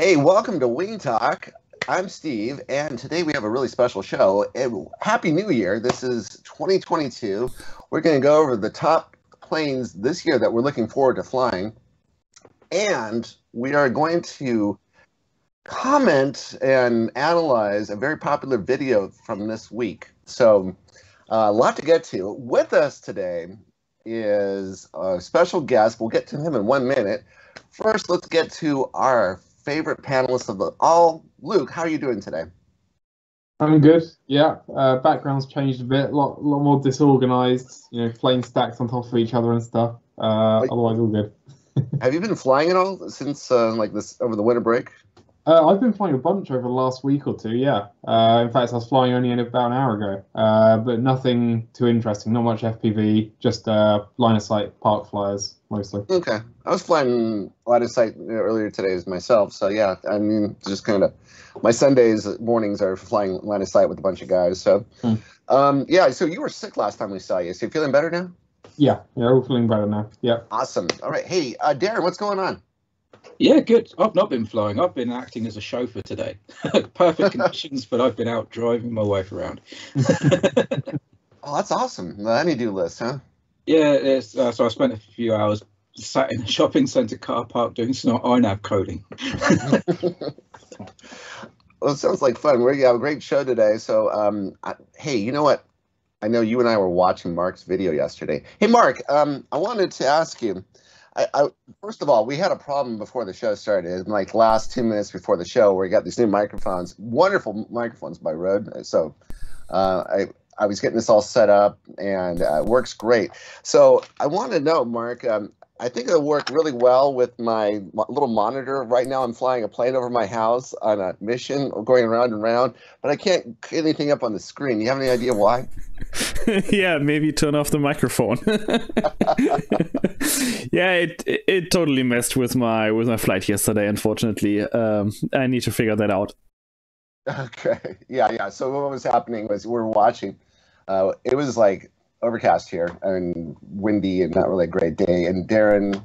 Hey, welcome to Wing Talk. I'm Steve, and today we have a really special show. And Happy New Year. This is 2022. We're going to go over the top planes this year that we're looking forward to flying. And we are going to comment and analyze a very popular video from this week. So, a lot to get to. With us today is a special guest. We'll get to him in 1 minute. First, let's get to our favorite panelist of all. Luke, how are you doing today? I'm good. Yeah, background's changed a bit. A lot more disorganized. You know, planes stacked on top of each other and stuff. Otherwise, all good. Have you been flying at all since like this over the winter break? I've been flying a bunch over the last week or two. Yeah. In fact, I was flying only about an hour ago. But nothing too interesting. Not much FPV. Just line of sight park flyers mostly. Okay, I was flying line of sight earlier today as myself. So yeah, I mean, just kind of my Sundays mornings are flying line of sight with a bunch of guys. So yeah. So you were sick last time we saw you. So you feeling better now? Yeah, all feeling better now. Yeah. Awesome. All right. Hey, Darren, what's going on? Yeah, good. I've not been flying. I've been acting as a chauffeur today. Perfect conditions, but I've been out driving my wife around. Oh, that's awesome. The honeydew list, huh? Yeah, so I spent a few hours sat in a shopping centre car park doing some INAV coding. Well, it sounds like fun. We have a great show today. So, hey, you know what? I know you and I were watching Mark's video yesterday. Hey, Mark, I wanted to ask you. First of all, we had a problem before the show started. In like last 2 minutes before the show, where we got these new microphones, wonderful microphones by Rudder. So I was getting this all set up, and it works great. So I want to know, Mark. I think it'll work really well with my little monitor. Right now, I'm flying a plane over my house on a mission, going around and around, but I can't get anything up on the screen. You have any idea why? Yeah, maybe turn off the microphone. Yeah, it totally messed with my flight yesterday. Unfortunately, I need to figure that out. Okay, yeah. So what was happening was we were watching. It was like overcast here and windy and not really a great day. And Darren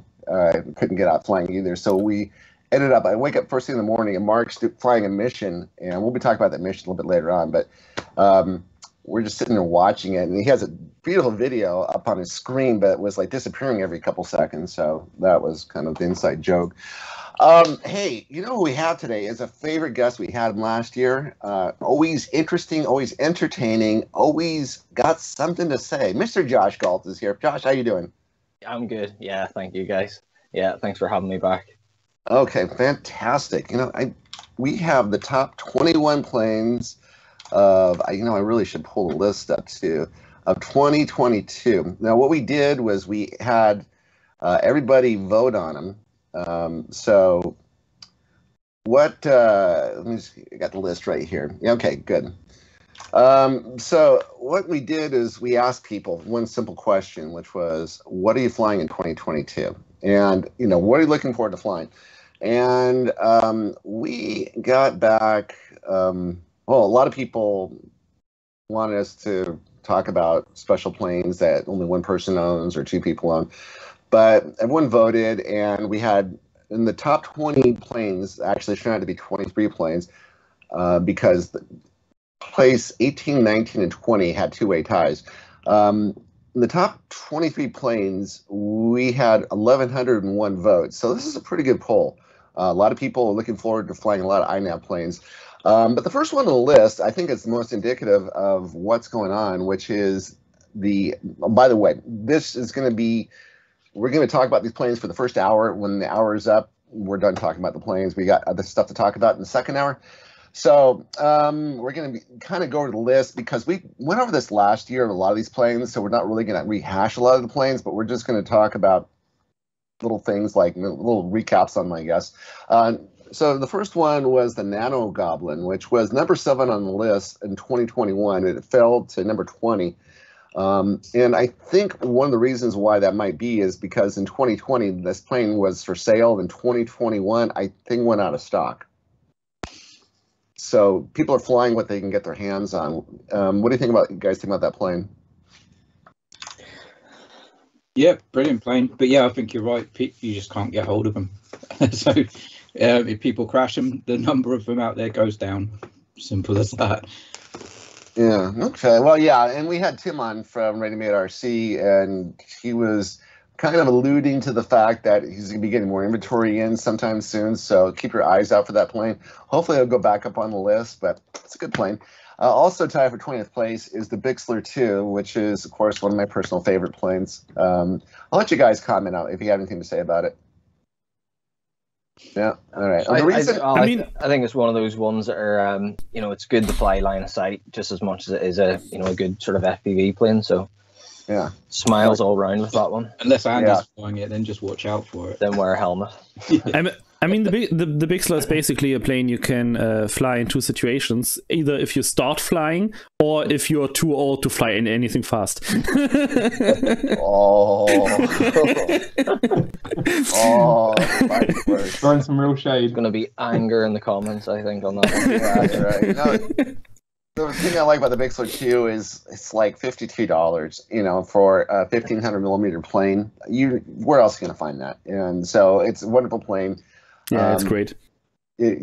couldn't get out flying either. So we ended up. I wake up first thing in the morning, and Mark's flying a mission, and we'll be talking about that mission a little bit later on. But we're just sitting there watching it, and he has a beautiful video up on his screen, but it was like disappearing every couple seconds. So that was kind of the inside joke. Hey, you know who we have today is a favorite guest we had last year. Always interesting, always entertaining, always got something to say. Mr. Josh Gault is here. Josh, how you doing? I'm good. Yeah, thank you guys. Yeah, thanks for having me back. Okay, fantastic. You know, we have the top 21 planes of, I really should pull a list up too, of 2022. Now, what we did was we had everybody vote on them. So what, let me see, I got the list right here. Yeah, okay, good. So what we did is we asked people one simple question, which was, what are you flying in 2022? And, what are you looking forward to flying? And we got back, a lot of people wanted us to talk about special planes that only one person owns or two people own. But everyone voted, and we had in the top 20 planes, actually turned out to be 23 planes, because place 18, 19, and 20 had two-way ties. In the top 23 planes, we had 1,101 votes. So this is a pretty good poll. A lot of people are looking forward to flying a lot of INAV planes. But the first one on the list, I think it's the most indicative of what's going on, which is by the way, this is going to be, we're going to talk about these planes for the first hour. When the hour is up, we're done talking about the planes. We got other stuff to talk about in the second hour. So we're going to kind of go over the list because we went over this last year, a lot of these planes. So we're not really going to rehash a lot of the planes, but we're just going to talk about little things like little recaps on them, I guess. So the first one was the Nano Goblin, which was number 7 on the list in 2021. It fell to number 20. And I think one of the reasons why that might be is because in 2020, this plane was for sale. In 2021, I think went out of stock. So people are flying what they can get their hands on. What do you think about, you guys think about that plane? Yeah, brilliant plane. But yeah, I think you're right. You just can't get hold of them. So If people crash them, the number of them out there goes down. Simple as that. Yeah. Okay. Well, yeah, and we had Tim on from Ready Made RC, and he was kind of alluding to the fact that he's going to be getting more inventory in sometime soon. So keep your eyes out for that plane. Hopefully, it'll go back up on the list, but it's a good plane. Also tied for 20th place is the Bixler 2, which is, of course, one of my personal favorite planes. I'll let you guys comment out if you have anything to say about it. Yeah. All right. I think it's one of those ones that are, it's good to fly line of sight just as much as it is a good sort of FPV plane. So yeah, smiles all round with that one. Unless Andy's flying it, then just watch out for it. Then wear a helmet. I mean, the Bixler is basically a plane you can fly in two situations. Either if you start flying, or if you're too old to fly in anything fast. Throwing some real shade. There's going to be anger in the comments, I think, on that one. Yeah, that's right. No, the thing I like about the Bixler 2 is it's like $52, for a 1,500 millimeter plane. Where else are you going to find that? And so it's a wonderful plane. Yeah, it's great. If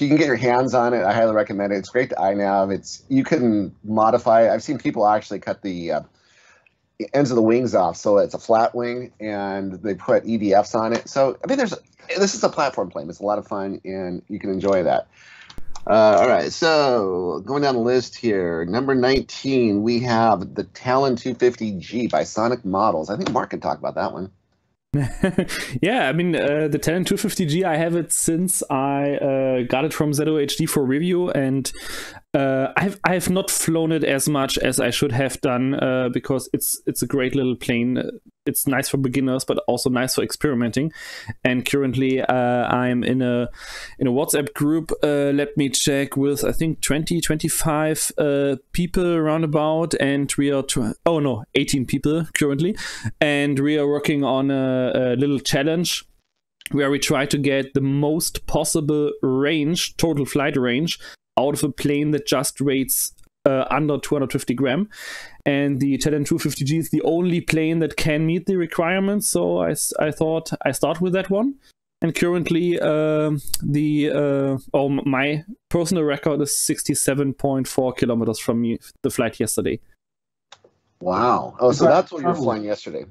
you can get your hands on it, I highly recommend it. It's great to INAV. You can modify it. I've seen people actually cut the ends of the wings off, so it's a flat wing, and they put EDFs on it. So I mean, this is a platform plane. It's a lot of fun, and you can enjoy that. All right, so going down the list here, number 19, we have the Talon 250G by Sonic Models. I think Mark can talk about that one. Yeah, I mean, the Talon 250G, I have it since I got it from ZOHD for review, and I have not flown it as much as I should have done because it's a great little plane. It's nice for beginners, but also nice for experimenting. And currently, I'm in a WhatsApp group. Let me check, with I think 25 people roundabout, and we are 18 people currently, and we are working on a little challenge where we try to get the most possible range, total flight range, out of a plane that just rates under 250 gram. And the Talon 250G is the only plane that can meet the requirements, so I thought I start with that one. And currently my personal record is 67.4 kilometers from the flight yesterday. Wow. Oh, so that's what you were flying yesterday.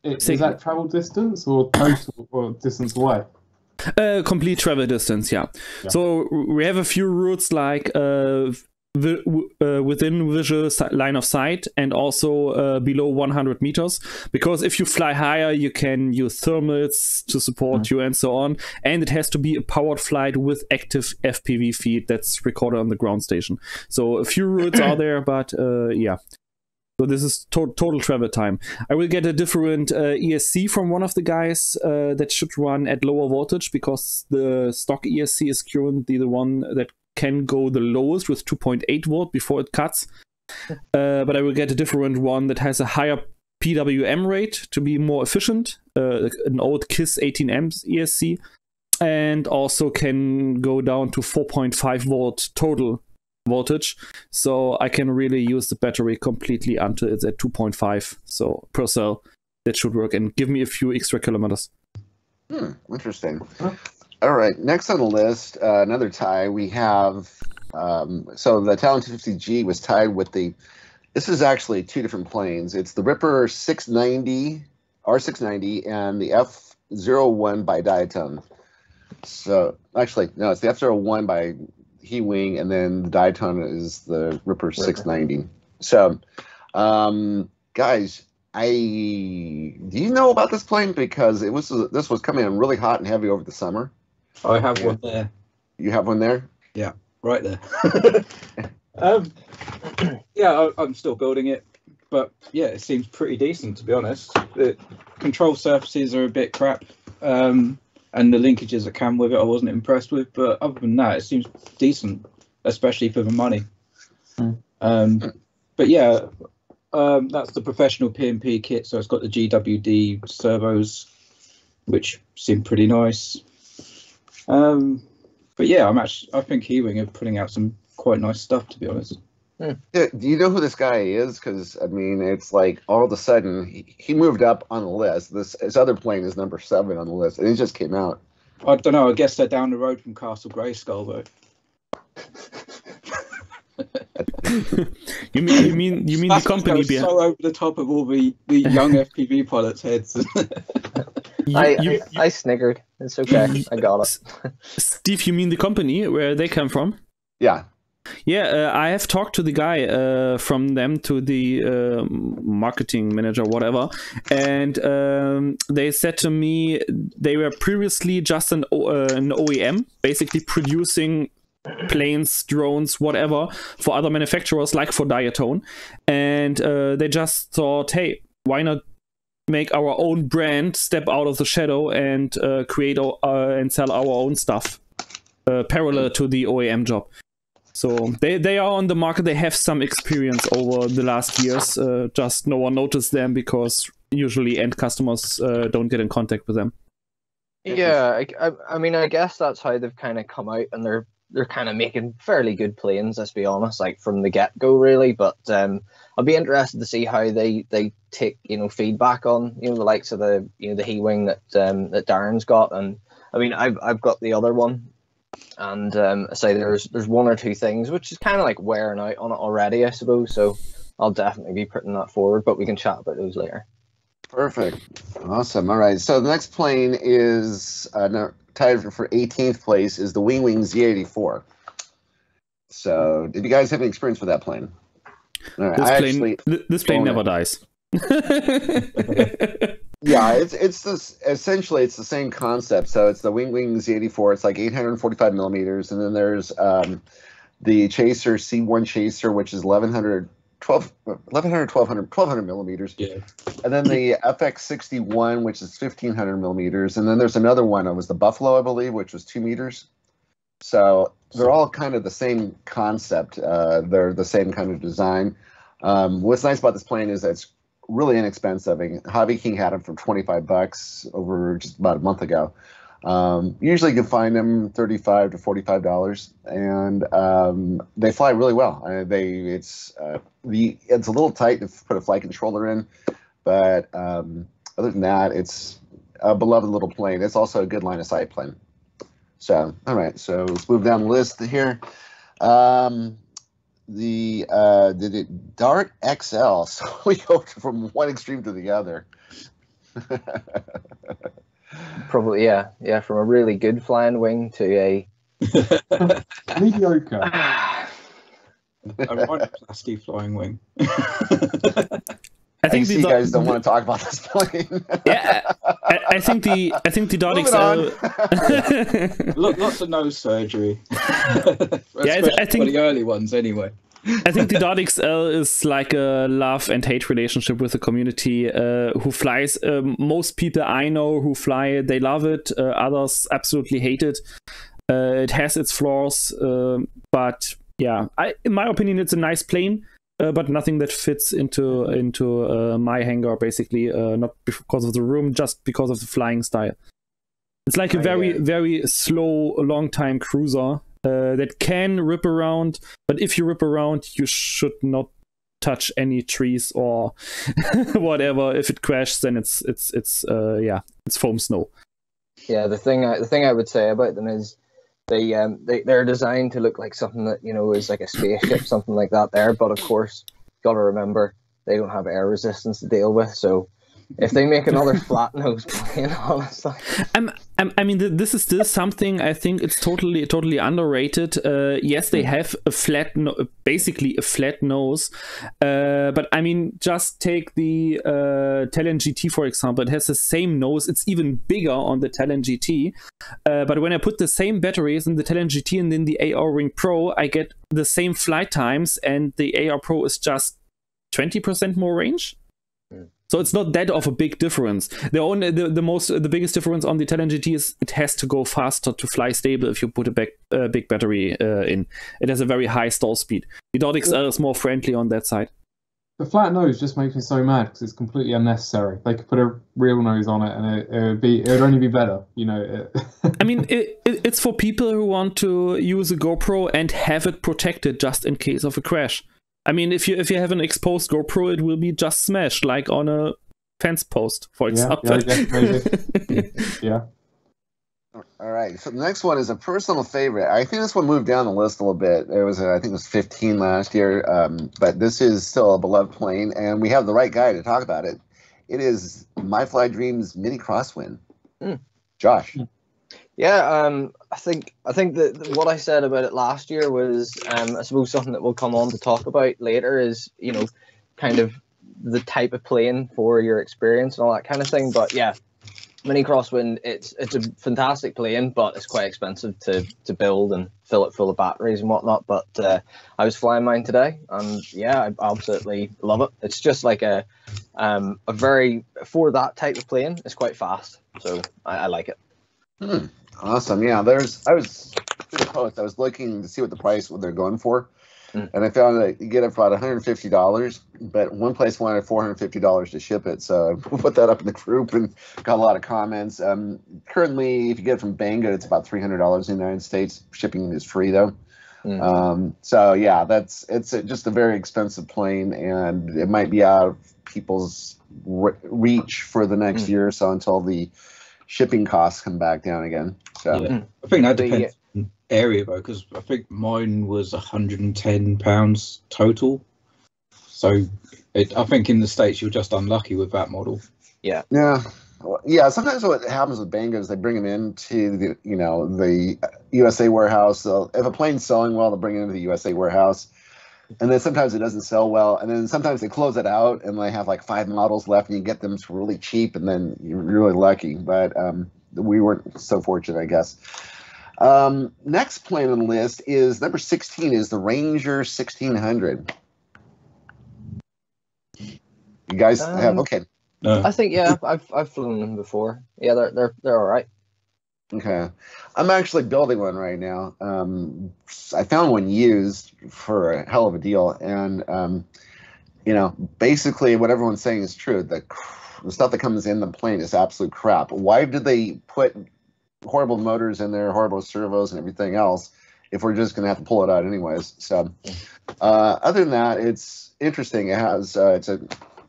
Is that travel distance or total or distance away? Complete travel distance, yeah. So we have a few routes like within visual line of sight, and also below 100 meters, because if you fly higher you can use thermals to support you and so on, and it has to be a powered flight with active FPV feed that's recorded on the ground station. So a few routes are there, but yeah. So this is total travel time. I will get a different ESC from one of the guys that should run at lower voltage, because the stock ESC is currently the one that can go the lowest with 2.8 volt before it cuts. But I will get a different one that has a higher PWM rate to be more efficient, an old KISS 18M ESC, and also can go down to 4.5 volt total voltage, so I can really use the battery completely until it's at 2.5, so per cell. That should work and give me a few extra kilometers. Interesting. All right, next on the list, another tie. We have so the Talon 250G was tied with this is actually two different planes. It's the Ripper 690 R690 and the F01 by Diatom. So actually no, it's the F01 by He-Wing, and then the Diatom is the Ripper 690. So, guys, do you know about this plane? Because this was coming in really hot and heavy over the summer. I have one there. You have one there? Yeah, right there. Yeah, I'm still building it, but yeah, it seems pretty decent, to be honest. The control surfaces are a bit crap. And the linkages that come with it I wasn't impressed with, but other than that it seems decent, especially for the money. But yeah, that's the professional PMP kit, so it's got the GWD servos, which seem pretty nice. But yeah, I think He-Wing are putting out some quite nice stuff, to be honest. Yeah, do you know who this guy is? Because I mean, it's like all of a sudden he moved up on the list. His other plane is number 7 on the list, and it just came out. I don't know. I guess they're down the road from Castle Grayskull, though. you mean the company behind? So over the top of all the young FPV pilots' heads. I sniggered. It's okay. I got it. Steve, you mean the company where they come from? Yeah. Yeah, I have talked to the guy from them, to the marketing manager, whatever, and they said to me they were previously just an OEM, basically producing planes, drones, whatever, for other manufacturers, like for Diatone, and they just thought, hey, why not make our own brand, step out of the shadow, and create and sell our own stuff parallel to the OEM job. So they are on the market. They have some experience over the last years. Just no one noticed them because usually end customers don't get in contact with them. Yeah, I mean, I guess that's how they've kind of come out, and they're kind of making fairly good planes, let's be honest, like from the get-go, really. But I'll be interested to see how they take, feedback on, the likes of the He-Wing that Darren's got. And I mean, I've got the other one, and I say there's one or two things which is kind of like wearing out on it already, I suppose. So I'll definitely be putting that forward, but we can chat about those later. Perfect. Awesome. All right. So the next plane is tied for 18th place is the Wing Z84. So did you guys have any experience with that plane? All right. This plane never dies. Yeah, it's this essentially it's the same concept. So it's the Wing Z84. It's like 845 millimeters, and then there's the Chaser C1 Chaser, which is 1200 millimeters. Yeah. And then the FX61, which is 1500 millimeters. And then there's another one. It was the Buffalo, I believe, which was 2 meters. So they're all kind of the same concept. They're the same kind of design. What's nice about this plane is that it's really inexpensive. I mean, Hobby King had them for $25 over just about a month ago. Usually you can find them $35 to $45, and they fly really well. It's a little tight to put a flight controller in, but other than that, it's a beloved little plane. It's also a good line of sight plane. So, all right, so let's move down the list here. The Dart XL. So we go from one extreme to the other. Probably, yeah, from a really good flying wing to a mediocre. A rhinoplasty flying wing. I think you guys don't want to talk about this plane. Yeah, I think the Dart XL. Lots of nose surgery. Yeah, I think for the early ones anyway. I think the Dart XL is like a love and hate relationship with the community who flies. Most people I know who fly it, they love it. Others absolutely hate it. It has its flaws, but yeah, in my opinion, it's a nice plane, but nothing that fits into my hangar. Basically, not because of the room, just because of the flying style. It's like a very slow, long time cruiser. That can rip around, but if you rip around, you should not touch any trees or whatever. If it crashes, then it's foam snow. Yeah, the thing I would say about them is they're designed to look like something that is like a spaceship, something like that there. But of course, got to remember they don't have air resistance to deal with, so. If they make another flat nose plane, honestly. I mean, this is still something I think it's totally underrated. Yes, they have basically a flat nose, but I mean, just take the Talon GT for example. It has the same nose. It's even bigger on the Talon GT. But when I put the same batteries in the Talon GT and in the AR Ring Pro, I get the same flight times, and the AR Pro is just 20% more range. So it's not that of a big difference. The biggest difference on the Talon GT is it has to go faster to fly stable if you put a big battery in. It has a very high stall speed. The Dart XL is more friendly on that side. The flat nose just makes me so mad because it's completely unnecessary. They could put a real nose on it, and it would only be better. I mean, it's for people who want to use a GoPro and have it protected just in case of a crash. I mean, if you have an exposed GoPro, it will be just smashed, like on a fence post, for example. Yeah, maybe. Yeah. All right, so the next one is a personal favorite. I think this one moved down the list a little bit. I think it was 15 last year, but this is still a beloved plane, and we have the right guy to talk about it. It is My Fly Dreams Mini Crosswind. Josh. Yeah, I think that what I said about it last year was, I suppose something that we'll come on to talk about later is, kind of the type of plane for your experience and all that kind of thing. But yeah, Mini Crosswind, it's a fantastic plane, but it's quite expensive to build and fill it full of batteries and whatnot. But I was flying mine today, and yeah, I absolutely love it. It's just like a very, for that type of plane, it's quite fast, so I like it. Awesome. Yeah, I was looking to see what they're going for. And I found that you get it for about $150, but one place wanted $450 to ship it. So we put that up in the group and got a lot of comments. Currently, if you get it from Banggood, it's about $300 in the United States. Shipping is free though. So yeah, it's just a very expensive plane, and it might be out of people's reach for the next year or so until the shipping costs come back down again. So yeah. I think that depends on area though, because I think mine was £110 total. So I think in the States you're just unlucky with that model. Yeah. Sometimes what happens with Banggood is they bring them into the USA warehouse. So if a plane's selling well, they'll bring it into the USA warehouse, and then sometimes it doesn't sell well, and then sometimes they close it out and they have like 5 models left, and you get them for really cheap, and then you're really lucky. But we weren't so fortunate, I guess. Next plane on the list is number 16 is the Ranger 1600. You guys have okay. I think I've flown them before. Yeah, they're all right. Okay, I'm actually building one right now. I found one used for a hell of a deal, and basically what everyone's saying is true. The stuff that comes in the plane is absolute crap. Why did they put horrible motors in there, horrible servos, and everything else if we're just going to have to pull it out anyways? So, other than that, it's interesting. It has it's a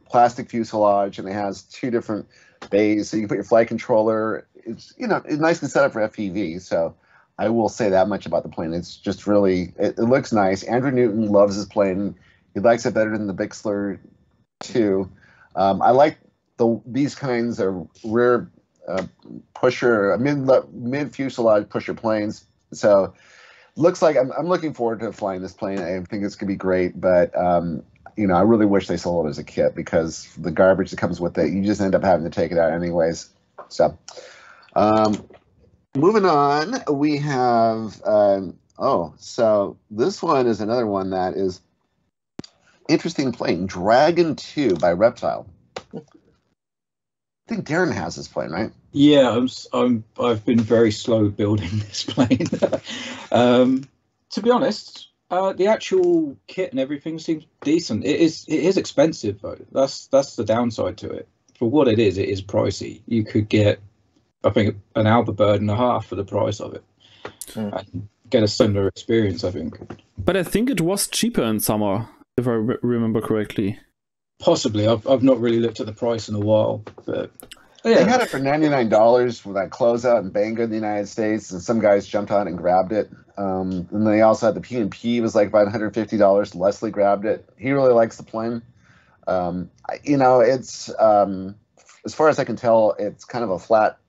plastic fuselage, and it has 2 different bays, so you can put your flight controller. It's it's nicely set up for FPV, so I will say that much about the plane. It's just really it looks nice. Andrew Newton loves his plane. He likes it better than the Bixler 2. I like these kinds of rear pusher mid fuselage pusher planes. So looks like I'm looking forward to flying this plane. I think it's gonna be great, but I really wish they sold it as a kit, because the garbage that comes with it, you just end up having to take it out anyways. So, moving on, we have, so this one is another one that is interesting plane, Dragon 2 by Reptile. I think Darren has this plane, right? Yeah, I've been very slow building this plane. To be honest, the actual kit and everything seems decent. It is expensive though. That's the downside to it. For what it is pricey. You could get, I think, an Albert and a half for the price of it, and get a similar experience, I think. But I think it was cheaper in summer, if I remember correctly. Possibly. I've not really looked at the price in a while, but yeah. They had it for $99 for that closeout in Banggood in the United States, and some guys jumped on it and grabbed it. And they also had the P&P was like about $150. Leslie grabbed it. He really likes the plane. It's as far as I can tell, it's kind of a flat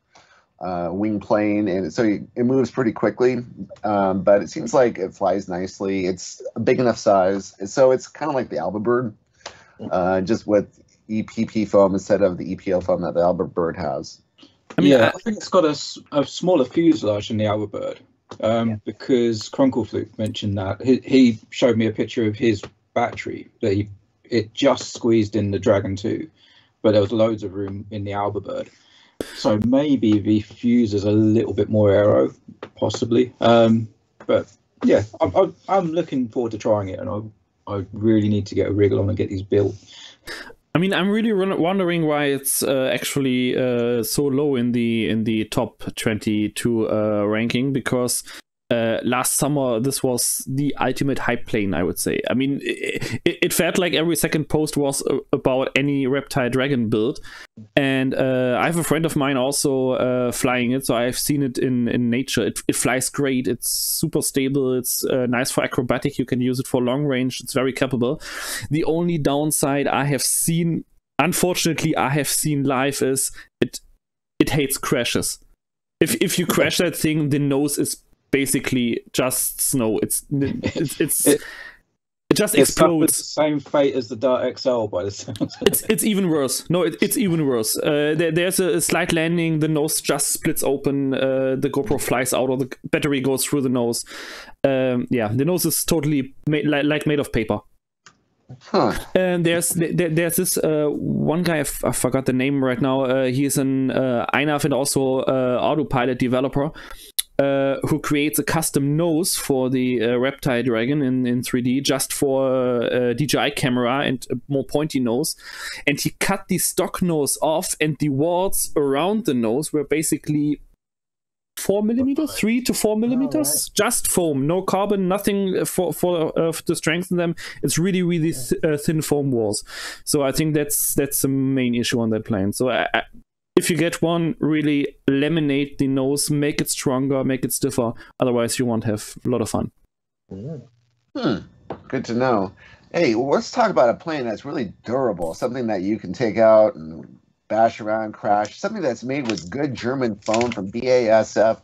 wing plane, and so it moves pretty quickly. But it seems like it flies nicely. It's a big enough size, so it's kind of like the Albert, just with EPP foam instead of the EPO foam that the Albert Bird has. I think it's got a smaller fuselage than the Albert, because Crunkle mentioned that. He showed me a picture of his battery that it just squeezed in the Dragon 2, but there was loads of room in the Albert. So maybe the fuse is a little bit more aero, possibly. But yeah, I'm looking forward to trying it, and I really need to get a wriggle on and get these built. I mean, I'm really wondering why it's actually so low in the top 22 ranking, because last summer, this was the ultimate hype plane, I would say. I mean, it felt like every second post was about any Reptile Dragon build. And I have a friend of mine also flying it, so I've seen it in nature. It flies great. It's super stable. It's nice for acrobatic. You can use it for long range. It's very capable. The only downside I have seen, unfortunately, live is it hates crashes. If you crash that thing, the nose is basically just snow. It just explodes. The same fate as the Dart XL by the sounds. It's even worse. No, it's even worse. There's a slight landing. The nose just splits open. The GoPro flies out, or the battery goes through the nose. Yeah, the nose is totally made of paper. Huh. And there's this one guy, I forgot the name right now. He's an INAV and also autopilot developer who creates a custom nose for the Reptile Dragon in 3D just for DJI camera and a more pointy nose. And he cut the stock nose off, and the walls around the nose were basically 4 millimeters, 3 to 4 millimeters, right. Just foam, no carbon, nothing for to strengthen them. It's really thin foam walls. So I think that's the main issue on that plane. So if you get one, really laminate the nose, make it stronger, make it stiffer. Otherwise, you won't have a lot of fun. Good to know. Hey, let's talk about a plane that's really durable, something that you can take out and bash around, crash, something that's made with good German foam from BASF,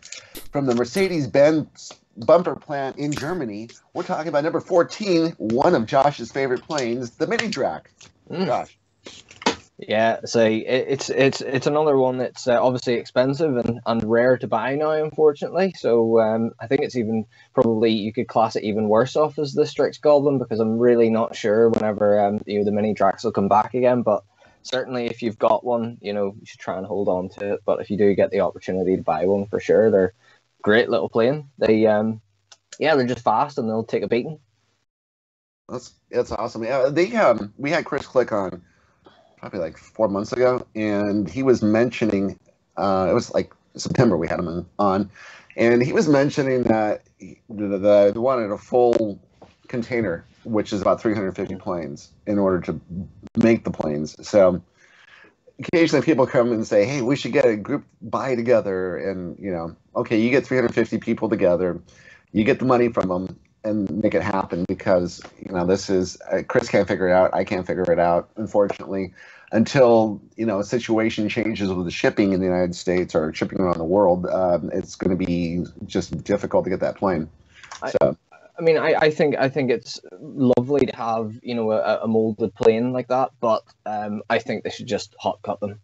from the Mercedes-Benz bumper plant in Germany. We're talking about number 14, one of Josh's favorite planes, the Mini Drac. Josh. Yeah, so it's another one that's obviously expensive and rare to buy now, unfortunately. So I think it's even probably, you could class it even worse off as the Strix Goblin, because I'm really not sure whenever the Mini Dracs will come back again. But certainly, if you've got one, you should try and hold on to it. But if you do get the opportunity to buy one, for sure, they're a great little plane. They they're just fast and they'll take a beating. That's awesome. Yeah, we had Chris Click on probably like 4 months ago, and he was mentioning it was like September we had him on, and he was mentioning that the wanted a full container, which is about 350 planes, in order to make the planes. So occasionally people come and say, hey, we should get a group buy together, and okay, you get 350 people together, you get the money from them and make it happen, because this is Chris can't figure it out, I can't figure it out, unfortunately, until a situation changes with the shipping in the United States or shipping around the world. It's going to be just difficult to get that plane. I mean, I think it's lovely to have a molded plane like that, but I think they should just hot cut them.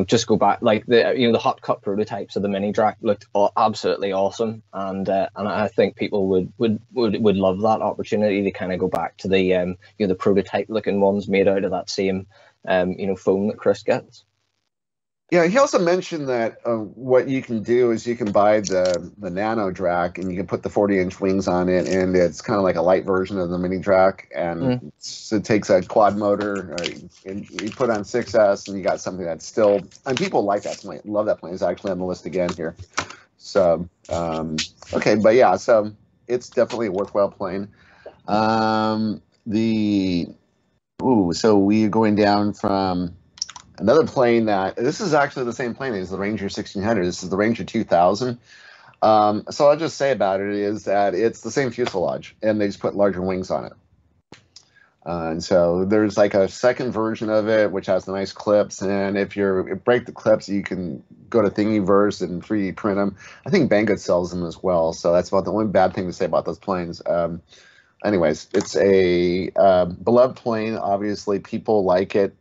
Just go back, like the hot cut prototypes of the Mini Drac looked absolutely awesome, and I think people would love that opportunity to kind of go back to the the prototype looking ones made out of that same foam that Chris gets. Yeah, he also mentioned that what you can do is you can buy the Nano Drac, and you can put the 40-inch wings on it, and it's kind of like a light version of the Mini Drac, and it takes a quad motor, and you put on 6S, and you got something that's still, and people like that plane, love that plane. It's actually on the list again here. So, okay, but yeah, so it's definitely a worthwhile plane. So we're going down from another plane that, this is actually the same plane as the Ranger 1600. This is the Ranger 2000. So I'll just say about it is that it's the same fuselage, and they just put larger wings on it. And so there's like a second version of it, which has the nice clips. And if you break the clips, you can go to Thingiverse and 3D print them. I think Banggood sells them as well. So that's about the only bad thing to say about those planes. Anyways, it's a beloved plane. Obviously, people like it.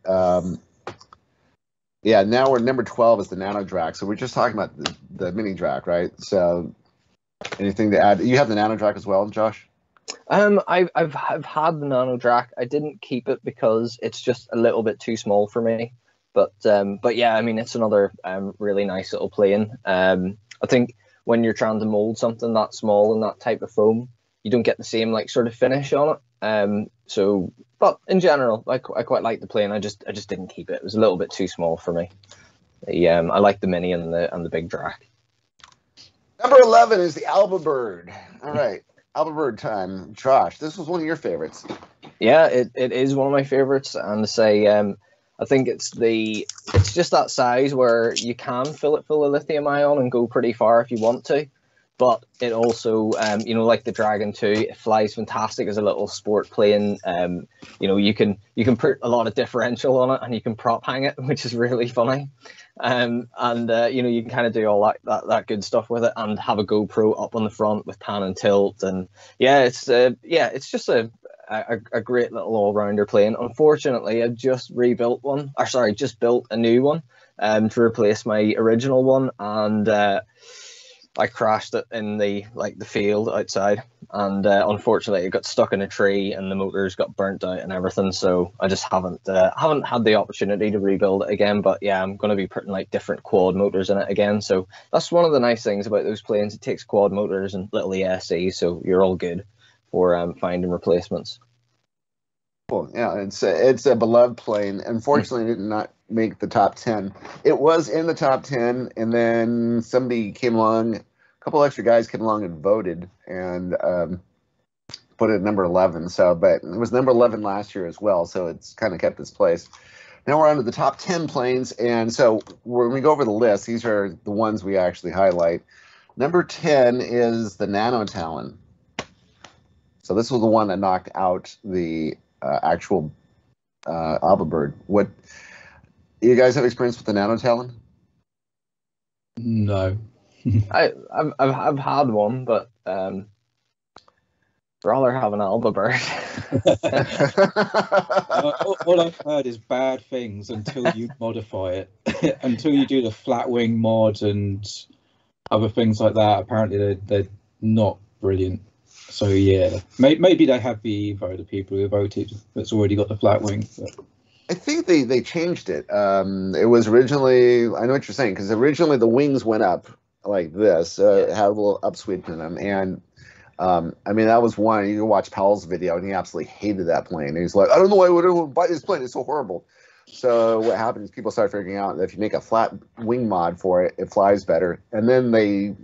Yeah, now we're number 12 is the Nano Drac. So we're just talking about the Mini Drac, right? So anything to add? You have the Nano Drac as well, Josh? I've had the Nano Drac. I didn't keep it because it's just a little bit too small for me. But yeah, I mean, it's another really nice little plane. I think when you're trying to mold something that small and that type of foam, you don't get the same like sort of finish on it. But in general, I quite like the plane. I just didn't keep it. It was a little bit too small for me. I like the Mini and the big Drac. Number 11 is the Alba Bird. All right, Alba Bird time. Josh, this was one of your favorites. Yeah, it is one of my favorites, and to say, I think it's just that size where you can fill it full of lithium ion and go pretty far if you want to, but it also, like the Dragon 2, it flies fantastic as a little sport plane. You can put a lot of differential on it, and you can prop hang it, which is really funny. You can kind of do all that good stuff with it, and have a GoPro up on the front with pan and tilt, and it's just a great little all-rounder plane. Unfortunately, I've just built a new one to replace my original one, and I crashed it in the field outside, and unfortunately it got stuck in a tree and the motors got burnt out and everything, so I just haven't had the opportunity to rebuild it again. But yeah, I'm going to be putting different quad motors in it again, so that's one of the nice things about those planes. It takes quad motors and little ESC, so you're all good for finding replacements. Cool. Yeah, it's a beloved plane. Unfortunately, it did not make the top 10. It was in the top 10, and then somebody came along, a couple extra guys came along and voted, and put it at number 11. But it was number 11 last year as well, so it's kind of kept its place. Now we're on to the top 10 planes, and so when we go over the list, these are the ones we actually highlight. Number 10 is the Nano Talon. So this was the one that knocked out the actual Alba Bird. What, you guys have experience with the Nano Talon? No. I've had one, but rather have an Alba Bird. All I've heard is bad things until you modify it. Until you do the flat wing mod and other things like that. Apparently they're not brilliant. So yeah, maybe they have the Evo, the people who voted that's already got the flat wing. But I think they changed it. It was originally, I know what you're saying, because originally the wings went up like this, it had a little upsweep in them, and that was one. You can watch Powell's video, and he absolutely hated that plane. He's like, I don't know why I would buy this plane. It's so horrible. So what happened is people started figuring out that if you make a flat wing mod for it, it flies better. And then they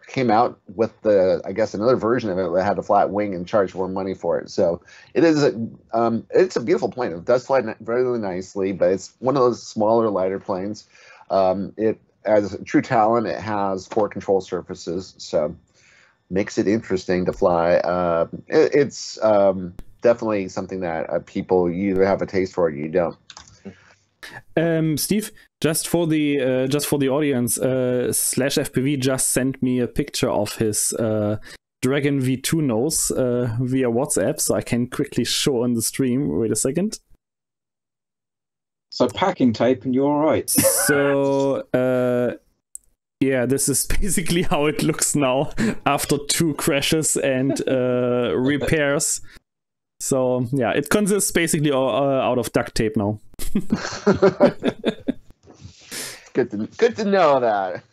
came out with another version of it that had a flat wing and charged more money for it. So it's a beautiful plane. It does fly very nicely, but it's one of those smaller, lighter planes. It, as a true Talon, it has 4 control surfaces, so makes it interesting to fly. It's definitely something that people, you either have a taste for it or you don't. Steve, just for the audience, Slash FPV just sent me a picture of his Dragon V2 nose via WhatsApp, so I can quickly show on the stream. Wait a second. So packing tape and you're all right. So yeah, this is basically how it looks now after 2 crashes and repairs. So yeah, it consists basically out of duct tape now. Good to know that.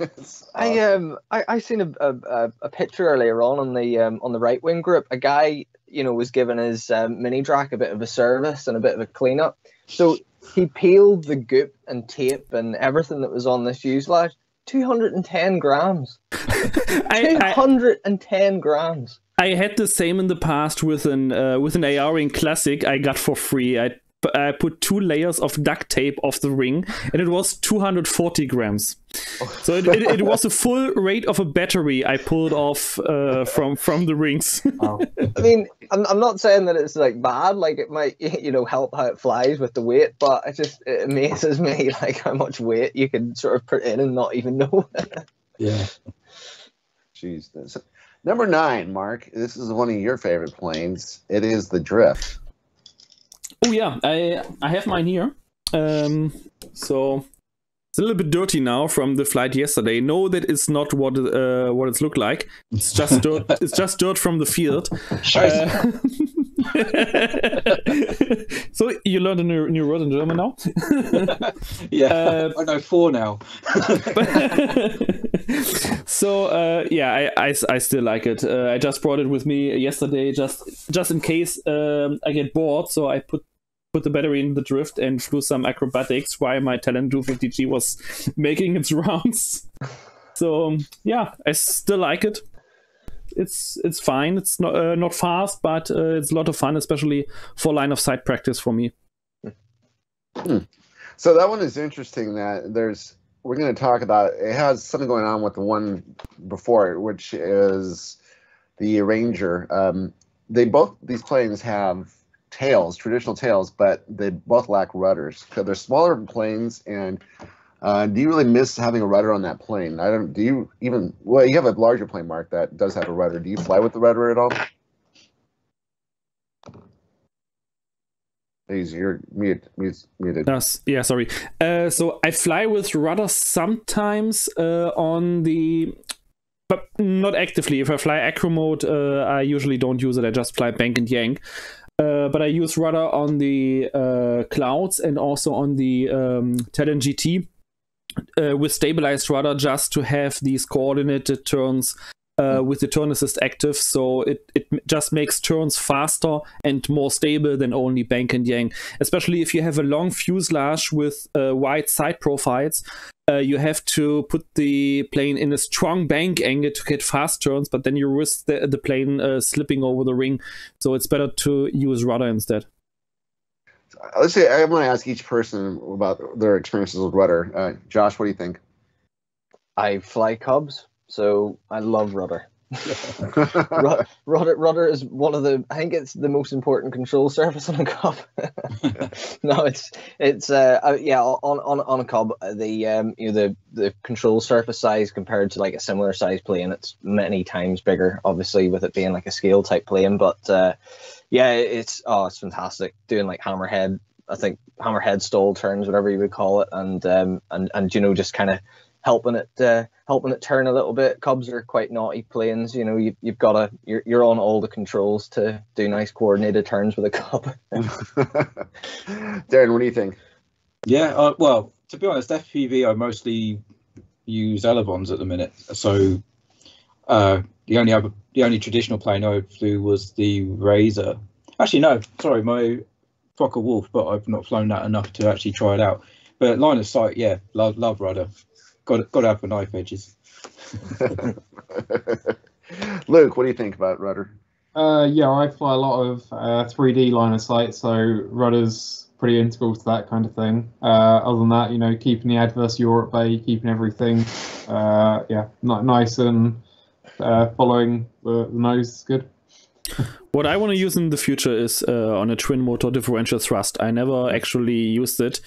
Awesome. I seen a picture earlier on the right wing group. A guy was giving his mini drac a bit of a service and a bit of a cleanup. So he peeled the goop and tape and everything that was on this fuselage. 210 grams. 210 grams. I had the same in the past with an AR-Ring Classic I got for free. I put 2 layers of duct tape off the ring, and it was 240 grams. So it was a full rate of a battery I pulled off from the rings. Wow. I mean, I'm not saying that it's bad. It might help how it flies with the weight, but it amazes me how much weight you can sort of put in and not even know. Yeah. Jeez. Number 9, Mark. This is one of your favorite planes. It is the Drift. Oh yeah, I have mine here. So it's a little bit dirty now from the flight yesterday. No, that is not what it's looked like. It's just dirt. It's just dirt from the field. So you learned a new word in German now? Yeah, I know 4 now. So yeah, I still like it. I just brought it with me yesterday, just in case I get bored. So I put the battery in the Drift and flew some acrobatics while my Talon 250G was making its rounds. So yeah, I still like it. It's fine. It's not fast, but it's a lot of fun, especially for line of sight practice for me. So that one is interesting. That we're going to talk about. It has something going on with the one before it, which is the Ranger. These planes have tails, traditional tails, but they both lack rudders. So they're smaller planes, and do you really miss having a rudder on that plane? Do you even? Well, you have a larger plane, Mark, that does have a rudder. Do you fly with the rudder at all? You're muted. Yeah, sorry. So I fly with rudder sometimes on the, but not actively. If I fly acro mode, I usually don't use it. I just fly bank and yank. But I use rudder on the clouds and also on the Talon GT with stabilized rudder, just to have these coordinated turns with the turn assist active, so it just makes turns faster and more stable than only bank and yank. Especially if you have a long fuselage with wide side profiles, you have to put the plane in a strong bank angle to get fast turns, but then you risk the plane slipping over the ring, so it's better to use rudder instead. Let's say I'm going to ask each person about their experiences with rudder. Josh, what do you think? I fly Cubs, so I love rudder. Rudder is one of the. I think it's the most important control surface on a Cub. No, it's on a Cub, the control surface size compared to like a similar size plane, it's many times bigger. Obviously, with it being like a scale type plane, but it's fantastic doing like hammerhead. I think hammerhead stall turns, whatever you would call it, and just kind of helping it turn a little bit. Cubs are quite naughty planes. You're on all the controls to do nice coordinated turns with a Cub. Darren, what do you think? Yeah, well, to be honest, FPV I mostly use elevons at the minute. So the only traditional plane I flew was the Razor. Actually, no, sorry, my Fokker Wolf, but I've not flown that enough to actually try it out. But line of sight, yeah, love rudder. Got to have the knife edges. Luke, what do you think about rudder? I fly a lot of 3D line of sight, so rudder's pretty integral to that kind of thing. Other than that, keeping the adverse yaw at bay, keeping everything nice and following the nose is good. What I want to use in the future is on a twin motor differential thrust. I never actually used it.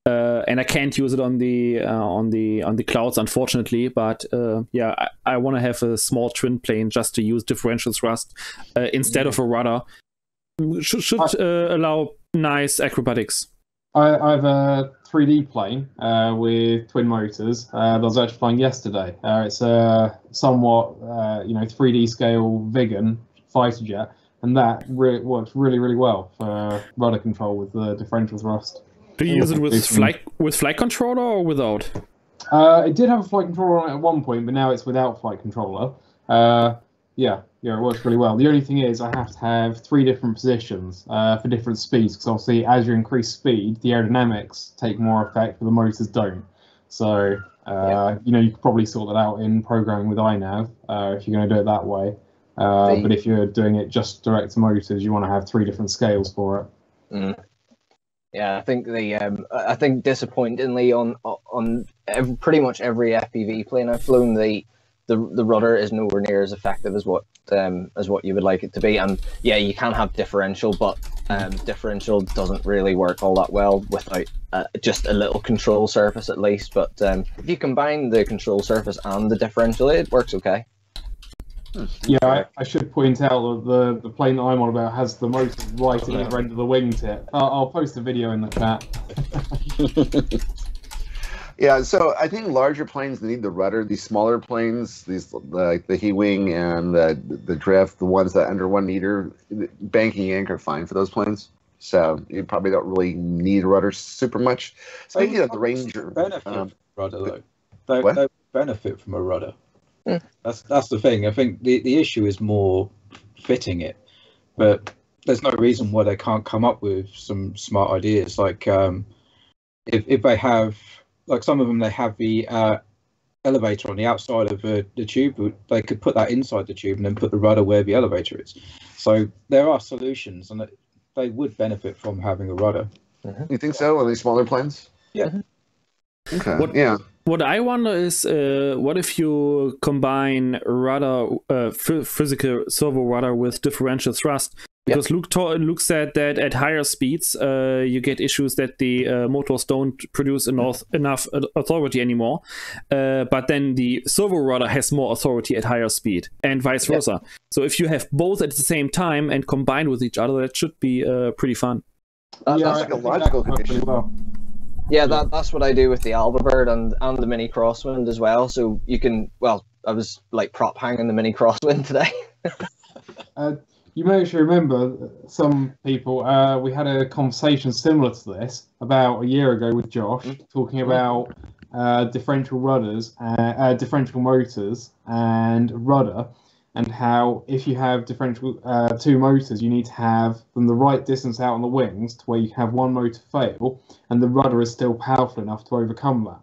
And I can't use it on the clouds, unfortunately. But I want to have a small twin plane just to use differential thrust instead of a rudder. Should allow nice acrobatics. I have a 3D plane with twin motors that I was actually flying yesterday. It's a somewhat 3D scale Vigan fighter jet, and that works really, really well for rudder control with the differential thrust. Do you use it with flight controller or without? It did have a flight controller on it at one point, but now it's without flight controller. It works really well. The only thing is I have to have 3 different positions for different speeds, because obviously as you increase speed, the aerodynamics take more effect, but the motors don't. So, you could probably sort that out in programming with INAV if you're going to do it that way. But if you're doing it just direct to motors, you want to have 3 different scales for it. Mm. Yeah, I think I think disappointingly on pretty much every FPV plane I've flown, the rudder is nowhere near as effective as what you would like it to be. And yeah, you can have differential, but differential doesn't really work all that well without just a little control surface at least. But if you combine the control surface and the differential, it works okay. Yeah, I should point out that the plane that I'm on about has the motor right at the other end of the wingtip. I'll post a video in the chat. Yeah, so I think larger planes need the rudder. These smaller planes, like the He-Wing and the Drift, the ones that under 1 meter, banking yank are fine for those planes. So you probably don't really need a rudder super much. Speaking of the Ranger, benefit from rudder though. They benefit from a rudder. That's the thing. I think the issue is more fitting it, but there's no reason why they can't come up with some smart ideas. Like if they have, like some of them, they have the elevator on the outside of the tube, they could put that inside the tube and then put the rudder where the elevator is. So there are solutions, and they would benefit from having a rudder. You think so on these smaller planes? Yeah. Okay. What I wonder is, what if you combine rudder, physical servo rudder with differential thrust? Because Luke said that at higher speeds, you get issues that the motors don't produce enough authority anymore. But then the servo rudder has more authority at higher speed, and vice versa. So if you have both at the same time and combined with each other, that should be pretty fun. That's like a logical condition. Yeah, that's what I do with the Albabird and the Mini Crosswind as well. So you can, well, I was like prop hanging the Mini Crosswind today. You may actually remember some people, we had a conversation similar to this about a year ago with Josh, talking about differential rudders, differential motors and rudder, and how if you have differential two motors, you need to have them the right distance out on the wings to where you have one motor fail and the rudder is still powerful enough to overcome that.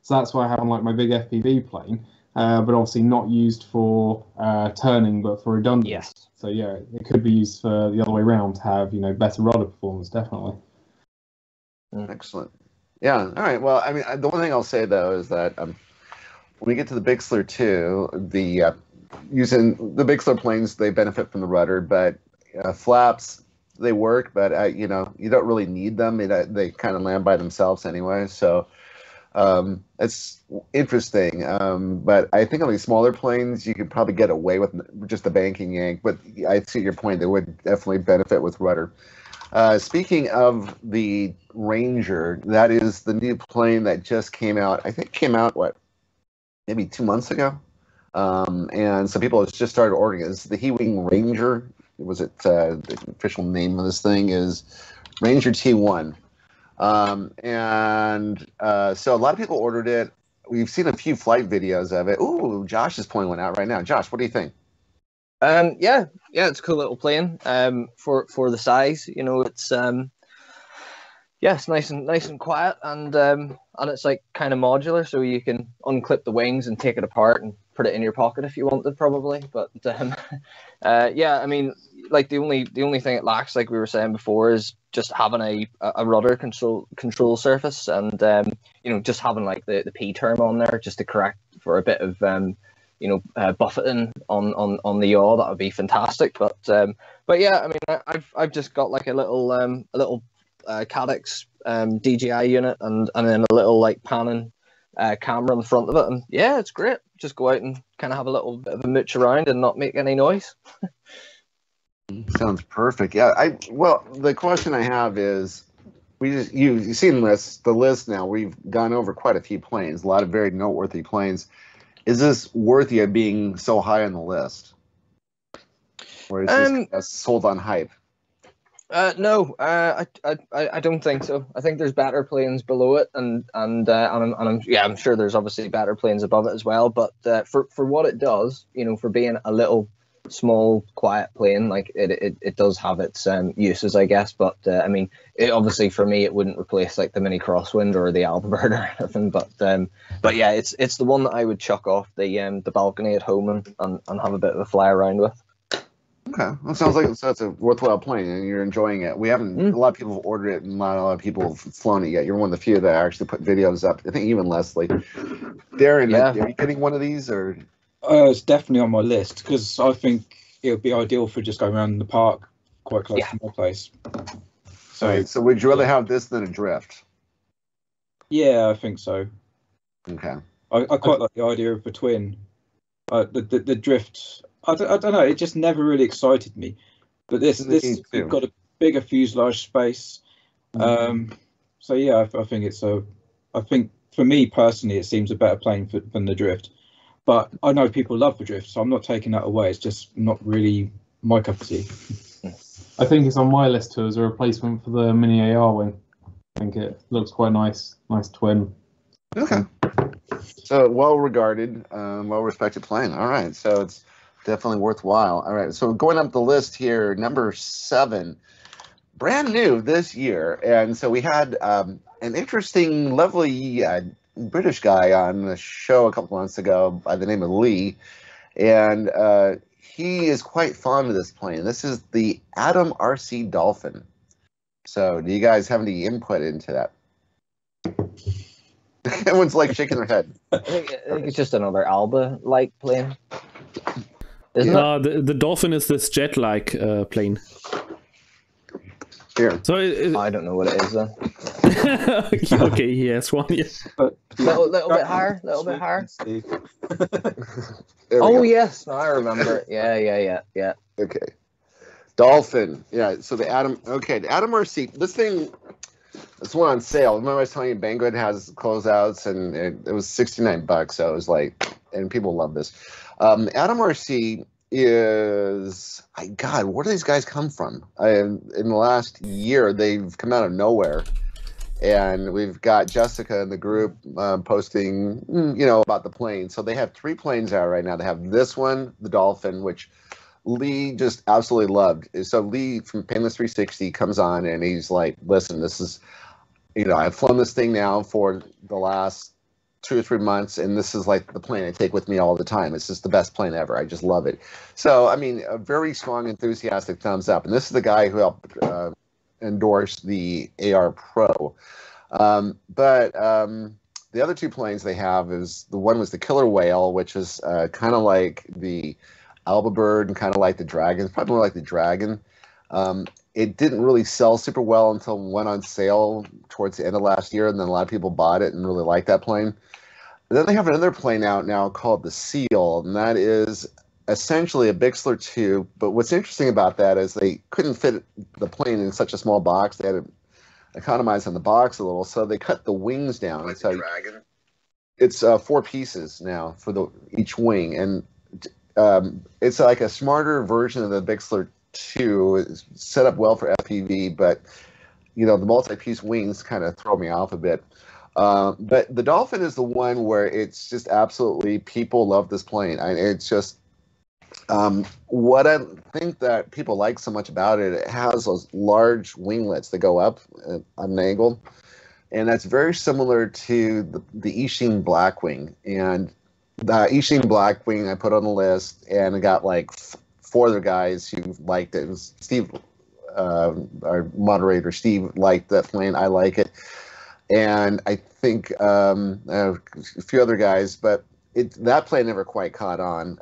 So that's why I have on like my big FPV plane, but obviously not used for turning, but for redundancy. Yes. So yeah, it could be used for the other way around to have, you know, better rudder performance, definitely. Excellent. Yeah. All right. Well, I mean, the one thing I'll say though is that when we get to the Bixler 2, the using the Bixler planes, they benefit from the rudder, but flaps, they work, but you know, you don't really need them. They kind of land by themselves anyway. So it's interesting. But I think on these smaller planes, you could probably get away with just the banking yank. But I see your point. They would definitely benefit with rudder. Speaking of the Ranger, that is the new plane that just came out. I think came out, maybe 2 months ago? And some people have just started ordering it. It's the He-Wing Ranger. The official name of this thing is Ranger T1. So a lot of people ordered it. We've seen a few flight videos of it. Ooh, Josh is pulling one out right now. Josh, what do you think? Yeah, it's a cool little plane. For the size, you know, it's it's nice and quiet, and it's like kind of modular, so you can unclip the wings and take it apart and put it in your pocket if you wanted, probably. But I mean, like the only thing it lacks, like we were saying before, is just having a rudder control surface, and you know, just having like the P term on there just to correct for a bit of buffeting on the yaw. That would be fantastic. But yeah, I mean, I've just got like a little Cadex DJI unit and then a little like panning camera in front of it, and yeah, it's great. Just go out and kind of have a little bit of a mooch around and not make any noise. Sounds perfect. Yeah. Well, the question I have is, you've seen the list now. We've gone over quite a few planes, a lot of very noteworthy planes. Is this worthy of being so high on the list, or is this sold on hype? No, I don't think so. I think there's better planes below it, and I'm sure there's obviously better planes above it as well. But for what it does, you know, for being a little small, quiet plane, like it does have its uses, I guess. But I mean, obviously for me, it wouldn't replace like the Mini Crosswind or the Albabird or anything. But yeah, it's the one that I would chuck off the balcony at home and have a bit of a fly around with. Okay, that sounds like it's a worthwhile plane, and you're enjoying it. We haven't. A lot of people have ordered it, and not a lot of people have flown it yet. You're one of the few that actually put videos up. I think even Leslie. Darren, are you getting one of these, or? It's definitely on my list, because I think it would be ideal for just going around the park quite close to my place. So would you rather have this than a drift? Yeah, I think so. Okay. I quite like the idea of a twin. The drift. I don't know. It just never really excited me. But this you've got a bigger fuselage space. So yeah, I think I think for me personally, it seems a better plane than the drift. But I know people love the drift, so I'm not taking that away. It's just not really my cup of tea. I think it's on my list too as a replacement for the Mini AR wing. I think it looks quite nice twin. Okay. So well-regarded, well-respected plane. All right, so it's definitely worthwhile. All right, so going up the list here, number 7, brand new this year. And so we had an interesting, lovely British guy on a show a couple months ago by the name of Lee, and he is quite fond of this plane. This is the Atom RC Dolphin. So, do you guys have any input into that? Everyone's like shaking their head. I think it's just another Alba-like plane. Isn't it? No, the Dolphin is this jet-like plane. Here. So I don't know what it is then. okay, he has one. Yeah. But Little bit higher, little bit higher. Steve. There we Oh go. yes, now I remember it. Yeah. Okay. Dolphin. Yeah, so the Atom. Okay, the Atom RC. This thing, this one on sale. Remember I was telling you Banggood has closeouts, and it was $69, so it was like, and people love this. Atom RC is, God, where do these guys come from? In the last year, they've come out of nowhere. And we've got Jessica in the group posting, about the plane. So they have 3 planes out right now. They have this one, the Dolphin, which Lee just absolutely loved. So Lee from Painless 360 comes on and he's like, listen, this is, I've flown this thing now for the last 2 or 3 months, and this is like the plane I take with me all the time. It's just the best plane ever. I just love it. So, I mean, a very strong, enthusiastic thumbs up. And this is the guy who helped endorse the AR Pro. But the other 2 planes they have is, the one was the Killer Whale, which is kind of like the Alba Bird and kind of like the Dragon. It's probably more like the Dragon. It didn't really sell super well until it went on sale towards the end of last year, and then a lot of people bought it and really liked that plane. And then they have another plane out now called the Seal, and that is essentially a Bixler 2. But what's interesting about that is they couldn't fit the plane in such a small box. They had to economize on the box a little, so they cut the wings down. Like So the Dragon. it's 4 pieces now for each wing, and it's like a smarter version of the Bixler 2. It's set up well for FPV, but the multi-piece wings kind of throw me off a bit. But the Dolphin is the one where it's just absolutely, people love this plane. It's just what I think that people like so much about it. It has those large winglets that go up at an angle, and that's very similar to the Ishin Blackwing. And the Ishin Blackwing I put on the list, and I got like 4 other guys who liked it. It was Steve, our moderator Steve, liked that plane. I like it, and I think a few other guys, but that plane never quite caught on.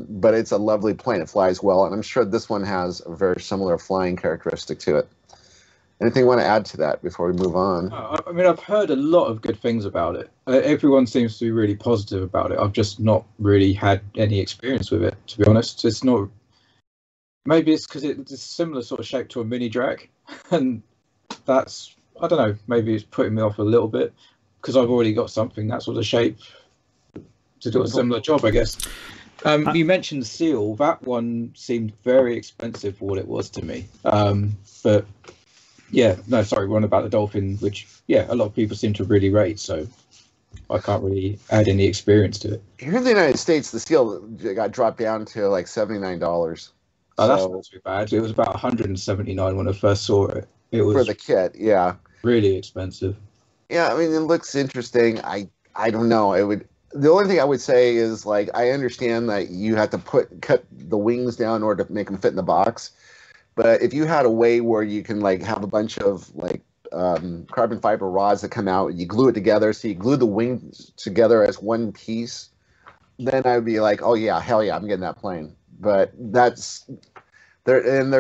But it's a lovely plane. It flies well, and I'm sure this one has a very similar flying characteristic to it. Anything you want to add to that before we move on? I mean, I've heard a lot of good things about it. Everyone seems to be really positive about it. I've just not really had any experience with it, to be honest. It's not. Maybe it's because it's a similar sort of shape to a mini drag, and that's, I don't know, maybe it's putting me off a little bit because I've already got something that sort of shape to do a similar job, I guess. You mentioned the Seal. That one seemed very expensive for what it was to me. But yeah, no, sorry, one about the Dolphin, which, yeah, a lot of people seem to really rate, so I can't really add any experience to it. Here in the United States, the Seal got dropped down to like $79. Oh, that's not too bad. It was about 179 when I first saw it. It was for the kit, yeah. really expensive. Yeah, I mean, it looks interesting. I don't know. The only thing I would say is, like, I understand that you have to cut the wings down in order to make them fit in the box. But if you had a way where you can, like, have a bunch of, like, carbon fiber rods that come out and you glue it together, so you glue the wings together as one piece, then I would be like, oh yeah, hell yeah, I'm getting that plane. But they're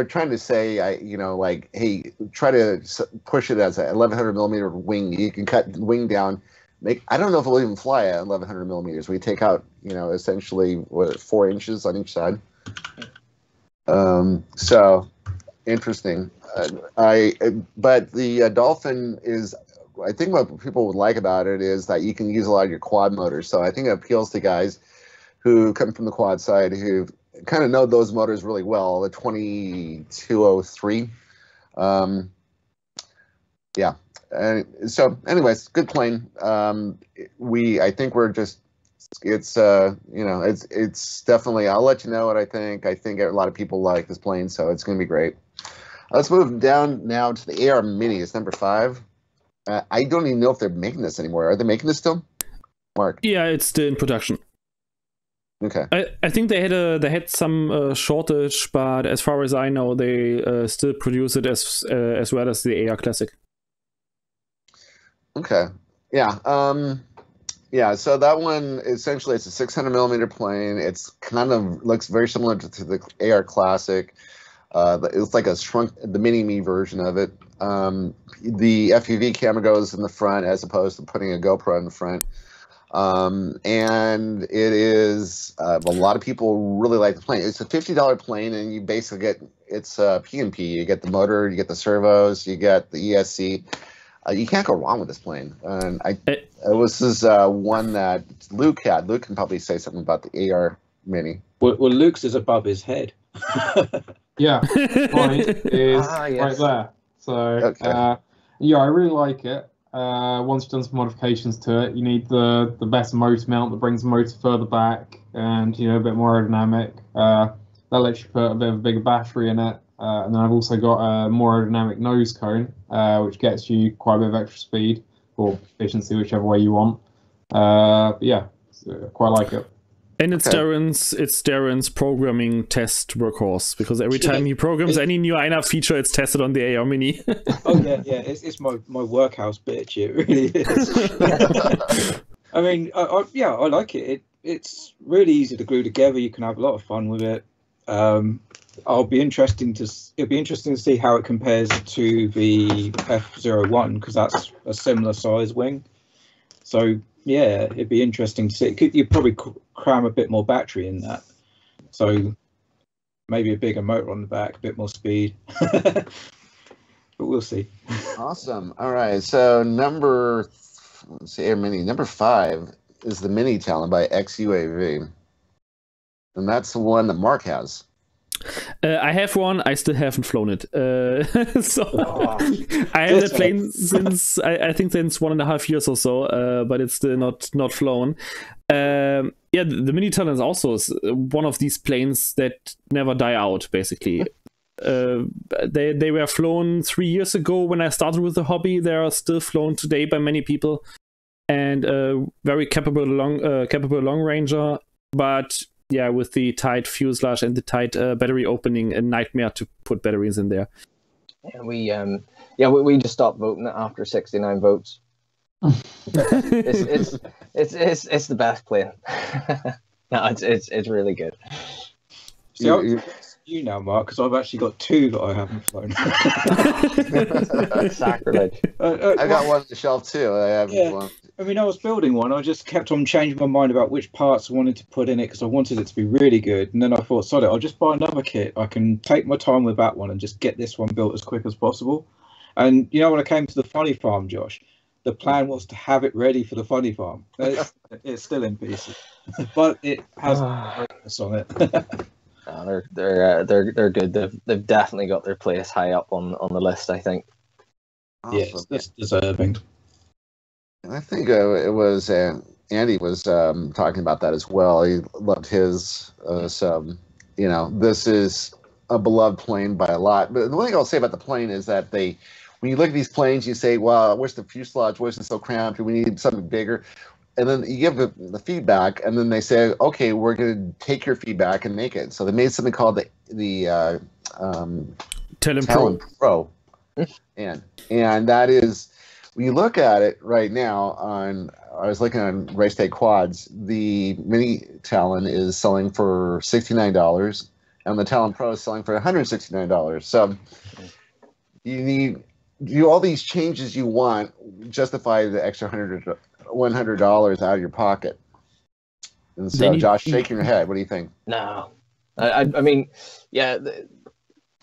trying to say, like, hey, try to push it as a 1100 millimeter wing. You can cut the wing down. I don't know if it'll even fly at 1100 millimeters. We take out, essentially 4 inches on each side. So interesting. But the Dolphin is, I think what people would like about it is that you can use a lot of your quad motors. So I think it appeals to guys who come from the quad side who kind of know those motors really well. The 2203. Yeah. So anyways, good plane. I think we're just, it's definitely, I'll let you know what I think. I think a lot of people like this plane, so it's going to be great. Let's move down now to the AR Mini. It's number 5. I don't even know if they're making this anymore. Are they making this still? Mark? Yeah, it's still in production. Okay. I think they had some shortage, but as far as I know, they still produce it as well as the AR Classic. Okay. Yeah. Yeah. So that one essentially it's a 600 millimeter plane. It's kind of looks very similar to the AR Classic. It's like the mini me version of it. The FPV camera goes in the front as opposed to putting a GoPro in the front. And it is a lot of people really like the plane. It's a $50 plane, and you basically get it's P&P. You get the motor, you get the servos, you get the ESC. You can't go wrong with this plane. And this is one that Luke had. Luke can probably say something about the AR Mini. Well, Luke's is above his head. Yeah, mine is yes. right there. So Okay. yeah, I really like it. Once you've done some modifications to it, you need the better motor mount that brings the motor further back and a bit more aerodynamic. That lets you put a bit of a bigger battery in it. And then I've also got a more aerodynamic nose cone, which gets you quite a bit of extra speed or efficiency, whichever way you want. But yeah, quite like it. And it's Darren's programming test workhorse, because every time he programs any new INAV feature, it's tested on the AR Mini. Oh yeah, it's my workhouse bitch. It really is. I mean, I like it. It's really easy to glue together. You can have a lot of fun with it. It'll be interesting to see how it compares to the F01, because that's a similar size wing. So yeah, it'd be interesting to see. You'd probably cram a bit more battery in that, so maybe a bigger motor on the back, a bit more speed. But we'll see. Awesome. All right. So number 5 is the Mini Talon by XUAV, and that's the one that Mark has. I have one. I still haven't flown it. So I have that plane since I think since 1.5 years or so, but it's still not flown. Yeah, the Mini Talon is also one of these planes that never die out. Basically, they were flown 3 years ago when I started with the hobby. They are still flown today by many people, and very capable long ranger, but. Yeah, with the tight fuselage and the tight battery opening, a nightmare to put batteries in there. Yeah, we just stopped voting it after 69 votes. it's the best plane. No, it's really good. See, you now, Mark, because I've actually got 2 that I haven't flown. Sacrilege. I got one on the shelf too. I haven't flown. I mean, I was building one. I just kept on changing my mind about which parts I wanted to put in it because I wanted it to be really good. And then I thought, sod it, I'll just buy another kit. I can take my time with that one and just get this one built as quick as possible. And when I came to the funny farm, Josh, the plan was to have it ready for the funny farm. It's still in pieces, but it has progress on it. They're good. They've definitely got their place high up on the list, I think. Awesome. Yeah, it's deserving. I think it was Andy was talking about that as well. He loved his. This is a beloved plane by a lot. But the one thing I'll say about the plane is that when you look at these planes, you say, "Well, where's the fuselage? Where's it so cramped? We need something bigger." And then you give the feedback, and then they say, "Okay, we're going to take your feedback and make it." So they made something called the Talon Pro, and that is. When you look at it right now I was looking on Race Day Quads, the Mini Talon is selling for $69, and the Talon Pro is selling for $169. So you need do all these changes you want justify the extra $100 out of your pocket. And so, Josh, shaking your head. What do you think? No, I mean, yeah,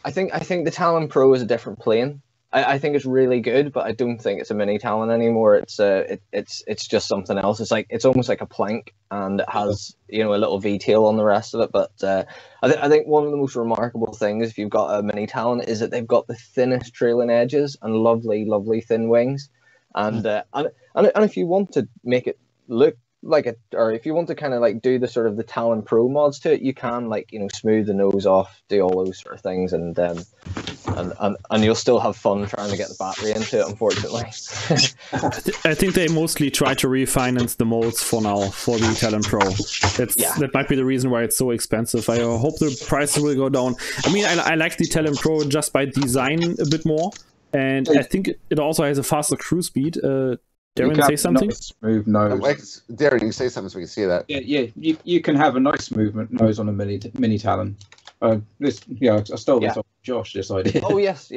I think the Talon Pro is a different plane. I think it's really good, but I don't think it's a Mini Talon anymore. It's just something else. It's almost like a plank, and it has a little V tail on the rest of it. But I think one of the most remarkable things if you've got a Mini Talon is that they've got the thinnest trailing edges and lovely thin wings, and if you want to make it look like it, or if you want to kind of like do the sort of the Talon Pro mods to it, you can smooth the nose off, do all those sort of things, and and you'll still have fun trying to get the battery into it, unfortunately. I think they mostly try to refinance the molds for now for the Talon Pro. That might be the reason why it's so expensive. I hope the prices will go down. I mean, I like the Talon Pro just by design a bit more, and I think it also has a faster cruise speed. Darren, say something? Nice smooth nose. Darren, you say something so we can see that. Yeah. You can have a nice movement nose on a mini Talon. I stole this off Josh. This idea. Oh yes.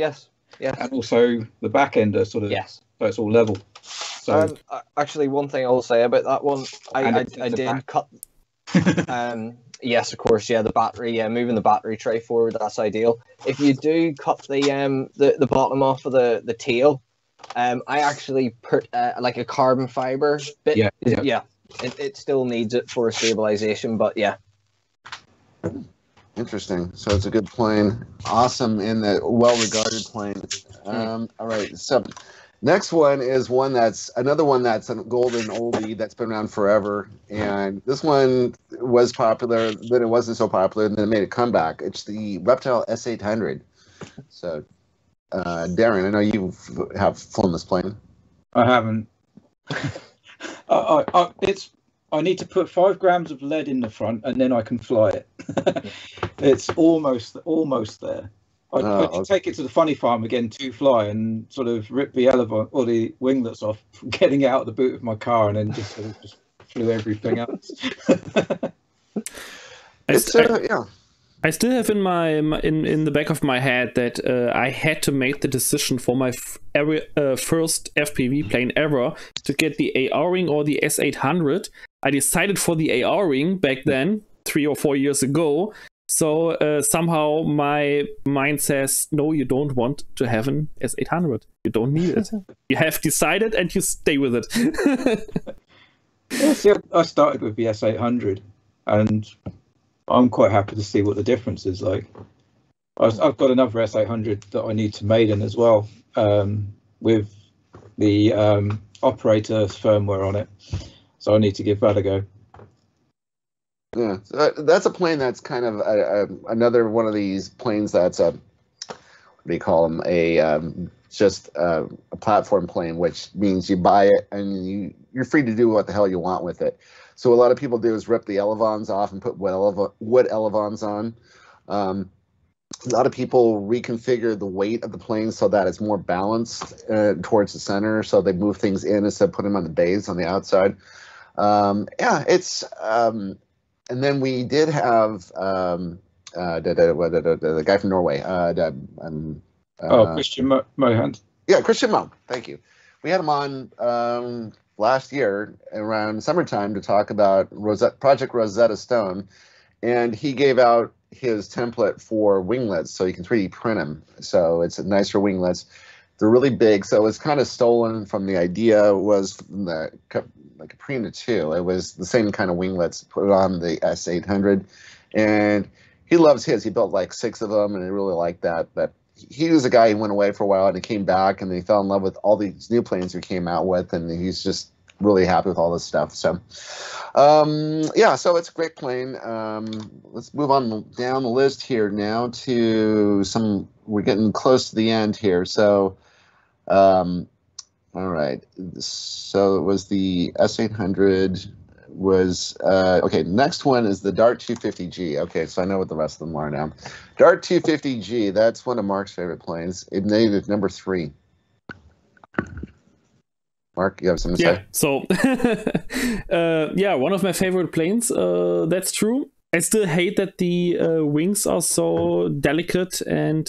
And also the back end are sort of so it's all level. So actually, one thing I'll say about that one, I did cut. Yes, of course. Yeah, the battery. Moving the battery tray forward, that's ideal. If you do cut the bottom off of the tail. I actually put like a carbon fiber bit. Yeah. It still needs it for stabilization, but yeah. Interesting. So it's a good plane. Awesome in the well-regarded plane. All right. So next one is another one that's a golden oldie that's been around forever. And this one was popular, then it wasn't so popular, and then it made a comeback. It's the Reptile S800. So Darren, I know you have flown this plane. I haven't. I need to put 5 grams of lead in the front, and then I can fly it. It's almost there. I take it to the funny farm again to fly and sort of rip the elevon or the winglets off, getting it out of the boot of my car, and then just sort of just flew everything else. I still have in in the back of my head that I had to make the decision for my first FPV plane ever to get the AR-Wing or the S800. I decided for the AR-Wing back then, 3 or 4 years ago. So somehow my mind says, no, you don't want to have an S800. You don't need it. You have decided and you stay with it. See, I started with the S800 and I'm quite happy to see what the difference is like. I've got another S800 that I need to maiden as well, with the operator's firmware on it. So I need to give that a go. Yeah, that's a plane that's kind of another one of these planes that's what do you call them? Just a platform plane, which means you buy it and you're free to do what the hell you want with it. So a lot of people do is rip the elevons off and put wood elevons on. A lot of people reconfigure the weight of the plane so that it's more balanced towards the center. So they move things in instead of putting them on the bays on the outside. It's and then we did have the guy from Norway. Christian Mohand. Yeah, Christian Mo. Thank you. We had him on last year around summertime to talk about Project Rosetta Stone, and he gave out his template for winglets so you can 3D print them. So it's nicer winglets. They're really big, so it's kind of stolen from the idea was from the Caprina 2. It was the same kind of winglets put on the S800, and he loves his. He built like 6 of them, and he really liked that. But he was a guy who went away for a while, and he came back, and he fell in love with all these new planes he came out with, and he's just really happy with all this stuff. So, so it's a great plane. Let's move on down the list here now to some. We're getting close to the end here. So, all right. So it was the S800. Was okay. Next one is the Dart 250G. Okay, so I know what the rest of them are now. Dart 250G. That's one of Mark's favorite planes. It made it number 3. Mark, you have something to say? So one of my favorite planes. That's true. I still hate that the wings are so delicate and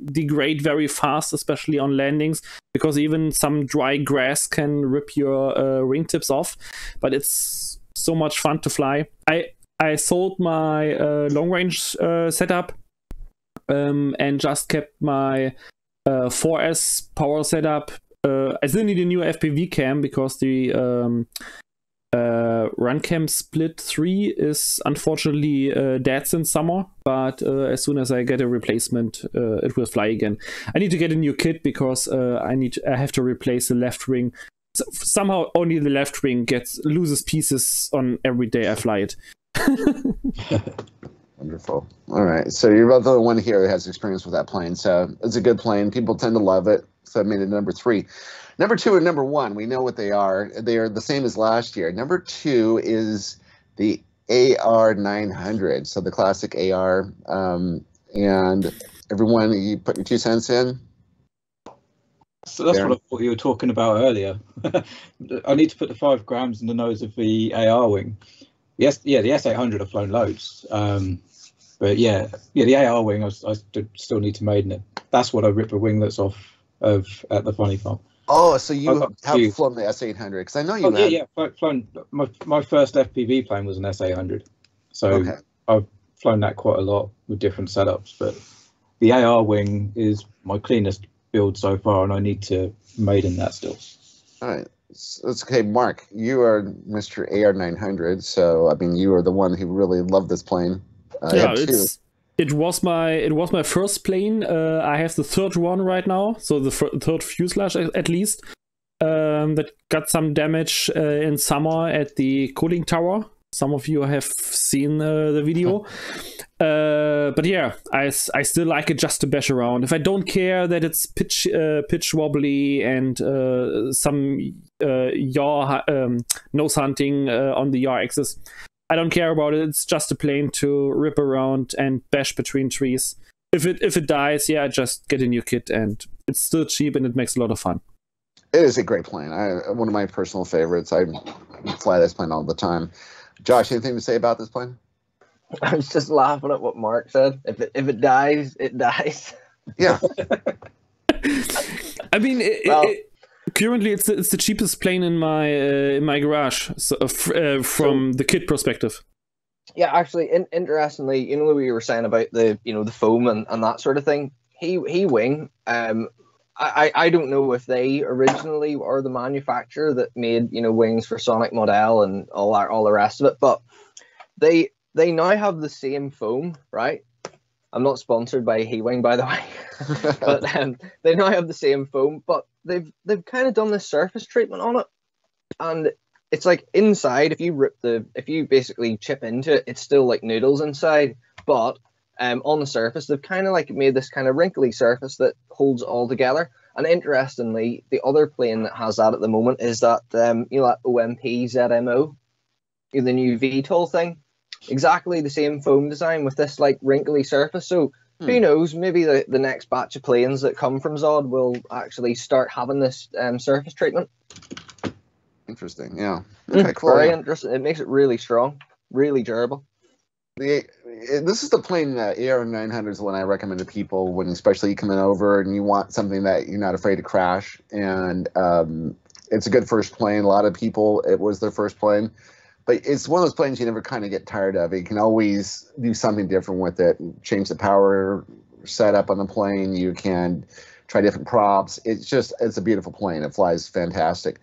degrade very fast, especially on landings, because even some dry grass can rip your wingtips off. But it's so much fun to fly. I sold my long range setup and just kept my 4S power setup. I still need a new FPV cam because the Runcam Split 3 is unfortunately dead since summer, but as soon as I get a replacement, it will fly again. I need to get a new kit because I have to replace the left wing. So somehow only the left wing loses pieces on every day I fly it. Wonderful. All right. So you're about the one here who has experience with that plane. So it's a good plane. People tend to love it. So I made it number 3. Number 2 and number 1, we know what they are. They are the same as last year. Number 2 is the AR 900. So the classic AR. And everyone, you put your 2 cents in. So that's what I thought you were talking about earlier. I need to put the 5 grams in the nose of the AR wing. Yes, yeah, the S800 have flown loads. But yeah, the AR wing, I still need to maiden it. That's what I ripped the winglets off of at the funny farm. Oh, so you have flown the S800? Because I know you have. Yeah, flown. My first FPV plane was an S800. So I've flown that quite a lot with different setups. But the AR wing is my cleanest build so far, and I need to maiden that still. All right. That's okay, Mark. You are Mr. AR 900, so I mean, you are the one who really loved this plane. Yeah, it was my first plane. I have the 3rd one right now, so the 3rd fuselage at least. That got some damage in summer at the cooling tower. Some of you have seen the video. But yeah, I still like it just to bash around. If I don't care that it's pitch wobbly and some yaw nose hunting on the yaw axis, I don't care about it. It's just a plane to rip around and bash between trees. If it dies, yeah, just get a new kit, and it's still cheap and it makes a lot of fun. It is a great plane. One of my personal favorites. I fly this plane all the time. Josh, anything to say about this plane? I was just laughing at what Mark said. If it dies, it dies. Yeah. I mean, currently it's the cheapest plane in my garage. So, from the kit perspective. Yeah, actually, interestingly, you know what we were saying about the foam and that sort of thing. He wing. I don't know if they originally are the manufacturer that made wings for Sonic Model and all the rest of it, but they now have the same foam, right? I'm not sponsored by He-Wing, by the way, but they now have the same foam, but they've kind of done this surface treatment on it, and it's like inside. If you basically chip into it, it's still like noodles inside, but on the surface, they've kind of like made this kind of wrinkly surface that holds it all together. And interestingly, the other plane that has that at the moment is that that OMP ZMO, the new VTOL thing. Exactly the same foam design with this like wrinkly surface. So who knows? Maybe the next batch of planes that come from Zod will actually start having this surface treatment. Interesting. Yeah. Okay, cool. Very interesting. It makes it really strong, really durable. This is the plane that AR 900 is the one I recommend to people when, especially you come in over and you want something that you're not afraid to crash. And it's a good first plane. A lot of people, it was their first plane. But it's one of those planes you never kind of get tired of. You can always do something different with it. Change the power setup on the plane. You can try different props. It's a beautiful plane. It flies fantastic.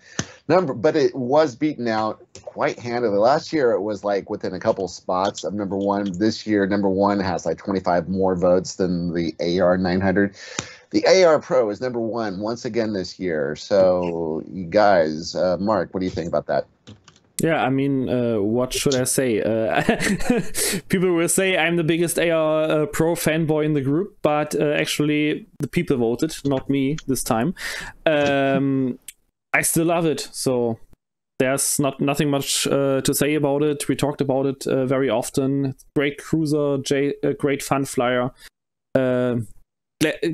But it was beaten out quite handily. Last year it was like within a couple spots of number 1. This year number 1 has like 25 more votes than the AR 900. The AR Pro is number 1 once again this year. So you guys, Mark, what do you think about that? Yeah, I mean, what should I say? People will say I'm the biggest AR Pro fanboy in the group, but actually the people voted, not me this time. I still love it, so there's nothing much to say about it. We talked about it very often. Great cruiser, great fun flyer.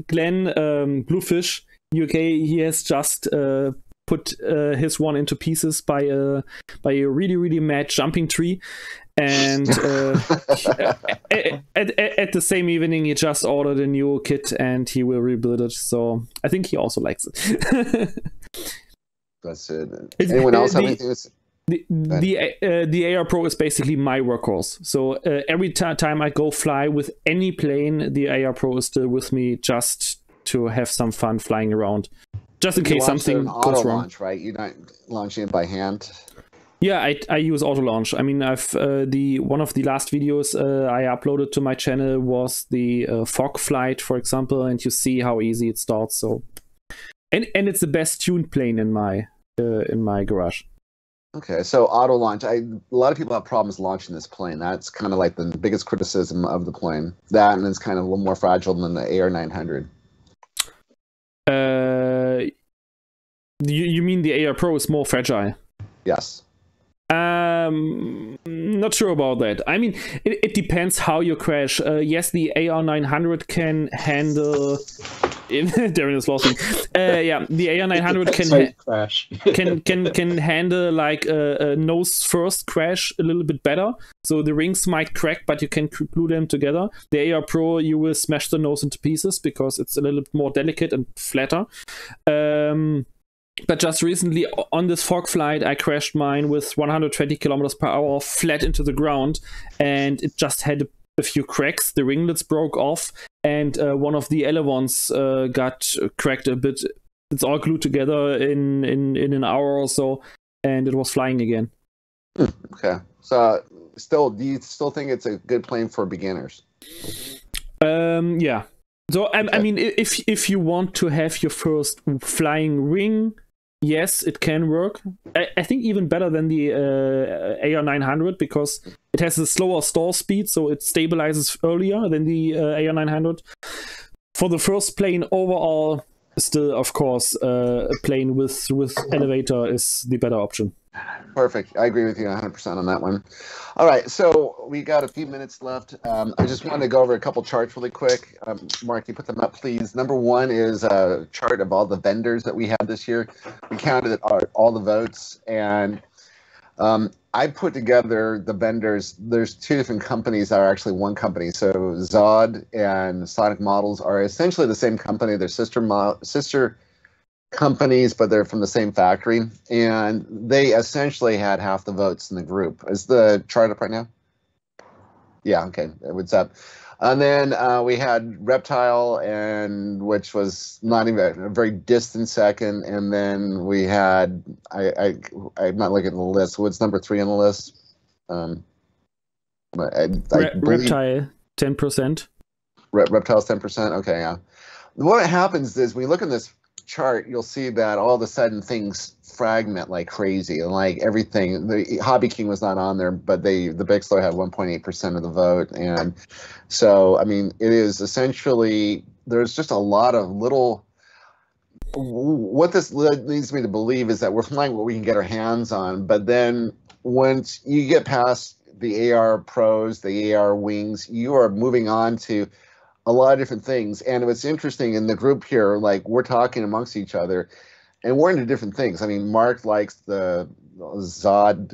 Glenn Bluefish UK, he has just put his one into pieces by a really mad jumping tree, and at the same evening he just ordered a new kit and he will rebuild it. So I think he also likes it. That's it. Anyone else have anything to say? The AR Pro is basically my workhorse. So every time I go fly with any plane, the AR Pro is still with me, just to have some fun flying around, just in case something goes wrong. Launch, right? You're not launching it by hand. Yeah, I use auto launch. I mean, I've one of the last videos I uploaded to my channel was the fog flight, for example, and you see how easy it starts. So, and it's the best tuned plane in my garage. Okay, so auto launch. A lot of people have problems launching this plane. That's kind of like the biggest criticism of the plane. That, and it's kind of a little more fragile than the AR-900. You mean the AR Pro is more fragile? Yes. Not sure about that. I mean, it depends how you crash. Yes, the AR-900 can handle. Darren is lost. Yeah, the AR-900 can handle like a nose first crash a little bit better. So the rings might crack, but you can glue them together. The AR Pro, you will smash the nose into pieces because it's a little bit more delicate and flatter. But just recently on this fog flight, I crashed mine with 120 kilometers per hour flat into the ground, and it just had a few cracks. The ringlets broke off, and one of the ailerons got cracked a bit. It's all glued together in an hour or so, and it was flying again. Okay. So, do you still think it's a good plane for beginners? Yeah. So I mean, if you want to have your first flying ring, yes, it can work. I think even better than the AR-900 because it has a slower stall speed, so it stabilizes earlier than the AR-900. For the first plane overall, still, of course, a plane with elevator is the better option. Perfect. I agree with you 100% on that one. All right, so we got a few minutes left. I just wanted to go over a couple charts really quick. Mark, you put them up, please. Number one is a chart of all the vendors that we had this year. We counted all the votes, and I put together the vendors. There's two different companies that are actually one company. So Zod and Sonic Models are essentially the same company. They're sister companies, but they're from the same factory, and they essentially had half the votes in the group. Is the chart up right now? Yeah, okay, what's up? And then we had Reptile, and which was not even a very distant second, and then we had I'm not looking at the list. What's number 3 on the list? Reptile 10%. Reptile's 10%. Okay, yeah. What happens is we look at this chart, you'll see that all of a sudden things fragment like crazy, and like everything. The Hobby King was not on there, but the Bixler had 1.8% of the vote, and so I mean, it is essentially there's just a lot of little. What this leads me to believe is that we're flying what we can get our hands on, but then once you get past the AR Pros, the AR Wings, you are moving on to a lot of different things. And what's interesting in the group here, like we're talking amongst each other and we're into different things. I mean, Mark likes the Zod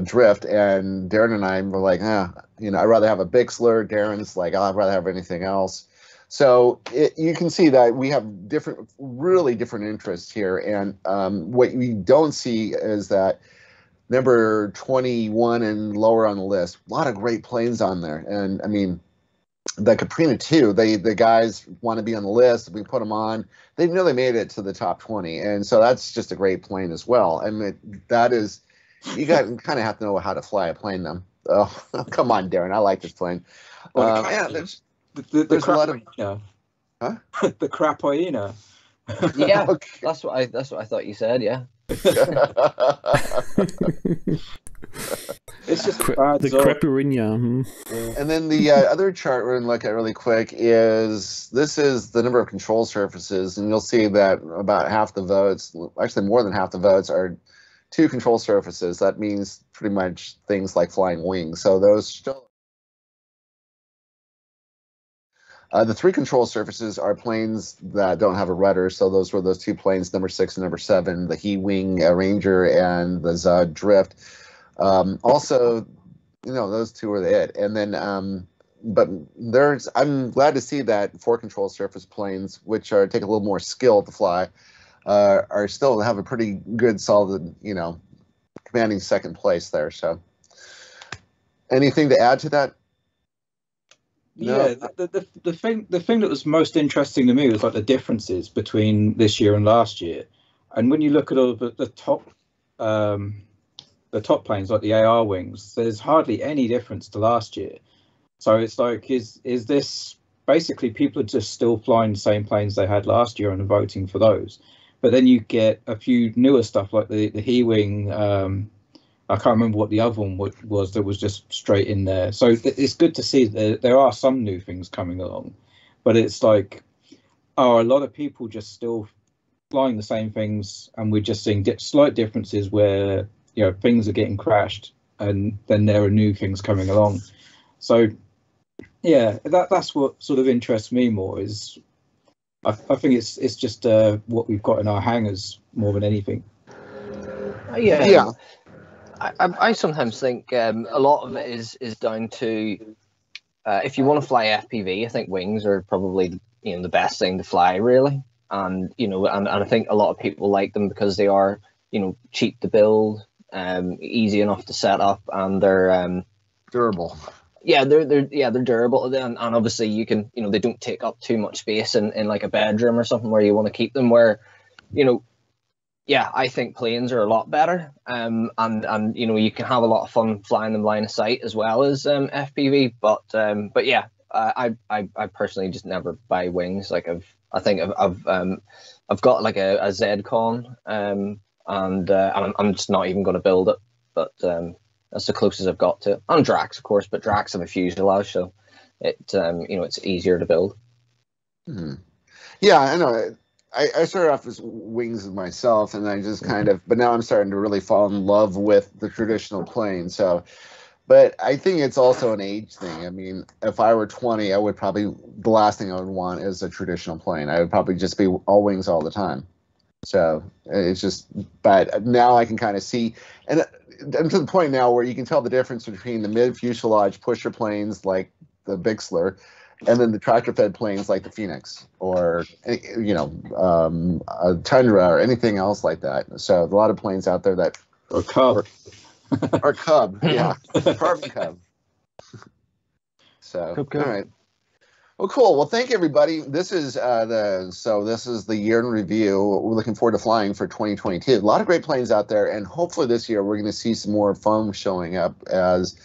drift, and Darren and I were like, I'd rather have a Bixler. Darren's like, I'd rather have anything else. So you can see that we have really different interests here. And what we don't see is that number 21 and lower on the list, a lot of great planes on there. And I mean, the Caprina too, the guys want to be on the list. We put them on. They know they made it to the top 20, and so that's just a great plane as well. I mean, that is, you kind of have to know how to fly a plane. Though, come on, Darren, I like this plane. There's a lot of the crap hyena. Yeah, okay. That's what I thought you said. Yeah. It's just the Crapurinia. And then the other chart we're going to look at really quick is the number of control surfaces, and you'll see that about half the votes, actually more than half the votes, are 2 control surfaces. That means pretty much things like flying wings. So those still. The 3 control surfaces are planes that don't have a rudder, so those were those 2 planes, number 6 and number 7, the He-Wing Ranger and the Zod Drift. Also, those 2 are it. And then, but I'm glad to see that 4 control surface planes, which take a little more skill to fly, are still have a pretty good, solid, commanding second place there. So, anything to add to that? Yeah, the thing that was most interesting to me was like the differences between this year and last year. And when you look at all the top planes like the AR wings, there's hardly any difference to last year. So it's like, is this basically people are just still flying the same planes they had last year and voting for those? But then you get a few newer stuff like the He-Wing. I can't remember what the other one was that was just straight in there. So it's good to see that there are some new things coming along, but it's like, a lot of people just still flying the same things, and we're just seeing slight differences where things are getting crashed, and then there are new things coming along. So yeah, that's what sort of interests me more. Is I think it's just what we've got in our hangars more than anything. Yeah. I sometimes think a lot of it is down to if you want to fly FPV, I think wings are probably the best thing to fly, really. And and I think a lot of people like them because they are cheap to build, easy enough to set up, and they're durable. Yeah, they're durable, and obviously you can they don't take up too much space in like a bedroom or something where you want to keep them. Where yeah, I think planes are a lot better, and you can have a lot of fun flying them line of sight as well as FPV. But yeah, I personally just never buy wings. Like I've got like a ZCon, and I'm just not even going to build it. But that's the closest I've got to it. And Drax, of course, but Drax have a fuselage, so it's easier to build. Yeah, I know. I started off as wings myself, and I just but now I'm starting to really fall in love with the traditional plane. So, but I think it's also an age thing. I mean, if I were 20, I would probably, the last thing I would want is a traditional plane. I would probably just be all wings all the time. So it's just, but now I can kind of see, and I'm to the point now where you can tell the difference between the mid fuselage pusher planes like the Bixler, and then the tractor-fed planes like the Phoenix, or a Tundra, or anything else like that. So a lot of planes out there that or Cub, or Cub, yeah, Carbon Cub. So Cub. All right. Well, cool. Well, thank you, everybody. This is the year in review. We're looking forward to flying for 2022. A lot of great planes out there, and hopefully this year we're going to see some more foam showing up as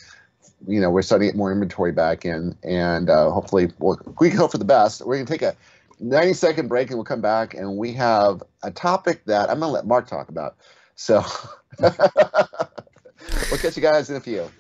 we're starting to get more inventory back in, and hopefully we can hope for the best. We're going to take a 90-second break, and we'll come back, and we have a topic that I'm going to let Mark talk about. So we'll catch you guys in a few.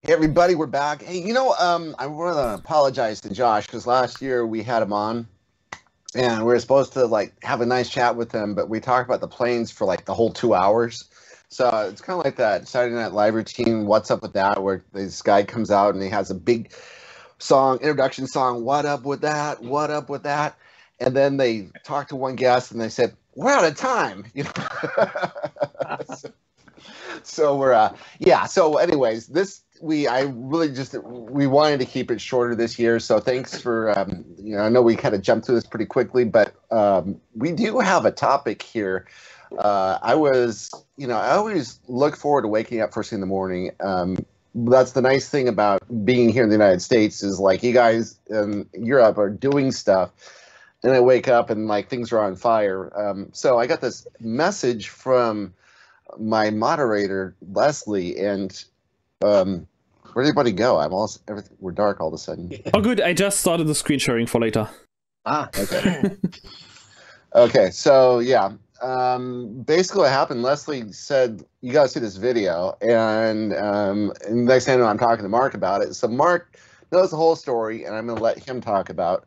Hey everybody, we're back. Hey, I want to apologize to Josh because last year we had him on, and we were supposed to like have a nice chat with him, but we talked about the planes for like the whole 2 hours. So it's kind of like that Saturday Night Live routine. What's up with that? Where this guy comes out and he has a big song, introduction song. What up with that? What up with that? And then they talked to one guest and they said, "We're out of time." So we're So anyways, we wanted to keep it shorter this year. So thanks for I know we kind of jumped through this pretty quickly, but we do have a topic here. I always look forward to waking up first thing in the morning. That's the nice thing about being here in the United States is like you guys in Europe are doing stuff, and I wake up and like things are on fire. So I got this message from my moderator Leslie, and where'd everybody go? We're dark all of a sudden. Oh, good. I just started the screen sharing for later. Okay. Okay. So yeah. Basically what happened, Leslie said, "You got to see this video," and next thing I know, I'm talking to Mark about it. So Mark knows the whole story, and I'm going to let him talk about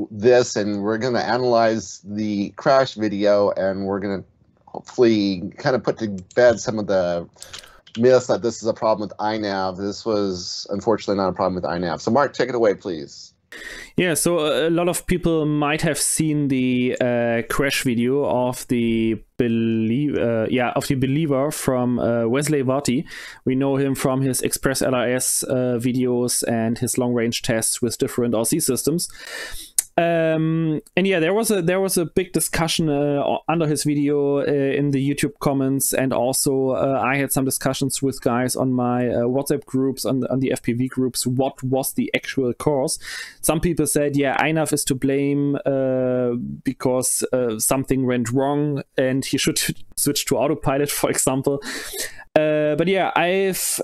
this, and we're going to analyze the crash video, and we're going to hopefully kind of put to bed some of the myths that this is a problem with INAV. This was unfortunately not a problem with INAV. So Mark, take it away, please. Yeah, so a lot of people might have seen the crash video of the believer from Wesley Vati. We know him from his Express LRS videos and his long-range tests with different RC systems. And yeah, there was a big discussion under his video in the YouTube comments, and also I had some discussions with guys on my WhatsApp groups, on the FPV groups. What was the actual cause? Some people said, yeah, INAV is to blame because something went wrong and he should switch to autopilot, for example. But yeah, I've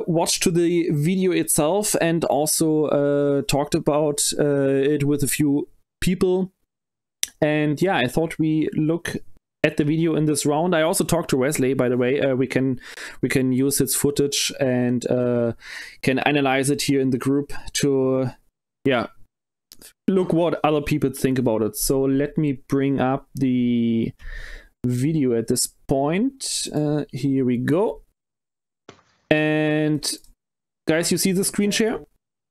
watched to the video itself and also talked about it with a few people. And yeah, I thought we look at the video in this round. I also talked to Wesley, by the way. We can use his footage and can analyze it here in the group to look what other people think about it. So let me bring up the video at this point. Here we go. And guys, you see the screen share?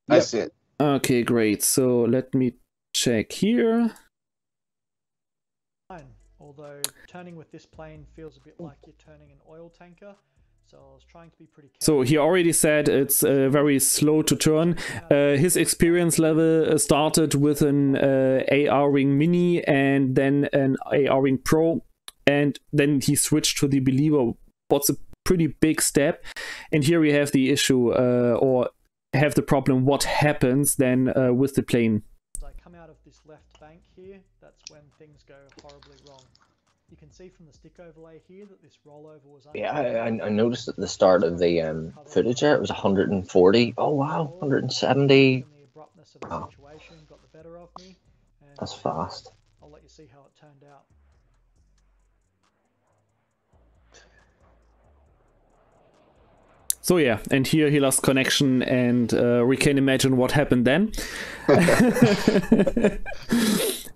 I see it. Okay, great. So let me check here. Although turning with this plane feels a bit like you're turning an oil tanker. So I was trying to be pretty careful. So he already said it's very slow to turn. His experience level started with an AR Ring Mini and then an AR Ring Pro, and then he switched to the Believer. What's a pretty big step. And here we have the issue, or have the problem, what happens then with the plane. As I come out of this left bank here, that's when things go horribly wrong. You can see from the stick overlay here that this rollover was... Yeah, I noticed at the start of the footage there, it was 140. Oh wow, 170. The abruptness of the situation got the better of me. That's fast. I'll let you see how it turned out. So yeah, and here he lost connection, and we can imagine what happened then.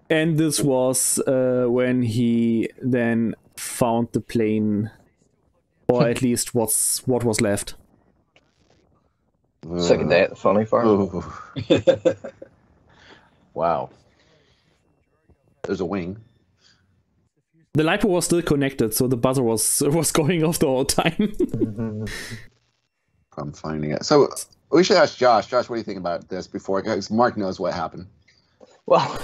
And this was when he then found the plane, or at least what was left. Second day at the funny farm. Wow. There's a wing. The LiPo was still connected, so the buzzer was going off the whole time. I'm finding it. So we should ask Josh. Josh, what do you think about this before? Because Mark knows what happened. Well,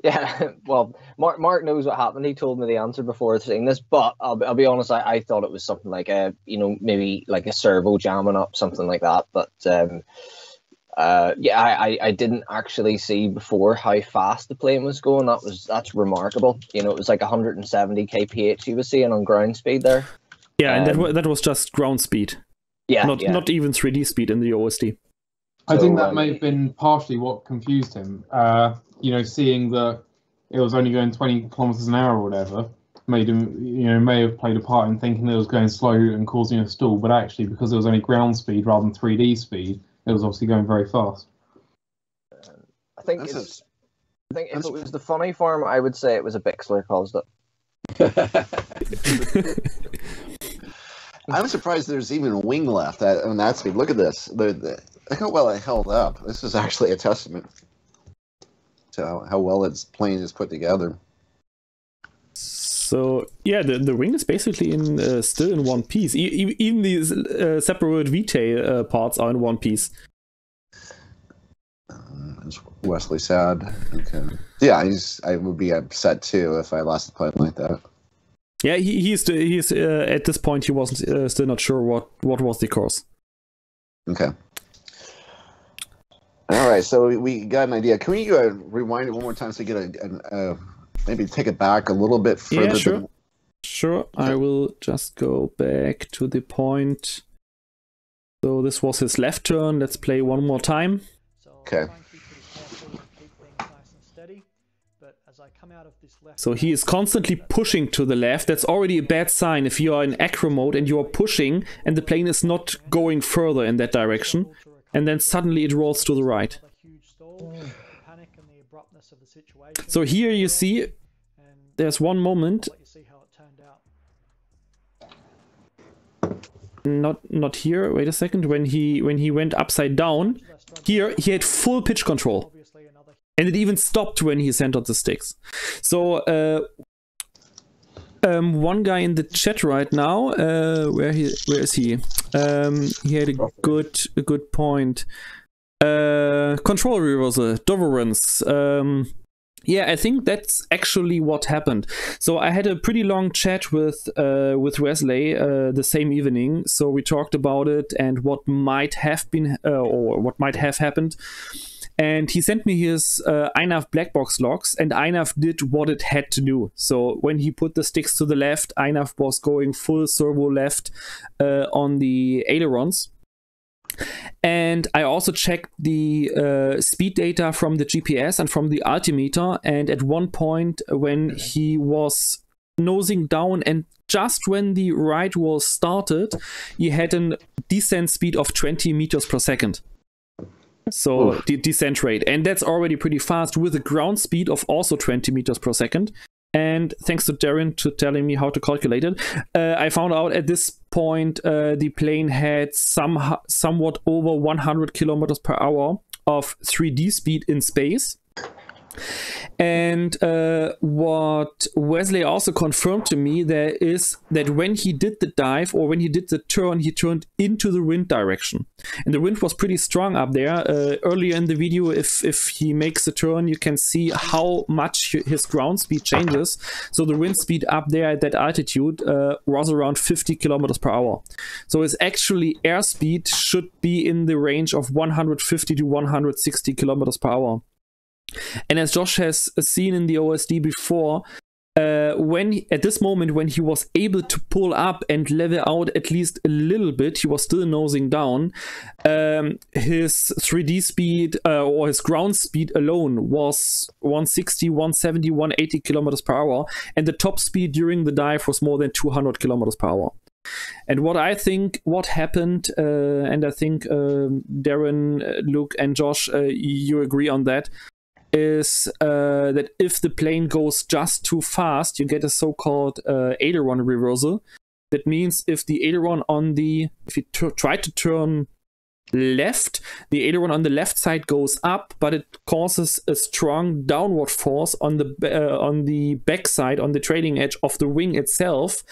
yeah. Well, Mark knows what happened. He told me the answer before seeing this. But I'll be honest. I thought it was something like maybe like a servo jamming up, something like that. But I didn't actually see before how fast the plane was going. That's remarkable. It was like 170 kph he was seeing on ground speed there. Yeah, and that was just ground speed. Yeah, not even 3D speed in the OSD. I think that may have been partially what confused him. Seeing that it was only going 20 kilometers an hour or whatever, made him, may have played a part in thinking it was going slow and causing a stall, but actually because it was only ground speed rather than 3D speed, it was obviously going very fast. I think if it was the funny form, I would say it was a Bixler caused it. I'm surprised there's even a wing left on that speed. Look at this. Look how well it held up. This is actually a testament to how well its plane is put together. So yeah, the wing is basically still in one piece. Even these separate V-tail parts are in one piece. Is Wesley sad? Okay. Yeah, I would be upset too if I lost the plane like that. Yeah, he's at this point he wasn't still not sure what was the course. Okay. All right, so we got an idea. Can we rewind it one more time so we get maybe take it back a little bit further? Yeah, sure. Sure, I will just go back to the point. So this was his left turn. Let's play one more time. Okay. So he is constantly pushing to the left. That's already a bad sign if you are in acro mode and you are pushing and the plane is not going further in that direction. And then suddenly it rolls to the right. So here you see there's one moment. Not here. Wait a second. When he went upside down, here he had full pitch control. And it even stopped when he centered the sticks. So one guy in the chat right now, where is he? He had a good point. Control reversal, Doverance. Yeah, I think that's actually what happened. So I had a pretty long chat with Wesley the same evening. So we talked about it and what might have been or what might have happened. And he sent me his INAV black box logs, and INAV did what it had to do. So when he put the sticks to the left, INAV was going full servo left on the ailerons. And I also checked the speed data from the GPS and from the altimeter. And at one point when he was nosing down and just when the right wall started, he had a descent speed of 20 meters per second. So the descent rate, and that's already pretty fast with a ground speed of also 20 meters per second. And thanks to Darren to telling me how to calculate it, I found out at this point the plane had somewhat over 100 kilometers per hour of 3D speed in space. And what Wesley also confirmed to me there is that when he did the dive or when he did the turn, he turned into the wind direction. And the wind was pretty strong up there. Earlier in the video, if he makes a turn, you can see how much his ground speed changes. So the wind speed up there at that altitude was around 50 kilometers per hour. So his actually airspeed should be in the range of 150 to 160 kilometers per hour. And as Josh has seen in the OSD before, at this moment when he was able to pull up and level out at least a little bit, he was still nosing down. His 3D speed or his ground speed alone was 160, 170, 180 kilometers per hour, and the top speed during the dive was more than 200 kilometers per hour. And what happened, and I think Darren, Luke, and Josh, you agree on that, is that if the plane goes just too fast, you get a so-called aileron reversal. That means if you try to turn left, the aileron on the left side goes up, but it causes a strong downward force on the back side, on the trailing edge of the wing itself.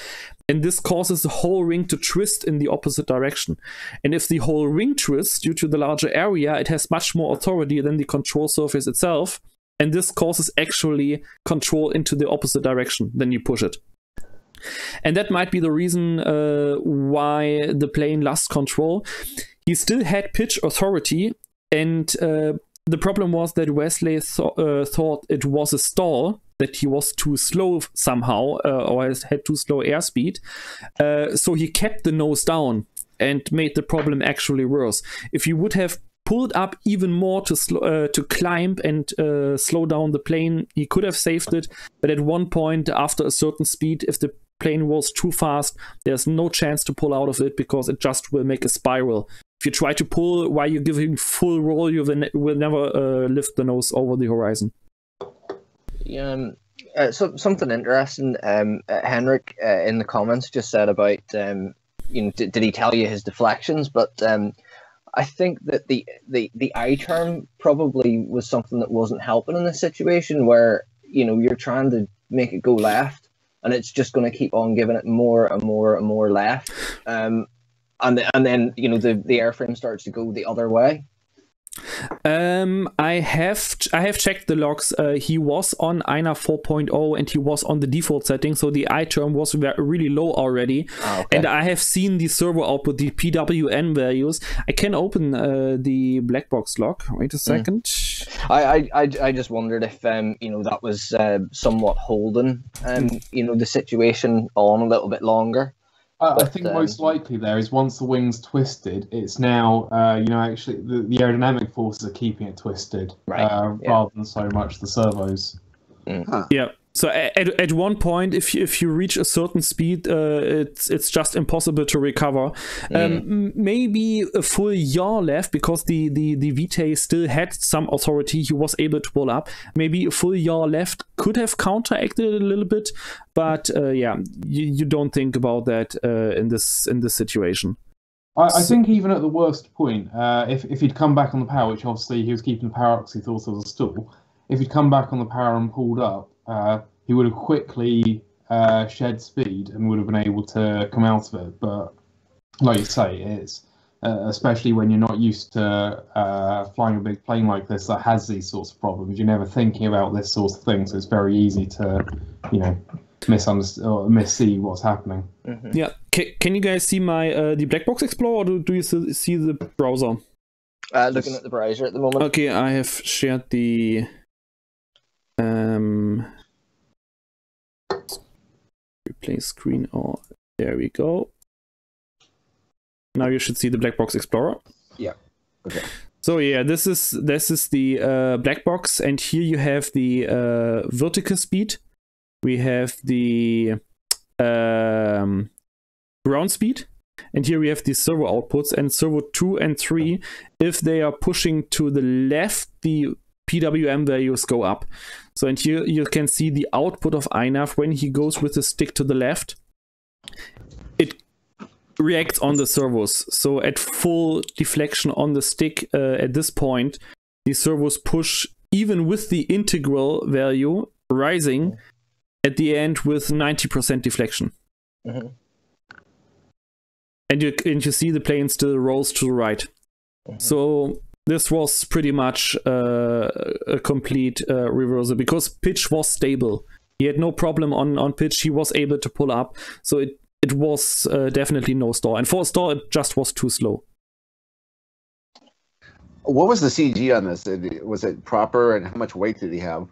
And this causes the whole wing to twist in the opposite direction. And if the whole wing twists due to the larger area, it has much more authority than the control surface itself. And this causes actually control into the opposite direction. Then you push it. And that might be the reason why the plane lost control. He still had pitch authority. And the problem was that Wesley thought it was a stall, that he was too slow somehow, or had too slow airspeed. So he kept the nose down and made the problem actually worse. If you would have pulled up even more to climb and slow down the plane, he could have saved it. But at one point, after a certain speed, if the plane was too fast, there's no chance to pull out of it because it just will make a spiral. If you try to pull while you're giving full roll, you will never lift the nose over the horizon. Yeah, something interesting. Henrik in the comments just said about did he tell you his deflections? But I think that the I term probably was something that wasn't helping in this situation where you're trying to make it go left and it's just going to keep on giving it more and more and more left. And then the airframe starts to go the other way. I have checked the logs. He was on INAV 4.0 and he was on the default setting, so the I term was really low already. Okay. And I have seen the servo output, the PWN values. I can open the black box log. Wait a second. I just wondered if that was somewhat holding the situation on a little bit longer. I think most likely there is once the wing's twisted, it's now, actually the aerodynamic forces are keeping it twisted, right. Rather than so much the servos. Huh. Yeah. So at one point, if you reach a certain speed, it's just impossible to recover. Maybe a full yaw left because the Vitae still had some authority. He was able to pull up. Maybe a full yaw left could have counteracted it a little bit, but you don't think about that in this situation. I think even at the worst point, if he'd come back on the power, which obviously he was keeping the power because he thought it was a stall, if he'd come back on the power and pulled up, he would have quickly shed speed and would have been able to come out of it. But like you say, it's especially when you're not used to flying a big plane like this that has these sorts of problems. You're never thinking about this sort of thing, so it's very easy to, misunderstand or missee what's happening. Mm-hmm. Yeah. Can you guys see my the black box explorer, or do you see the browser? Looking at the browser at the moment. Okay, I have shared the replace screen. Oh, there we go. Now you should see the black box explorer. Yeah. Okay. So yeah, this is the black box, and here you have the vertical speed. We have the ground speed, and here we have the servo outputs, and servo 2 and 3. If they are pushing to the left, the PWM values go up. So and here you can see the output of INAV when he goes with the stick to the left. It reacts on the servos. So at full deflection on the stick at this point, the servos push even with the integral value rising at the end with 90% deflection. Mm-hmm. And you see the plane still rolls to the right. Mm-hmm. So this was pretty much a complete reversal because pitch was stable. He had no problem on pitch. He was able to pull up. So it was definitely no stall. And for a stall, it just was too slow. What was the CG on this? Was it proper, and how much weight did he have?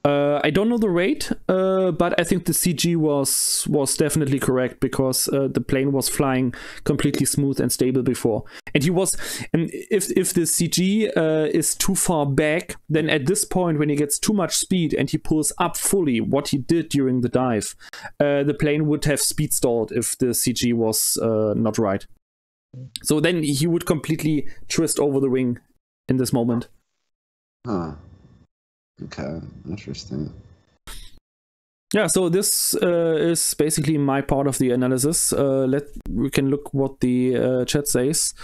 I don't know the weight, but I think the CG was definitely correct because the plane was flying completely smooth and stable before. And if the CG is too far back, then at this point when he gets too much speed and he pulls up fully, what he did during the dive, the plane would have speed stalled if the CG was not right. So then he would completely twist over the wing in this moment. Huh. Okay, interesting. Yeah, so this is basically my part of the analysis. We can look what the chat says.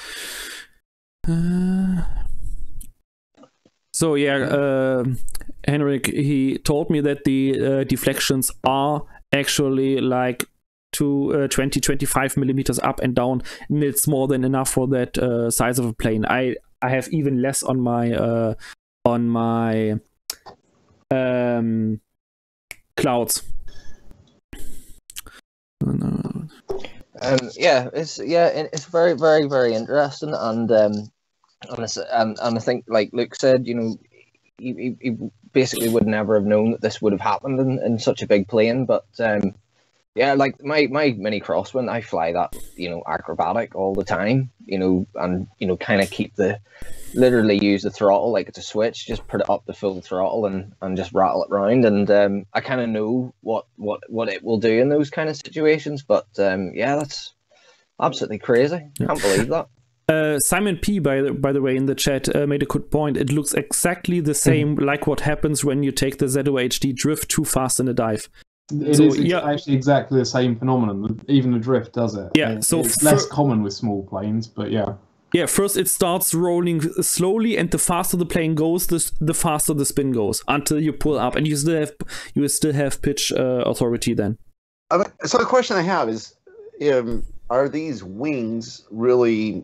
So yeah, Henrik, he told me that the deflections are actually like 20-25 millimeters up and down, and it's more than enough for that size of a plane. I have even less on my clouds. It's very, very, very interesting, and I think, like Luke said, he basically would never have known that this would have happened in such a big plane. But Yeah, like my mini crosswind, I fly that, you know, acrobatic all the time, you know, and you know, kind of literally use the throttle like it's a switch, just put it up to full throttle and just rattle it round, and I kind of know what it will do in those kind of situations. But yeah, that's absolutely crazy. Can't believe that. Simon P, by the way, in the chat made a good point. It looks exactly the same like what happens when you take the ZOHD drift too fast in a dive. It is actually exactly the same phenomenon. Even the drift does it. Yeah, it's less common with small planes, but yeah. Yeah, first it starts rolling slowly, and the faster the plane goes, the faster the spin goes until you pull up, and you still have pitch authority then. So the question I have is, are these wings really,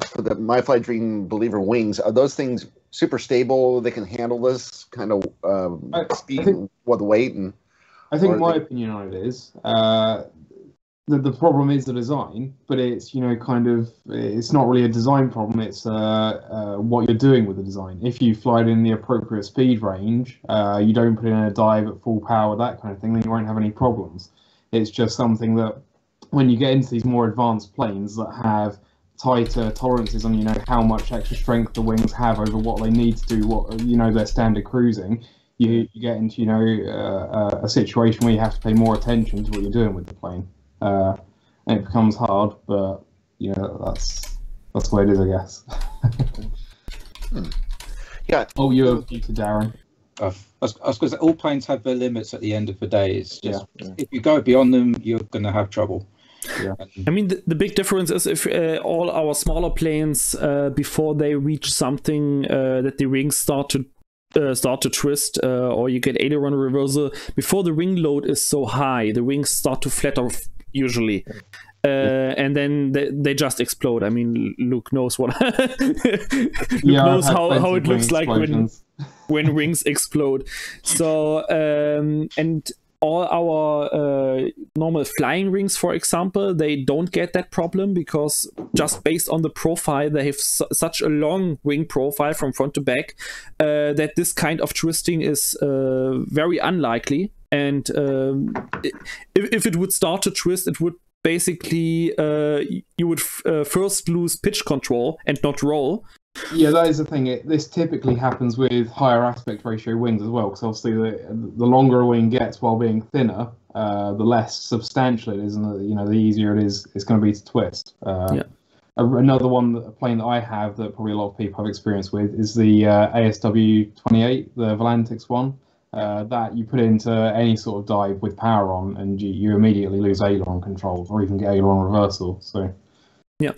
for the My Flight Dream Believer wings, are those things super stable? They can handle this kind of speed with weight? And I think my opinion on it is the problem is the design, but it's, you know, kind of, it's not really a design problem. It's what you're doing with the design. If you fly it in the appropriate speed range, you don't put it in a dive at full power, that kind of thing, then you won't have any problems. It's just something that when you get into these more advanced planes that have tighter tolerances on, you know, how much extra strength the wings have over what they need to do, what, you know, their standard cruising, you get into, you know, a situation where you have to pay more attention to what you're doing with the plane. And it becomes hard, but, you know, that's the way it is, I guess. Yeah. Oh, you're to Darren. I was going to say, all planes have their limits at the end of the day. It's just, if you go beyond them, you're going to have trouble. Yeah. I mean, the big difference is if all our smaller planes, before they reach something that the wings start to twist, or you get aileron reversal, before the wing load is so high, the wings start to flatter usually. And then they just explode. I mean, Luke knows what Luke knows how it looks like when wings explode. So and all our normal flying rings, for example, they don't get that problem because just based on the profile, they have such a long wing profile from front to back that this kind of twisting is very unlikely. And if it would start to twist, it would basically you would first lose pitch control and not roll. Yeah, that is the thing. This typically happens with higher aspect ratio wings as well, because obviously the longer a wing gets while being thinner, the less substantial it is, and you know, the easier it's going to be to twist. Another plane that I have that probably a lot of people have experience with is the ASW-28, the Volantix one. That you put into any sort of dive with power on, and you immediately lose aileron control or even get aileron reversal. So yeah.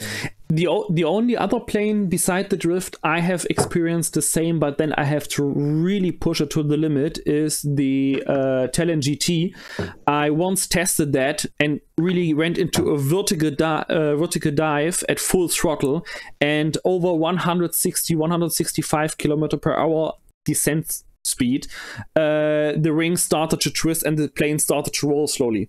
The only other plane beside the drift I have experienced the same, but then I have to really push it to the limit, is the Talon GT. I once tested that and really went into a vertical dive at full throttle, and over 165 km/h descent speed, the rings started to twist and the plane started to roll slowly.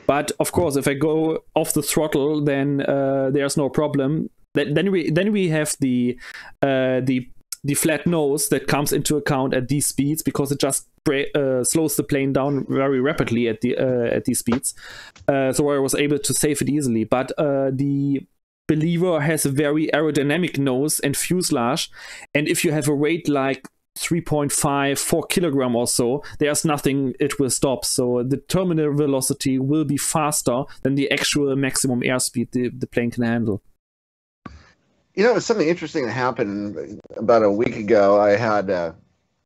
But of course, if I go off the throttle, then there's no problem. Then we have the flat nose that comes into account at these speeds, because it just slows the plane down very rapidly at these speeds. So I was able to save it easily. But the Believer has a very aerodynamic nose and fuselage, and if you have a weight like 3.5-4 kilogram or so, there's nothing it will stop. So the terminal velocity will be faster than the actual maximum airspeed the plane can handle. You know, something interesting that happened about a week ago. I had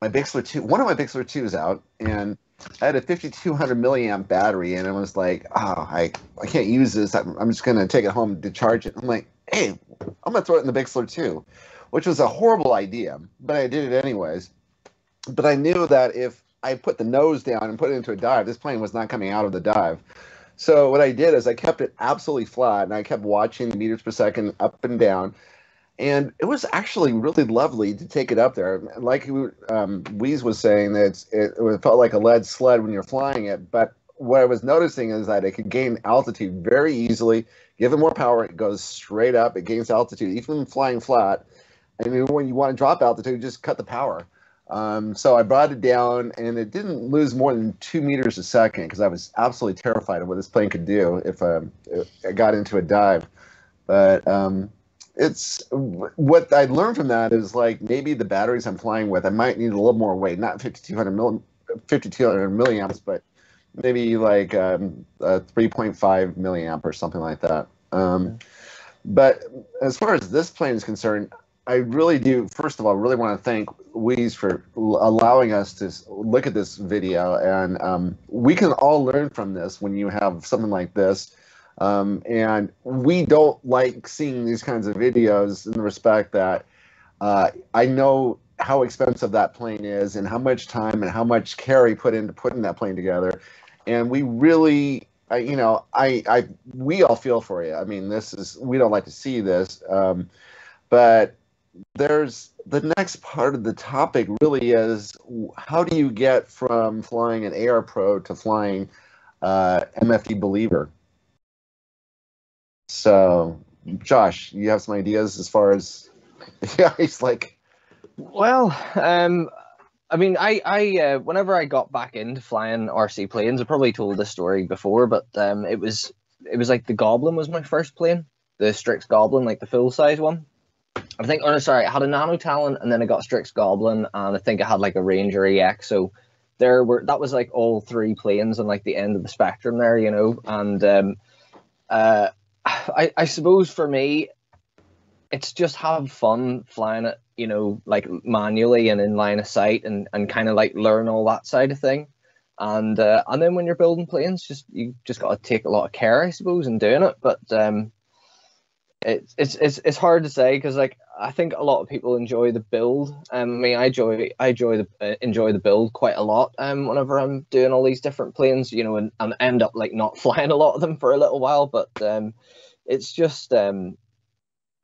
my Bixler 2, one of my Bixler 2s out, and I had a 5200 milliamp battery, and I was like, oh, I can't use this. I'm just going to take it home to charge it. I'm like, hey, I'm going to throw it in the Bixler 2. Which was a horrible idea, but I did it anyways. But I knew that if I put the nose down and put it into a dive, this plane was not coming out of the dive. So what I did is I kept it absolutely flat, and I kept watching the meters per second up and down. And it was actually really lovely to take it up there. Like Wheeze was saying, that it felt like a lead sled when you're flying it. But what I was noticing is that it could gain altitude very easily. Give it more power, it goes straight up. It gains altitude, even flying flat. I mean, when you want to drop altitude, just cut the power. So I brought it down, and it didn't lose more than 2 meters a second because I was absolutely terrified of what this plane could do if I got into a dive. But it's what I learned from that is like maybe the batteries I'm flying with, I might need a little more weight, not 5,200 milliamps, but maybe like 3.5 milliamp or something like that. But as far as this plane is concerned, I really do, first of all, really want to thank Wheeze for allowing us to look at this video. And we can all learn from this when you have something like this. And we don't like seeing these kinds of videos in the respect that I know how expensive that plane is and how much time and how much care he put into putting that plane together. And we really, we all feel for you. I mean, we don't like to see this, but there's the next part of the topic really is how do you get from flying an AR Pro to flying MFD Believer? So, Josh, you have some ideas as far as, yeah, he's like, well, I mean, I whenever I got back into flying RC planes, I probably told this story before, but it was like the Goblin was my first plane, the Strix Goblin, like the full size one. I think, oh no, sorry, I had a Nano Talon, and then I got Strix Goblin, and I think I had like a Ranger EX. So that was like all three planes on like the end of the spectrum there, you know. And I suppose for me, it's just have fun flying it, you know, like manually and in line of sight, and kind of like learn all that side of thing. And then when you're building planes, you just got to take a lot of care, I suppose, in doing it. But it's hard to say because like I think a lot of people enjoy the build. I mean, I enjoy the build quite a lot. Whenever I'm doing all these different planes, you know, and end up like not flying a lot of them for a little while. But it's just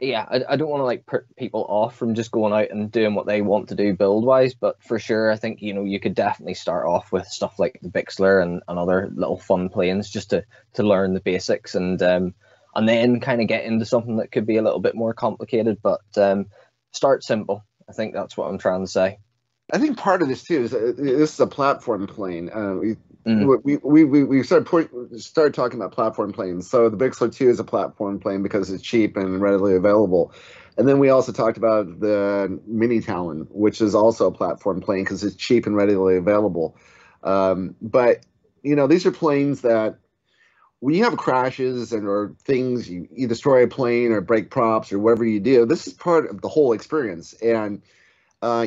yeah, I don't want to like put people off from just going out and doing what they want to do build wise, but for sure I think, you know, you could definitely start off with stuff like the Bixler and other little fun planes just to learn the basics, and then kind of get into something that could be a little bit more complicated, but start simple. I think that's what I'm trying to say. I think part of this too is this is a platform plane. We started talking about platform planes. So the Bixler 2 is a platform plane because it's cheap and readily available. And then we also talked about the Mini Talon, which is also a platform plane because it's cheap and readily available. But, you know, these are planes that when you have crashes or things, you destroy a plane or break props or whatever you do, this is part of the whole experience. And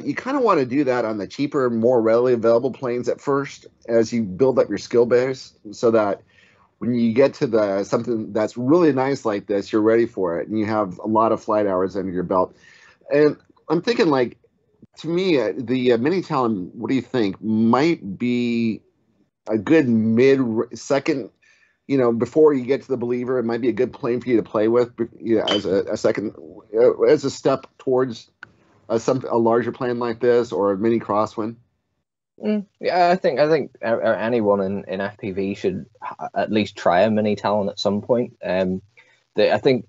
you kind of want to do that on the cheaper, more readily available planes at first as you build up your skill base so that when you get to something that's really nice like this, you're ready for it and you have a lot of flight hours under your belt. And I'm thinking, like, to me, the Mini Talon, what do you think, might be a good mid-second, you know, before you get to the Believer, it might be a good plane for you to play with, you know, as a second, as a step towards a larger plane like this or a mini crosswind. Yeah, I think anyone in FPV should at least try a Mini Talon at some point. I think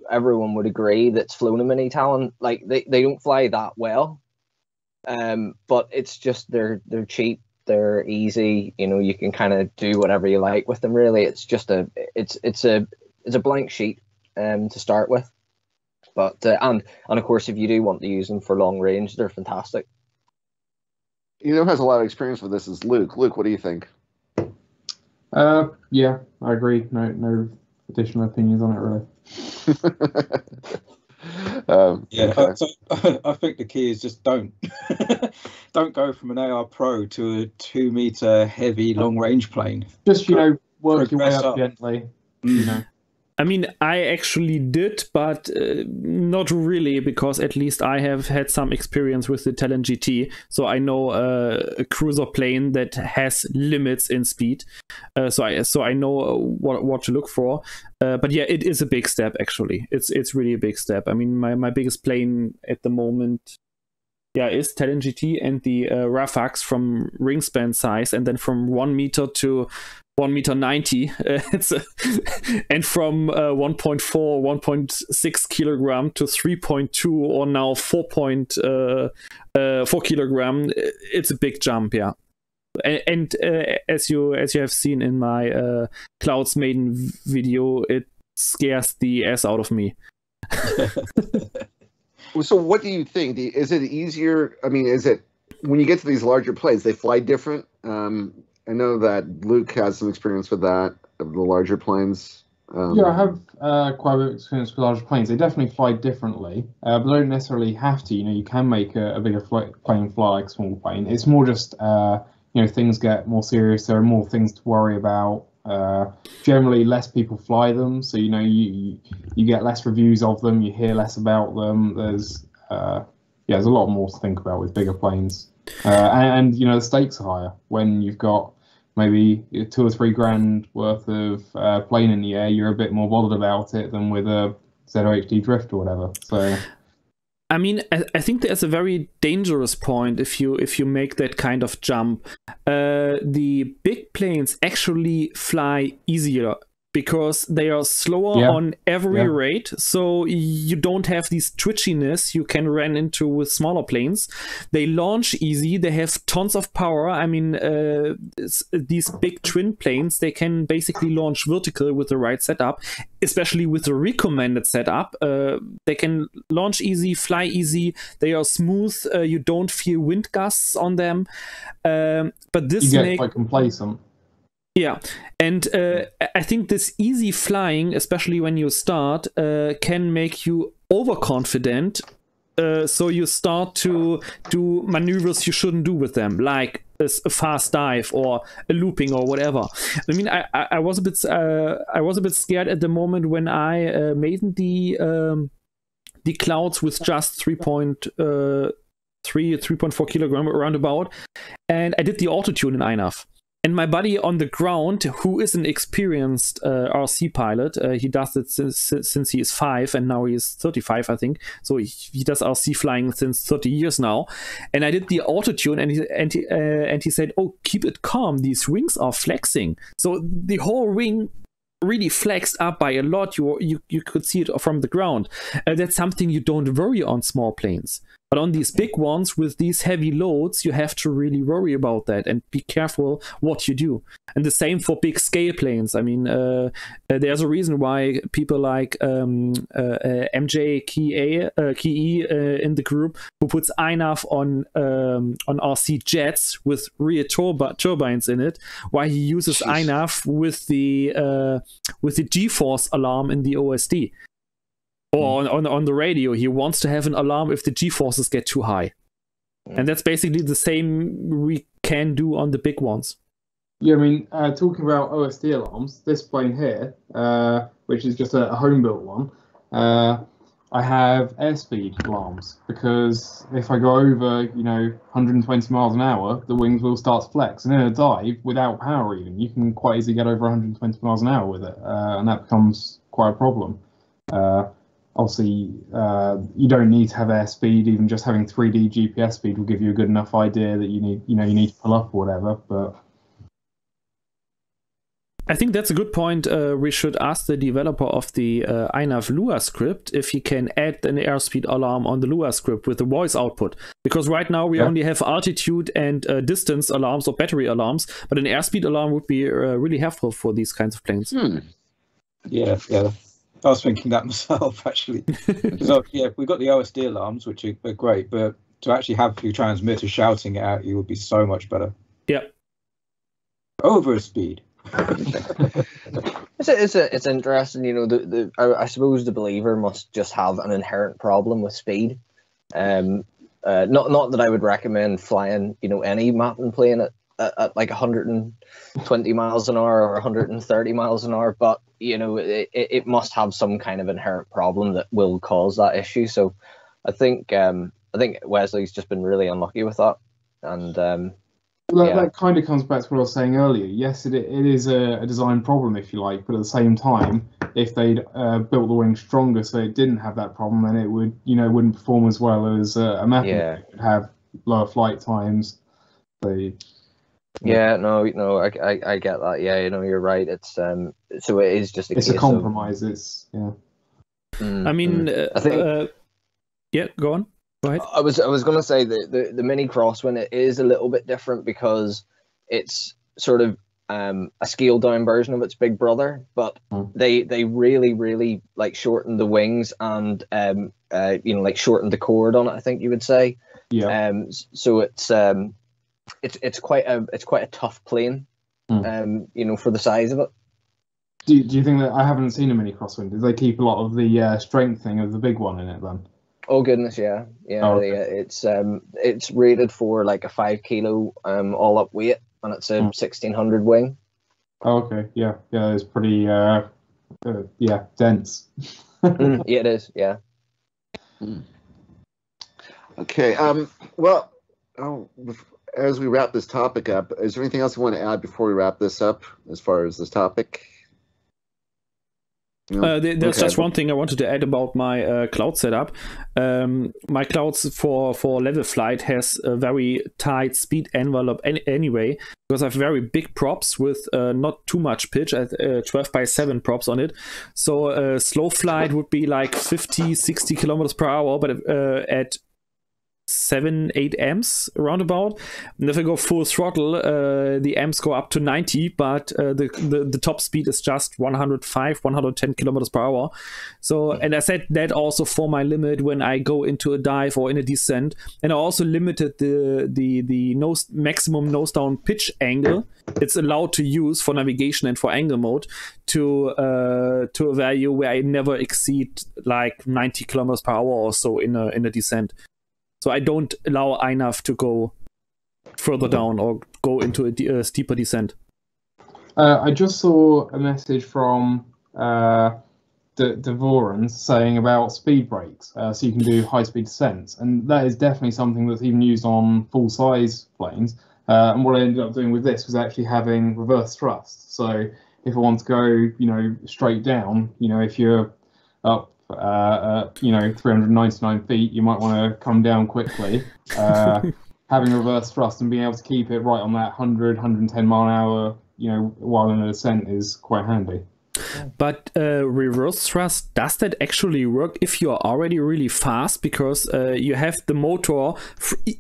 everyone would agree that's flown a Mini Talon. Like they don't fly that well, but it's just they're cheap, they're easy. You know, you can kind of do whatever you like with them. Really, it's just it's a blank sheet to start with. But and of course, if you do want to use them for long range, they're fantastic. You know, who has a lot of experience with this is Luke. Luke, what do you think? Yeah, I agree. No additional opinions on it, really. Yeah, okay. so I think the key is just don't go from an AR Pro to a 2 meter heavy long range plane. Just, you know, work your way up gently. You know. I mean, I actually did, but not really, because at least I have had some experience with the Talon GT, so I know a cruiser plane that has limits in speed. So I know what to look for. But yeah, it is a big step. Actually, it's really a big step. I mean, my biggest plane at the moment, yeah, is Talon GT and the Rafax from wingspan size, and then from 1 meter to 1 meter 90. And from 1.4, 1.6 kilogram to 3.2 or now 4 kilogram. It's a big jump, yeah. And as you have seen in my Clouds Maiden video, it scares the ass out of me. So what do you think? Is it easier? I mean, is it when you get to these larger planes, they fly different? I know that Luke has some experience with that, of the larger planes. Yeah, I have quite a bit of experience with larger planes. They definitely fly differently, but they don't necessarily have to. You can make a bigger plane fly like a small plane. It's more just, things get more serious. There are more things to worry about. Generally, less people fly them, so you get less reviews of them. You hear less about them. There's a lot more to think about with bigger planes, and the stakes are higher when you've got maybe $2 or $3 grand worth of plane in the air. You're a bit more bothered about it than with a ZOHD Drift or whatever. So, I mean, I think there's a very dangerous point if you make that kind of jump. The big planes actually fly easier because they are slower on every rate, so you don't have these twitchiness you can run into with smaller planes. They launch easy, they have tons of power. I mean, these big twin planes, they can basically launch vertical with the right setup, especially with the recommended setup. They can launch easy, fly easy, they are smooth, you don't feel wind gusts on them. But this you get quite complacent. Yeah, and I think this easy flying, especially when you start, can make you overconfident. So you start to do maneuvers you shouldn't do with them, like a fast dive or a looping or whatever. I mean, I was a bit scared at the moment when I made the Clouds with just 3.4 kilogram roundabout, and I did the auto tune in INAV. And my buddy on the ground, who is an experienced RC pilot, he does it since he is 5, and now he is 35, I think. So he does RC flying since 30 years now. And I did the auto tune, and he said, "Oh, keep it calm. These wings are flexing." So the whole wing really flexed up by a lot. You could see it from the ground. That's something you don't worry on small planes. But on these big ones with these heavy loads, you have to really worry about that and be careful what you do. And the same for big scale planes. I mean, there's a reason why people like MJ Key in the group, who puts INAV on RC jets with rear turbines in it, why he uses INAV with the G-force alarm in the OSD. Or on the radio, he wants to have an alarm if the G-forces get too high. And that's basically the same we can do on the big ones. Yeah, I mean, talking about OSD alarms, this plane here, which is just a home-built one, I have airspeed alarms, because if I go over, 120 miles an hour, the wings will start to flex. And in a dive, without power even, you can quite easily get over 120 miles an hour with it, and that becomes quite a problem. Obviously, you don't need to have airspeed. Even just having 3D GPS speed will give you a good enough idea that you need to pull up or whatever. But I think that's a good point. We should ask the developer of the INAV Lua script if he can add an airspeed alarm on the Lua script with the voice output. Because right now we only have altitude and distance alarms or battery alarms, but an airspeed alarm would be really helpful for these kinds of planes. Yeah. I was thinking that myself, actually. Because we've got the OSD alarms, which are great, but to actually have your transmitter shouting it at you would be so much better. Yeah. Over speed. It's interesting, I suppose the believer must just have an inherent problem with speed. Not that I would recommend flying, any mapping plane at like 120 miles an hour or 130 miles an hour, but it must have some kind of inherent problem that will cause that issue. So I think Wesley's just been really unlucky with that, and that kind of comes back to what I was saying earlier. Yes, it is a design problem, if you like, but at the same time, if they'd built the wing stronger so it didn't have that problem, then it would wouldn't perform as well as a mapping. It would have lower flight times. Yeah, no, I get that. Yeah, you're right. It's so it is just It's a compromise. It's I mean, I think. Yeah, go on. Go ahead. I was going to say that the mini crosswind, it is a little bit different because it's sort of a scaled down version of its big brother, but they really like shortened the wings and like shortened the chord on it, I think you would say. Yeah. So it's quite a tough plane. For the size of it. Do you think that I haven't seen a mini crosswind? Do they keep a lot of the strengthening of the big one in it then? Oh goodness, yeah. Oh, okay. It's rated for like a 5 kilo all up weight, and it's a 1600 wing. Oh, okay, yeah, it's pretty dense. Yeah, it is, yeah. Okay, well, as we wrap this topic up, is there anything else you want to add before we wrap this up as far as this topic? There's just one thing I wanted to add about my cloud setup. My clouds for level flight has a very tight speed envelope anyway, because I have very big props with not too much pitch at 12x7 props on it. So slow flight would be like 50-60 kilometers per hour, but at 7-8 amps roundabout. And if I go full throttle, the amps go up to 90, but the top speed is just 110 kilometers per hour. So, and I set that also for my limit when I go into a dive or in a descent. And I also limited the maximum nose down pitch angle it's allowed to use for navigation and for angle mode to a value where I never exceed like 90 kilometers per hour or so in a descent. So I don't allow INAV to go further down or go into a steeper descent. I just saw a message from Devorans saying about speed brakes, so you can do high-speed descents, and that is definitely something that's even used on full-size planes. And what I ended up doing with this was actually having reverse thrust. So if I want to go, straight down, if you're up 399 feet, you might want to come down quickly. Having reverse thrust and being able to keep it right on that 110 mile an hour, while in a descent is quite handy. But reverse thrust, does that actually work if you're already really fast? Because you have the motor,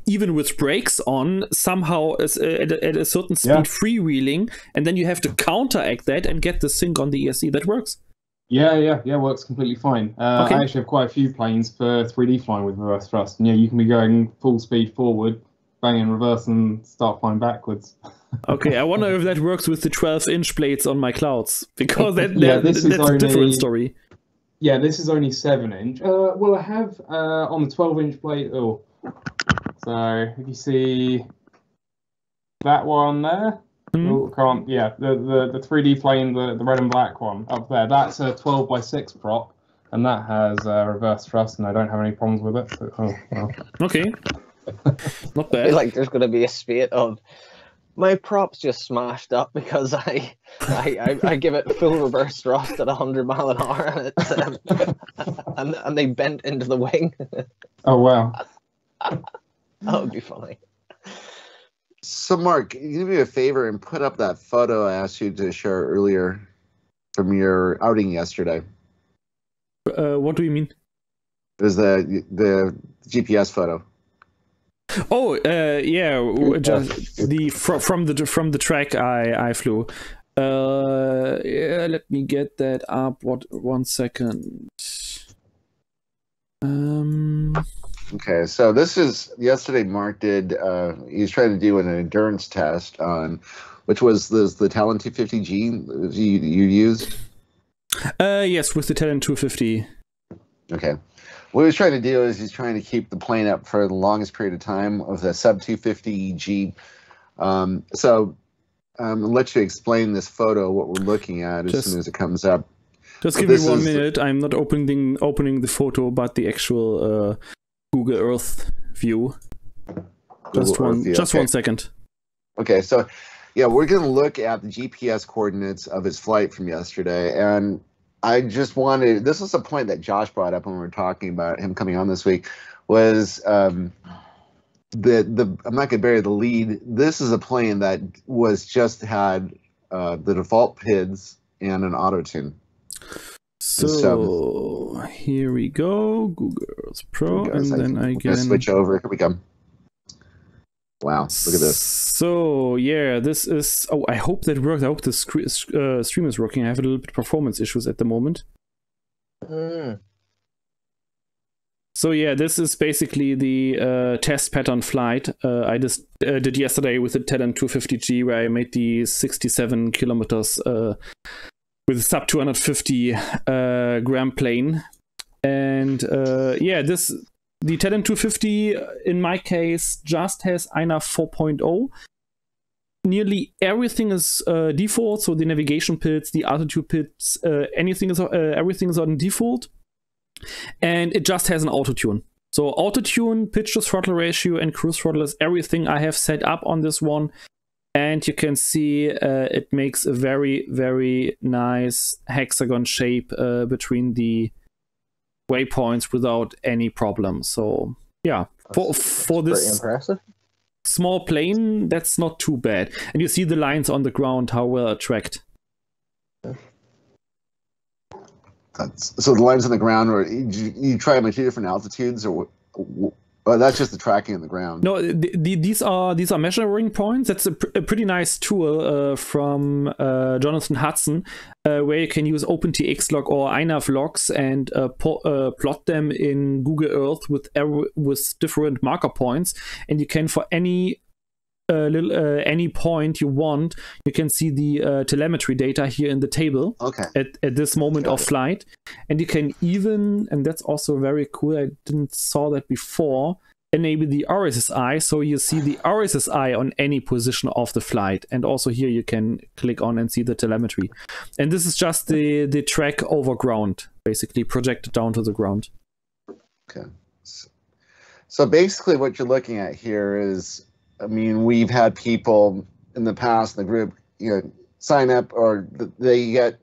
even with brakes on, somehow at a certain speed freewheeling, and then you have to counteract that and get the sync on the ESC. That works. Yeah, works completely fine. Okay. I actually have quite a few planes for 3D flying with reverse thrust, and you can be going full speed forward, bang in reverse, and start flying backwards. Okay, I wonder if that works with the 12-inch blades on my clouds, because that's a different story. Yeah, this is only 7-inch. Well, I have on the 12-inch blade. Oh, so if you see that one there. Oh, can't. Yeah, the 3D plane, the red and black one up there. That's a 12x6 prop, and that has reverse thrust, and I don't have any problems with it. So, well. Okay, not bad. I feel like there's going to be a spate of my props just smashed up because I give it full reverse thrust at 100 mile an hour, and it's and they bent into the wing. Oh wow, that would be funny. So, Mark, can you do me a favor and put up that photo I asked you to share earlier from your outing yesterday? What do you mean? It was the GPS photo. Oh, yeah, just from the track I flew. Yeah, let me get that up. 1 second. Okay, so this is yesterday. Mark did. He was trying to do an endurance test on, which was the Talon 250G you used. Yes, with the Talon 250. Okay, what he was trying to do is he's trying to keep the plane up for the longest period of time of the sub 250G. So I'll let you explain this photo, what we're looking at, as soon as it comes up. Just give me 1 minute. I'm not opening the photo, but the actual Google Earth view. Just 1 second. Okay, so yeah, we're going to look at the GPS coordinates of his flight from yesterday, and I just wanted, this was a point that Josh brought up when we were talking about him coming on this week, was I'm not gonna bury the lead. This is a plane that was just had the default PIDs and an auto tune. So here we go, Google Earth Pro, and then I get switch over. Here we go. Wow, look at this. So yeah, this is. Oh, I hope that works. I hope the stream is working. I have a little bit of performance issues at the moment. So yeah, this is basically the test pattern flight I just did yesterday with the Talon 250G, where I made the 67 kilometers with a sub 250 gram plane. And yeah, the Talon 250 in my case just has INAV 4.0. Nearly everything is default, so the navigation pits, the altitude pits, everything is on default. And it just has an auto tune. So auto tune, pitch to throttle ratio, and cruise throttle is everything I have set up on this one. And you can see it makes a very, very nice hexagon shape between the waypoints without any problem. So yeah, for this impressive small plane, that's not too bad. And you see the lines on the ground, how well tracked. So the lines on the ground, or you try them at 2 different altitudes, or that's just the tracking on the ground? No, these are measuring points. That's a pretty nice tool from Jonathan Hudson, where you can use OpenTX log or INAV logs and plot them in Google Earth with different marker points, and you can, for any point you want, you can see the telemetry data here in the table. Okay. At this moment of flight, and you can even, and that's also very cool, I didn't saw that before, enable the RSSI, so you see the RSSI on any position of the flight, and also here you can click on and see the telemetry. And this is just the track over ground, basically projected down to the ground. Okay. So basically what you're looking at here is, I mean, we've had people in the past in the group, sign up, or they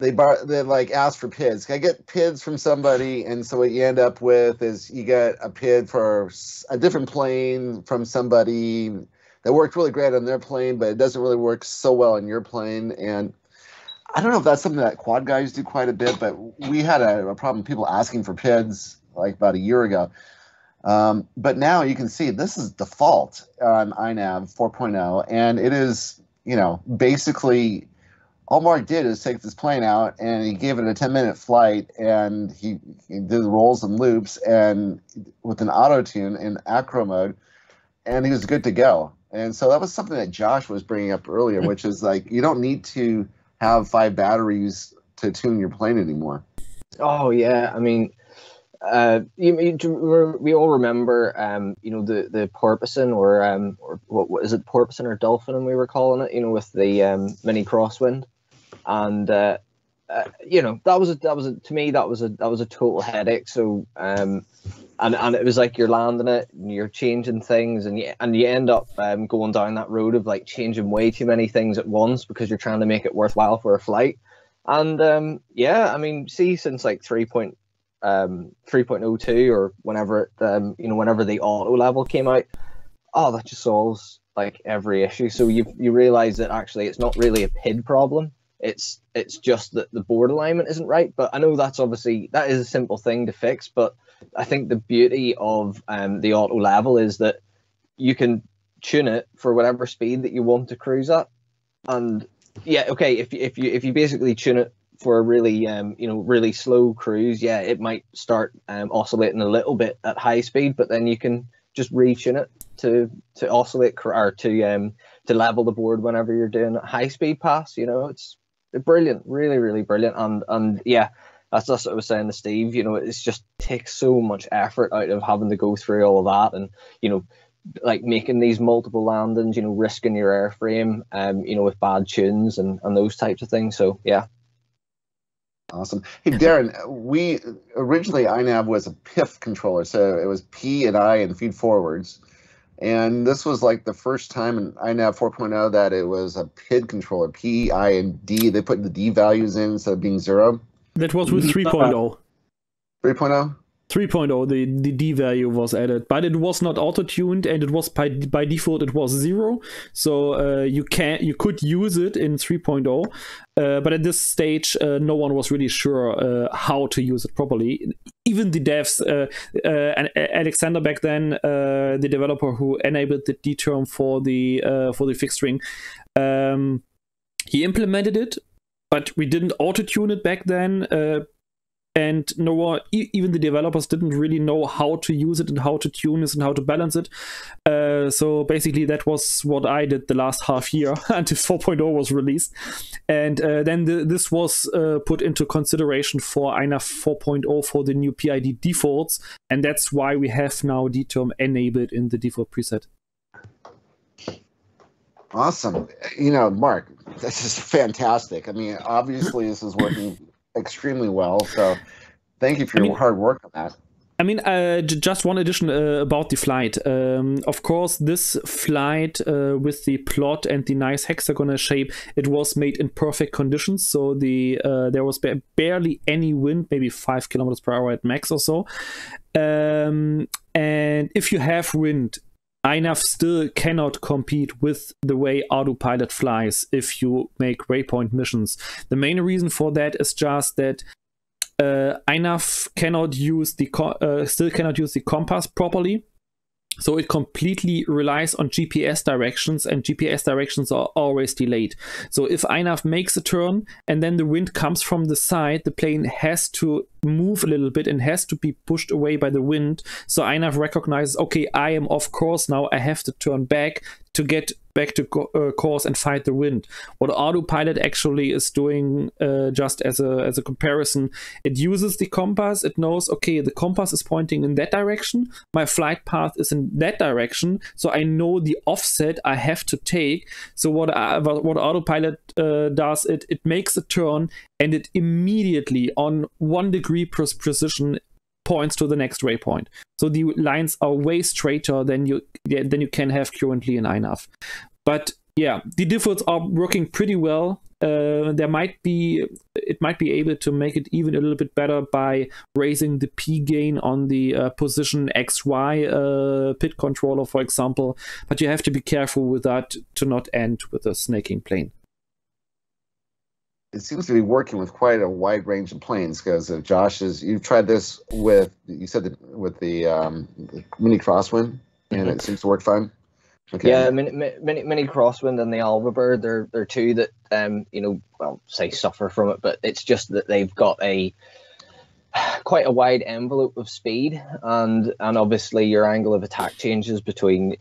like ask for PIDs. Can I get PIDs from somebody? And so what you end up with is you get a PID for a different plane from somebody that worked really great on their plane, but it doesn't really work so well on your plane. And I don't know if that's something that quad guys do quite a bit, but we had a problem with people asking for PIDs like about a year ago. But now you can see this is default on INAV 4.0, and it is, basically all Mark did is take this plane out and he gave it a 10-minute flight, and he did the rolls and loops and with an auto tune in acro mode, and he was good to go. And so that was something that Josh was bringing up earlier, which is like, you don't need to have 5 batteries to tune your plane anymore. Oh yeah, I mean, we all remember, the porpoising, or what is it, porpoising or dolphin, we were calling it, with the mini crosswind, and that was a total headache. So and it was like you're landing it and you're changing things, and you end up going down that road of like changing way too many things at once because you're trying to make it worthwhile for a flight. And yeah, I mean, see, since like 3.02 or whenever whenever the auto level came out, that just solves like every issue. So you realize that actually it's not really a PID problem, it's just that the board alignment isn't right. But I know that is a simple thing to fix, but I think the beauty of the auto level is that you can tune it for whatever speed that you want to cruise at. And yeah, okay, if you basically tune it for a really really slow cruise, yeah, it might start oscillating a little bit at high speed, but then you can just retune it to oscillate or to level the board whenever you're doing a high speed pass. It's brilliant, really, really brilliant. And yeah, that's what I was saying to Steve. It's just takes so much effort out of having to go through all of that, and like making these multiple landings, risking your airframe, with bad tunes and those types of things. So yeah. Awesome. Hey, Darren, we originally INAV was a PIF controller, so it was P and I and feed forwards. And this was like the first time in INAV 4.0 that it was a PID controller, P, I, and D. They put the D values in instead of being 0. That was with 3.0. 3.0? 3.0, the D value was added, but it was not auto-tuned, and it was by default it was 0. So you could use it in 3.0, but at this stage no one was really sure how to use it properly. Even the devs, and Alexander back then, the developer who enabled the D term for the fixed ring, he implemented it, but we didn't auto-tune it back then. And no one, even the developers didn't really know how to use it and how to tune it and how to balance it. So basically that was what I did the last half year until 4.0 was released. And then this was put into consideration for INAV 4.0 for the new PID defaults. And that's why we have now DTerm enabled in the default preset. Awesome. You know, Mark, this is fantastic. I mean, obviously this is working extremely well, so thank you for your hard work on that. I mean, just one addition about the flight. Of course, this flight with the plot and the nice hexagonal shape, it was made in perfect conditions. So there was barely any wind, maybe 5 kilometers per hour at max or so. And if you have wind, INAV still cannot compete with the way autopilot flies if you make waypoint missions. The main reason for that is just that INAV cannot use still cannot use the compass properly. So it completely relies on GPS directions, and GPS directions are always delayed. So if INAV makes a turn and then the wind comes from the side, the plane has to move a little bit and has to be pushed away by the wind. So INAV recognizes, okay, I am off course now, I have to turn back to get back to course and fight the wind. What autopilot actually is doing, just as a comparison, it uses the compass. It knows, okay, the compass is pointing in that direction, my flight path is in that direction, so I know the offset I have to take. So what autopilot does, it makes a turn and it immediately on 1 degree precision points to the next waypoint. So the lines are way straighter than you can have currently in INAV. But yeah, the defaults are working pretty well. It might be able to make it even a little bit better by raising the P gain on the position XY pit controller, for example. But you have to be careful with that to not end with a snaking plane. It seems to be working with quite a wide range of planes, because you've tried this with, you said with the mini crosswind, and it seems to work fine. Okay. Yeah, mini crosswind and the Albabird, they're two that say suffer from it, but it's just that they've got quite a wide envelope of speed, and obviously your angle of attack changes between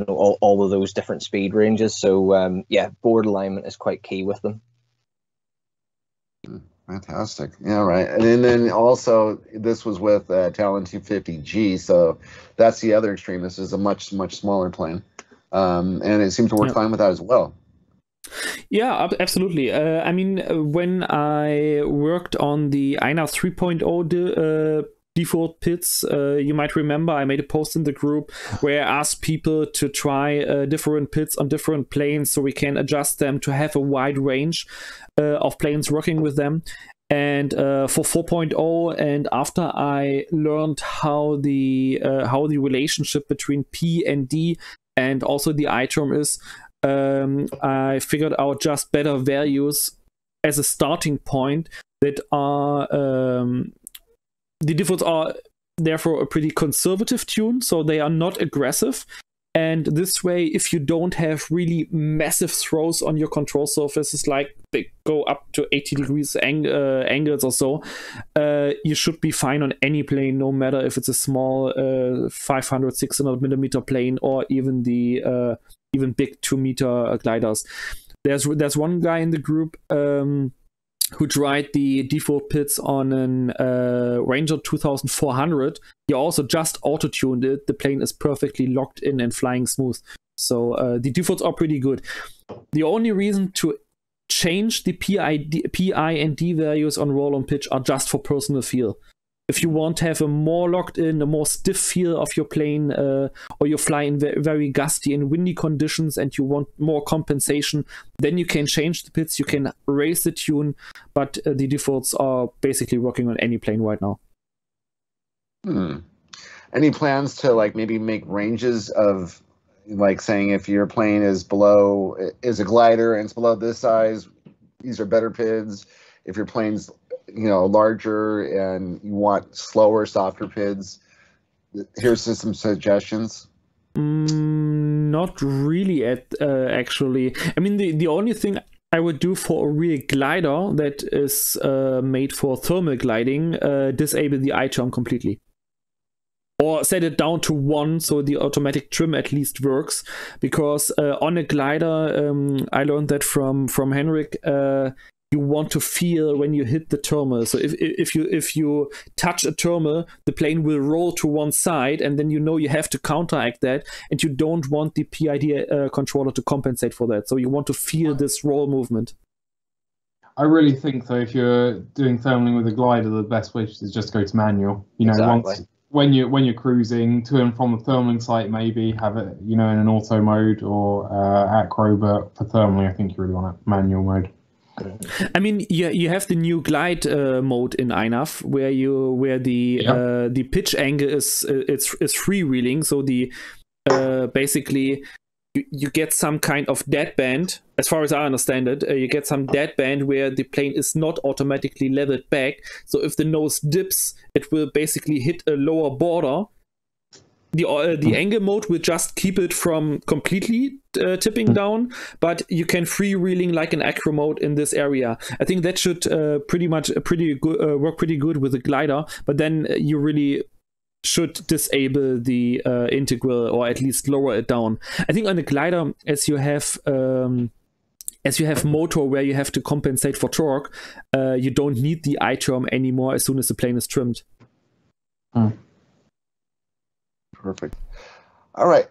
all of those different speed ranges. So yeah, board alignment is quite key with them. Fantastic. Yeah, right. And then also this was with Talon 250G, so that's the other extreme. This is a much smaller plane, and it seemed to work fine with that as well. Yeah, absolutely. I mean, when I worked on the INAV 3.0 default pits, you might remember I made a post in the group where I asked people to try different pits on different planes so we can adjust them to have a wide range of planes working with them. And for 4.0, and after I learned how the relationship between P and D and also the I term is, I figured out just better values as a starting point that are the defaults are therefore a pretty conservative tune, so they are not aggressive. And this way, if you don't have really massive throws on your control surfaces, like they go up to 80 degrees angles or so, you should be fine on any plane, no matter if it's a small 500, 600 millimeter plane or even the even big 2-meter gliders. There's one guy in the group who tried the default pits on an Ranger 2400. He also just auto-tuned it. The plane is perfectly locked in and flying smooth. So the defaults are pretty good. The only reason to change the PI and D values on roll and pitch are just for personal feel. If you want to have a more locked in, a more stiff feel of your plane, or you fly in very gusty and windy conditions and you want more compensation, then you can change the pits, you can raise the tune, but the defaults are basically working on any plane right now. Any plans to like maybe make ranges of, like, saying if your plane is a glider and it's below this size, these are better PIDs. If your plane's larger and you want slower, softer PIDs, here's just some suggestions. Not really, actually. I mean, the only thing I would do for a real glider that is made for thermal gliding, disable the iTerm completely. Or set it down to 1 so the automatic trim at least works. Because on a glider, I learned that from Henrik, you want to feel when you hit the thermal. So if you touch a thermal, the plane will roll to one side, and then you have to counteract that, and you don't want the PID controller to compensate for that. So you want to feel this roll movement. I really think though, if you're doing thermaling with a glider, the best way is just go to manual. Exactly. When you're cruising to and from the thermaling site, maybe have it in an auto mode or acro, but for thermaling, I think you really want a manual mode. I mean, you have the new glide mode in INAV where the pitch angle is freewheeling, so the basically you get some kind of deadband. As far as I understand it, you get some deadband where the plane is not automatically leveled back. So if the nose dips, it will basically hit a lower border. The angle mode will just keep it from completely tipping down, but you can freewheeling like an acro mode in this area. I think that should work pretty good with the glider, but then you really should disable the integral, or at least lower it down. I think on the glider, as you have motor where you have to compensate for torque, you don't need the iTerm anymore as soon as the plane is trimmed. Perfect. All right.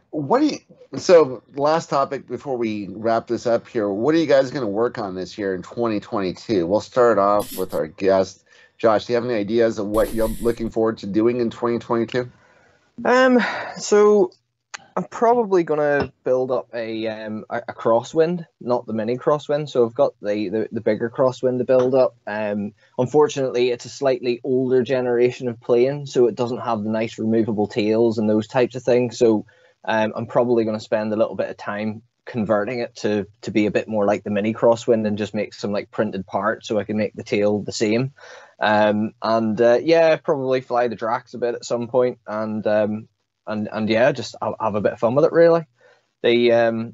So last topic before we wrap this up here, what are you guys going to work on this year in 2022? We'll start off with our guest. Josh, do you have any ideas of what you're looking forward to doing in 2022? So I'm probably going to build up a crosswind, not the mini crosswind. So I've got the bigger crosswind to build up. Unfortunately, it's a slightly older generation of plane, so it doesn't have the nice removable tails and those types of things. So I'm probably going to spend a little bit of time converting it to be a bit more like the mini crosswind and just make some like printed parts so I can make the tail the same. Probably fly the Drax a bit at some point, and yeah, just I'll have a bit of fun with it. Really, I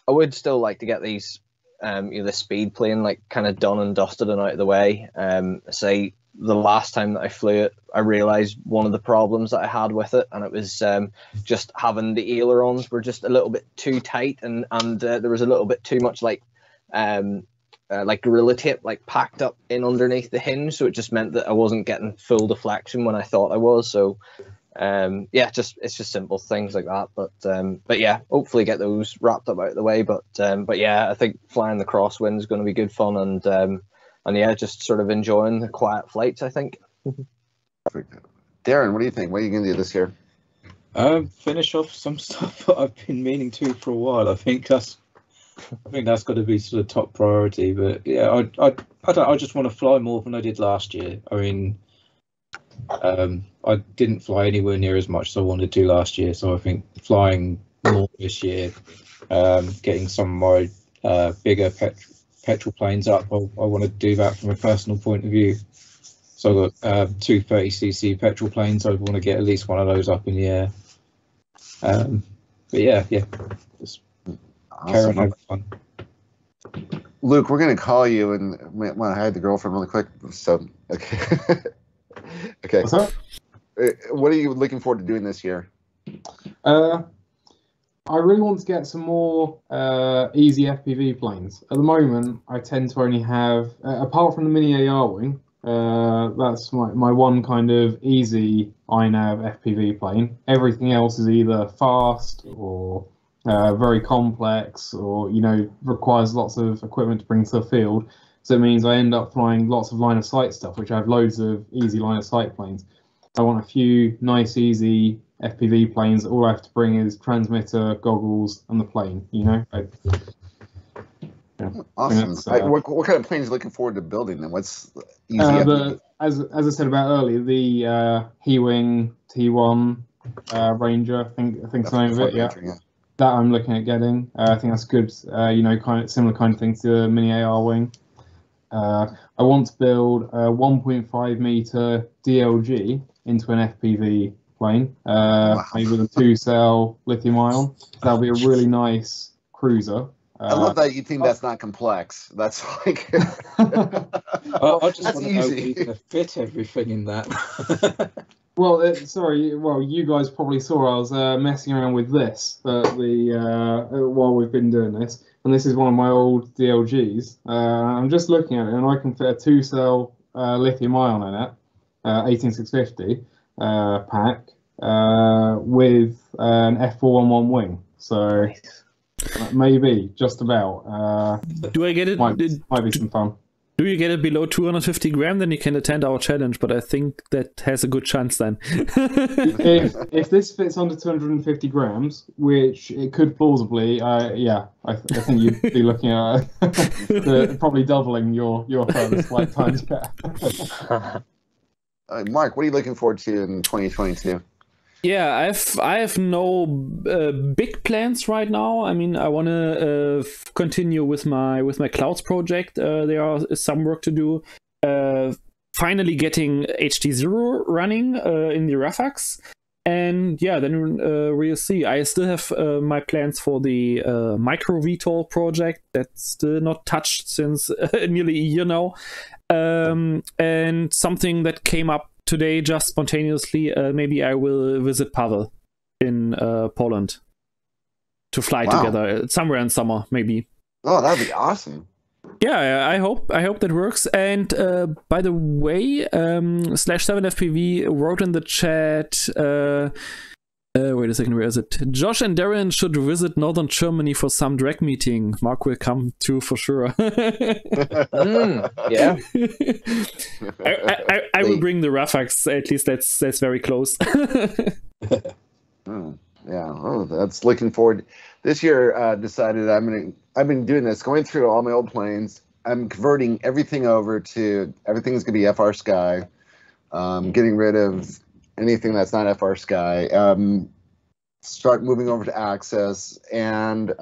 would still like to get these the speed plane like kind of done and dusted and out of the way. Say the last time that I flew it, I realized one of the problems that I had with it, and it was just having the ailerons were just a little bit too tight, and there was a little bit too much like Gorilla Tape like packed up in underneath the hinge, so it just meant that I wasn't getting full deflection when I thought I was. So it's just simple things like that, but yeah, hopefully get those wrapped up out of the way. But yeah, I think flying the crosswind is going to be good fun, and yeah, just sort of enjoying the quiet flights, I think. Darren, what do you think? What are you going to do this year? Finish off some stuff that I've been meaning to for a while. I think that's got to be sort of top priority. But yeah, I just want to fly more than I did last year. I mean, I didn't fly anywhere near as much as I wanted to last year, so I think flying more this year, getting some of my bigger petrol planes up, I want to do that from a personal point of view. So I've got 2 30cc petrol planes. I want to get at least one of those up in the air. But yeah, just carry on having fun. Luke, we're going to call you and want to hide the girlfriend really quick. So, okay. Okay. What's up? What are you looking forward to doing this year? I really want to get some more easy FPV planes. At the moment, I tend to only have, apart from the mini AR wing, that's my one kind of easy INAV FPV plane. Everything else is either fast or very complex, or requires lots of equipment to bring to the field. So it means I end up flying lots of line of sight stuff, which I have loads of easy line of sight planes. I want a few nice, easy FPV planes. All I have to bring is transmitter, goggles, and the plane. Awesome. What kind of planes are you looking forward to building then? What's easy? As I said about earlier, the He-Wing T1 Ranger. I think That's the name of it. Yeah. That I'm looking at getting. I think that's good. Kind of similar kind of thing to the mini AR wing. I want to build a 1.5 meter DLG into an FPV plane, maybe with a 2-cell lithium ion. That'll be a really nice cruiser. I love that you think that's not complex. That's like I just that's want to know easy. if you're going to fit everything in that. Well, you guys probably saw I was messing around with this while we've been doing this, and this is one of my old DLGs. I'm just looking at it, and I can fit a 2-cell lithium ion in it, 18650 pack, with an F411 wing. So maybe just about. Do I get it? Might be some fun. Do you get it below 250 gram, then you can attend our challenge, but I think that has a good chance then. if this fits under 250 grams, which it could plausibly, I think you'd be looking at probably doubling your furthest flight times. Mark, what are you looking forward to in 2022? Yeah, I have no big plans right now. I mean, I want to continue with my clouds project. There is some work to do. Finally getting HD0 running in the Rafax, and yeah, then we'll see. I still have my plans for the micro VTOL project that's still not touched since nearly a year now, and something that came up today just spontaneously. Maybe I will visit Pavel in Poland to fly together somewhere in summer, maybe. Oh, that'd be awesome. Yeah, I hope that works. And by the way, /7FPV wrote in the chat. Wait a second, where is it? Josh and Darren should visit Northern Germany for some drag meeting. Mark will come too for sure. Yeah. I will bring the Rafax. At least that's very close. Yeah, that's looking forward. This year, decided I've been doing this, going through all my old planes. I'm converting everything over to everything's gonna be FR Sky. Getting rid of anything that's not FR Sky. Start moving over to Access and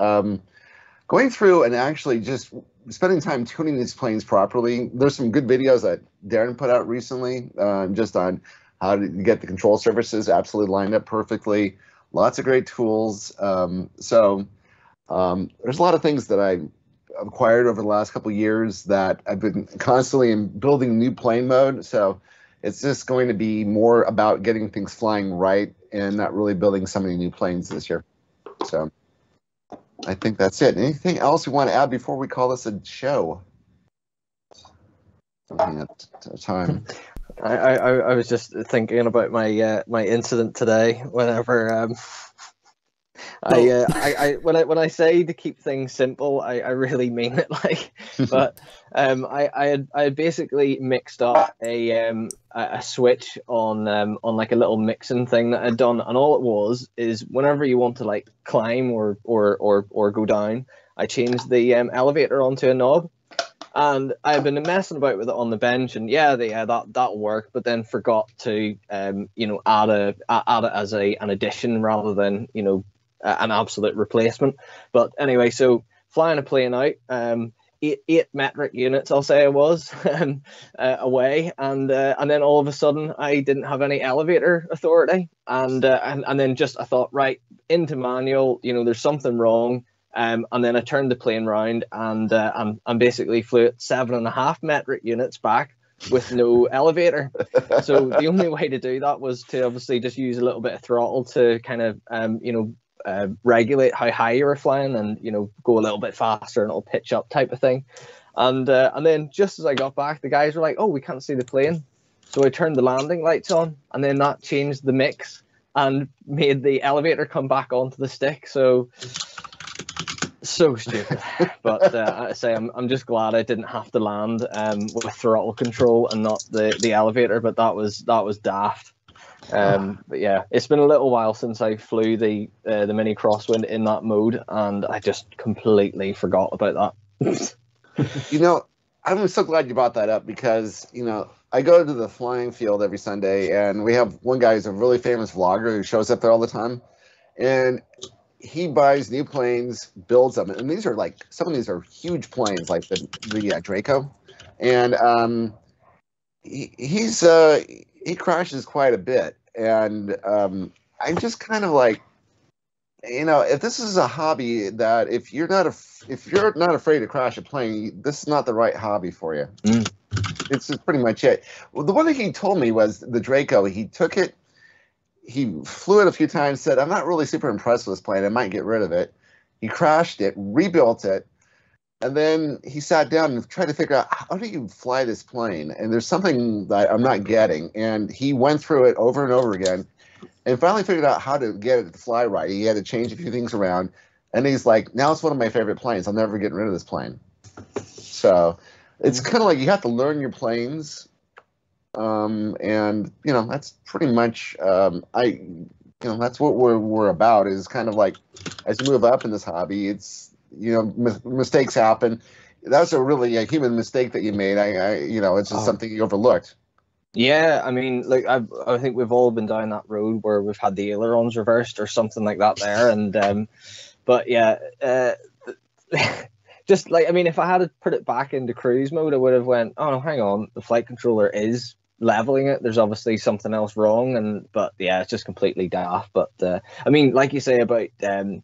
going through and actually just spending time tuning these planes properly. There's some good videos that Darren put out recently, just on how to get the control surfaces absolutely lined up perfectly. Lots of great tools. So there's a lot of things that I acquired over the last couple of years that I've been constantly in building new plane mode. So it's just going to be more about getting things flying right and not really building so many new planes this year. So I think that's it. Anything else you want to add before we call this a show? Looking at time. I was just thinking about my my incident today. Whenever when I say to keep things simple, I really mean it. Like, but I had basically mixed up a switch on like a little mixing thing that I'd done, and all it was is whenever you want to like climb or go down, I changed the elevator onto a knob. And I've been messing about with it on the bench, and that'll work. But then forgot to add it as an addition rather than an absolute replacement. But anyway, so flying a plane out, 8 metric units, I'll say I was away, and then all of a sudden I didn't have any elevator authority, and then just I thought, right, into manual, there's something wrong. And then I turned the plane round and basically flew at 7.5 metric units back with no elevator. So the only way to do that was to obviously just use a little bit of throttle to kind of regulate how high you were flying, and go a little bit faster and it'll pitch up type of thing. And then just as I got back, the guys were like, "Oh, we can't see the plane." So I turned the landing lights on, and then that changed the mix and made the elevator come back onto the stick. So stupid. But I say I'm just glad I didn't have to land with throttle control and not the elevator. But that was daft. But yeah, it's been a little while since I flew the mini crosswind in that mode, and I just completely forgot about that. I'm so glad you brought that up, because I go to the flying field every Sunday, and we have one guy who's a really famous vlogger who shows up there all the time, and he buys new planes, builds them, and these are like, some of these are huge planes, like the Draco, and he crashes quite a bit, and I'm just kind of like, if this is a hobby that if you're not afraid to crash a plane, this is not the right hobby for you. It's just pretty much it. Well, the one thing he told me was the Draco. He took it, he flew it a few times, said, I'm not really super impressed with this plane. I might get rid of it. He crashed it, rebuilt it, and then he sat down and tried to figure out, how do you fly this plane? And there's something that I'm not getting. And he went through it over and over again and finally figured out how to get it to fly right. He had to change a few things around. And he's like, now it's one of my favorite planes. I'm never getting rid of this plane. So it's kind of like you have to learn your planes. And, that's pretty much, that's what we're about, is kind of like, as you move up in this hobby, it's, mistakes happen. That's a human mistake that you made. It's just something you overlooked. Yeah, I mean, like I think we've all been down that road where we've had the ailerons reversed or something like that there, and but yeah, just like, I mean, if I had to put it back into cruise mode, I would have went, oh no, hang on, the flight controller is leveling it. There's obviously something else wrong, but yeah, it's just completely daft. But I mean, like you say about I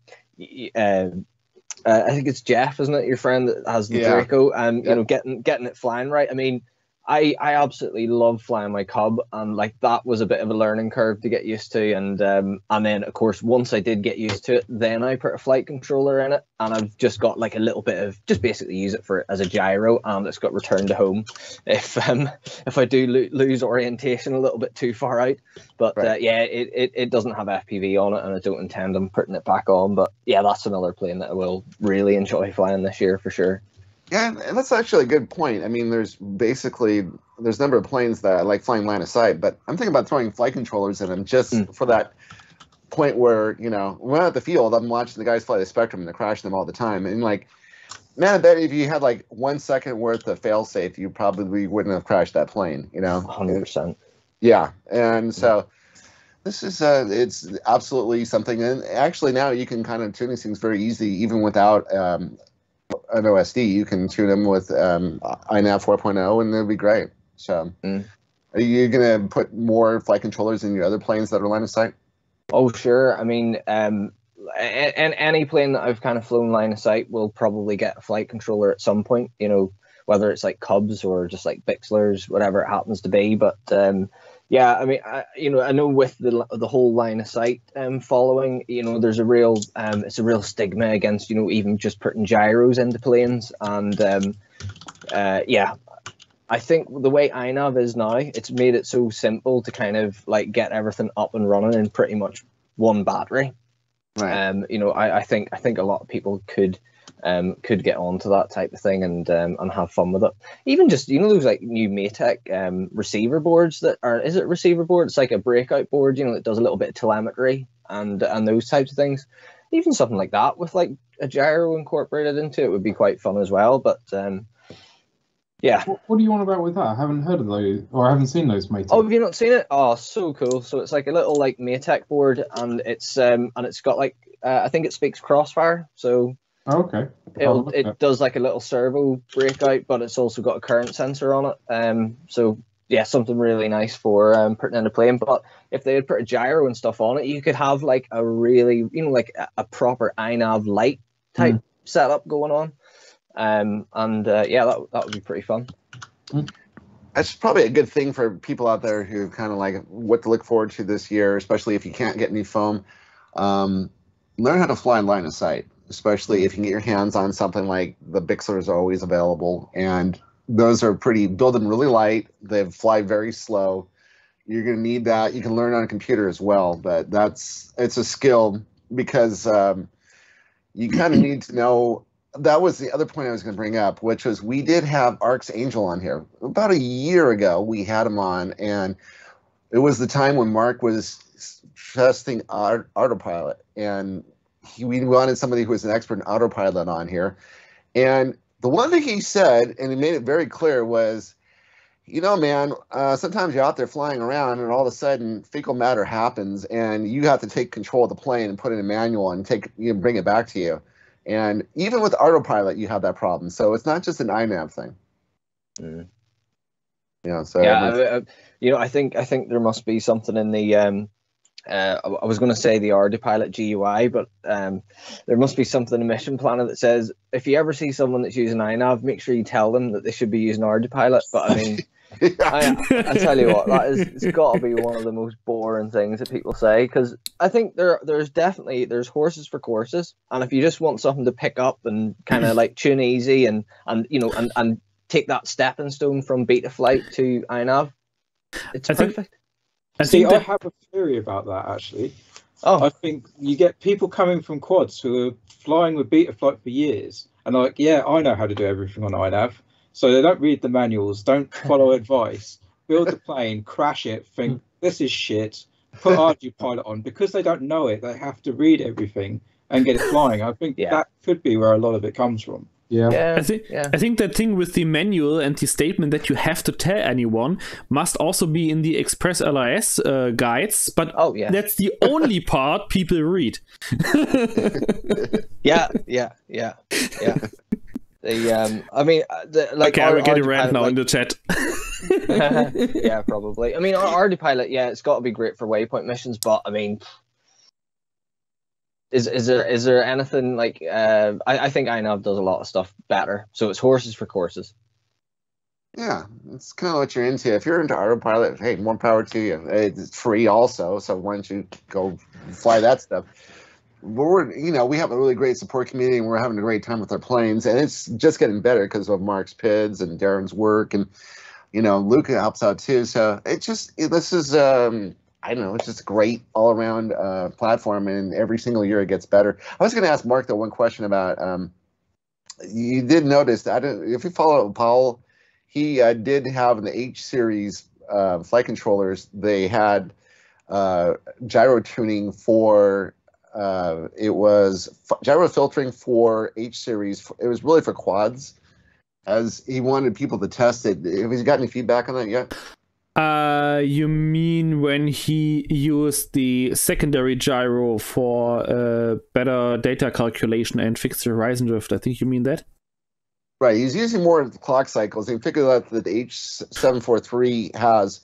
think it's Jeff, isn't it, your friend that has the Draco, and getting it flying right. I mean, I absolutely love flying my Cub, and like that was a bit of a learning curve to get used to, and then of course once I did get used to it, then I put a flight controller in it, and I've just got like a little bit of, just basically use it as a gyro, and it's got return to home if I do lose orientation a little bit too far out. But right. It doesn't have FPV on it, and I don't intend on putting it back on. But yeah, that's another plane that I will really enjoy flying this year for sure. Yeah, and that's actually a good point. I mean, there's a number of planes that I like flying line of sight, but I'm thinking about throwing flight controllers in them just for that point where, when I'm at the field, I'm watching the guys fly the Spectrum and they're crashing them all the time. And like, man, I bet if you had like 1 second worth of fail-safe, you probably wouldn't have crashed that plane, 100%. Yeah, and so this is it's absolutely something. And actually now you can kind of tune these things very easy, even without an OSD. You can tune them with INAV 4.0, and it'll be great. So, are you going to put more flight controllers in your other planes that are line of sight? Oh, sure. I mean, any plane that I've kind of flown line of sight will probably get a flight controller at some point. Whether it's like Cubs or just like Bixlers, whatever it happens to be. But yeah, I mean, I know with the whole line of sight following, there's a real it's a real stigma against even just putting gyros into planes, and yeah, I think the way INAV is now, it's made it so simple to kind of like get everything up and running in pretty much one battery. Right. I think a lot of people could get onto that type of thing and have fun with it. Even just those like new Maytech receiver boards that are, is it receiver board? It's like a breakout board, that does a little bit of telemetry and those types of things. Even something like that with like a gyro incorporated into it would be quite fun as well. But yeah. What do you want about with that? I haven't heard of those, or I haven't seen those Maytech. Oh, have you not seen it? Oh, so cool. So it's like a little like Maytech board, and it's got like I think it speaks Crossfire, so. Okay. It does like a little servo breakout, but it's also got a current sensor on it. So yeah, something really nice for putting in a plane. But if they had put a gyro and stuff on it, you could have like a really, like a proper INAV light type setup going on. Yeah, that would be pretty fun. That's probably a good thing for people out there who kind of like what to look forward to this year, especially if you can't get any foam. Learn how to fly in line of sight, especially if you can get your hands on something like the Bixler is always available. And those are build them really light. They fly very slow. You're going to need that. You can learn on a computer as well, but it's a skill because you kind of need to know. That was the other point I was going to bring up, which was we did have Ark's Angel on here. About a year ago, we had him on, and it was the time when Mark was testing autopilot, and we wanted somebody who was an expert in autopilot on here. And the one thing he said, and he made it very clear, was You know, man, sometimes you're out there flying around and all of a sudden fecal matter happens and you have to take control of the plane and put it in manual and bring it back to you. And even with autopilot, you have that problem. So it's not just an INAV thing. Mm. Yeah. So yeah, I think there must be something in the I was going to say the Autopilot GUI, but there must be something in the mission planner that says if you ever see someone that's using INAV, make sure you tell them that they should be using Autopilot. But I mean, I tell you what, it's got to be one of the most boring things that people say, because I think there's horses for courses, and if you just want something to pick up and kind of like tune easy and take that stepping stone from beta flight to INAV, it's perfect. I have a theory about that, actually. Oh. I think you get people coming from quads who are flying with beta flight for years, and they're like, yeah, I know how to do everything on INAV. So they don't read the manuals, don't follow advice, build the plane, crash it, think, this is shit, put Autopilot on. Because they don't know it, they have to read everything and get it flying. I think that could be where a lot of it comes from. Yeah. I think that thing with the manual and the statement that you have to tell anyone must also be in the Express LRS guides, but that's the only part people read. Yeah. I mean, okay, we're getting red now in the chat. Yeah, probably. I mean, our Autopilot, it's got to be great for waypoint missions, but I mean, is there anything like? I think INAV does a lot of stuff better. So it's horses for courses. Yeah, it's kind of what you're into. If you're into Autopilot, hey, more power to you. It's free also, so why don't you go fly that stuff? We have a really great support community, and we're having a great time with our planes, and it's just getting better because of Mark's PIDs and Darren's work, and Luca helps out too. So it's just it's just a great all around platform, and every single year it gets better. I was going to ask Mark though one question about you did notice that if you follow Paul, he did have in the H series flight controllers, they had gyro tuning for. It was gyro filtering for H series. It was really for quads, as he wanted people to test it. Have you got any feedback on that yet? You mean when he used the secondary gyro for better data calculation and fixed horizon drift? I think you mean that. Right. He's using more of the clock cycles. He figured out that the H743 has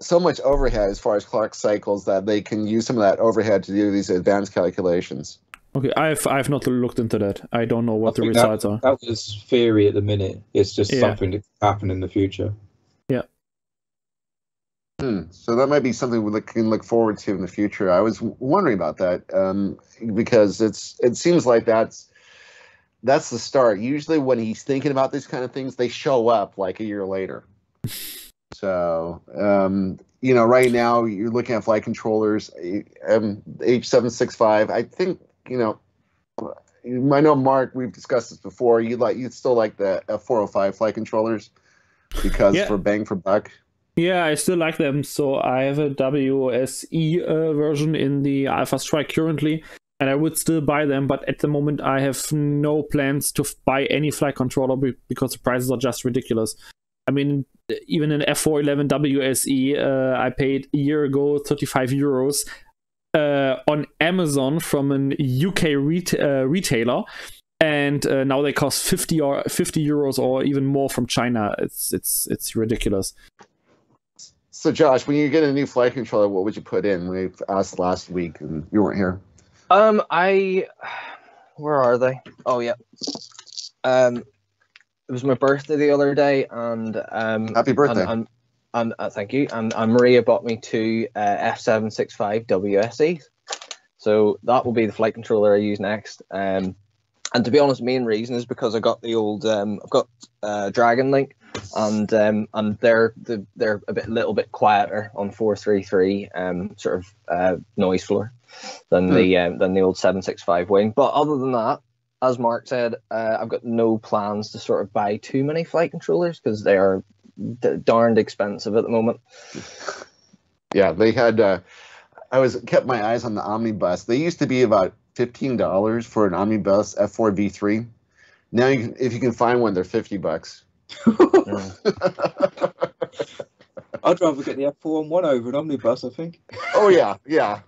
so much overhead as far as clock cycles that they can use some of that overhead to do these advanced calculations. Okay, I've not looked into that. I don't know what the results are. That was theory at the minute. It's just something that can happen in the future. Yeah. So that might be something we can look forward to in the future. I was wondering about that because it seems like that's the start. Usually when he's thinking about these kind of things, they show up like a year later. So, right now you're looking at flight controllers, H765. I think, I know, Mark, we've discussed this before. You'd still like the F405 flight controllers because for bang for buck. Yeah, I still like them. So I have a WSE version in the Alpha Strike currently, and I would still buy them. But at the moment, I have no plans to buy any flight controller because the prices are just ridiculous. I mean, even an F411 WSE, I paid a year ago 35 euros on Amazon from an UK retailer, and now they cost 50 euros or even more from China. It's ridiculous. So, Josh, when you get a new flight controller, what would you put in? We asked last week, and you weren't here. Where are they? Oh yeah. It was my birthday the other day, and happy birthday! And thank you. And Maria bought me two F765 WSEs, so that will be the flight controller I use next. And to be honest, main reason is because I got the old I've got Dragon Link, and they're a little bit quieter on 433 sort of noise floor than the old 765 wing. But other than that, as Mark said, I've got no plans to sort of buy too many flight controllers because they are darned expensive at the moment. Yeah, they had. Kept my eyes on the Omnibus. They used to be about $15 for an Omnibus F4 V3. Now, if you can find one, they're $50. I'd rather get the F411 over an omnibus, I think. Oh yeah, yeah.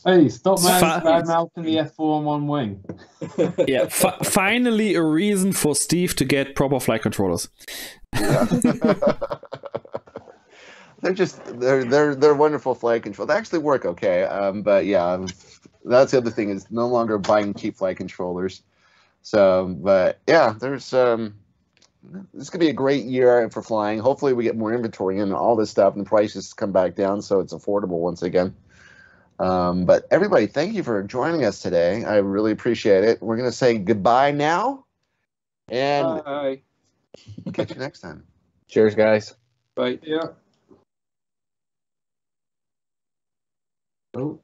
Hey, stop Fa- bad mouthing the F4 on one wing. Yeah, finally a reason for Steve to get proper flight controllers. Yeah. they're wonderful flight control. They actually work okay. But yeah, that's the other thing is no longer buying cheap flight controllers. So, but yeah, there's this could be a great year for flying. Hopefully, we get more inventory and all this stuff, and the prices come back down so it's affordable once again. But everybody, thank you for joining us today. I really appreciate it. We're gonna say goodbye now, and Bye. catch you next time. Cheers, guys. Bye. Yeah. Oh.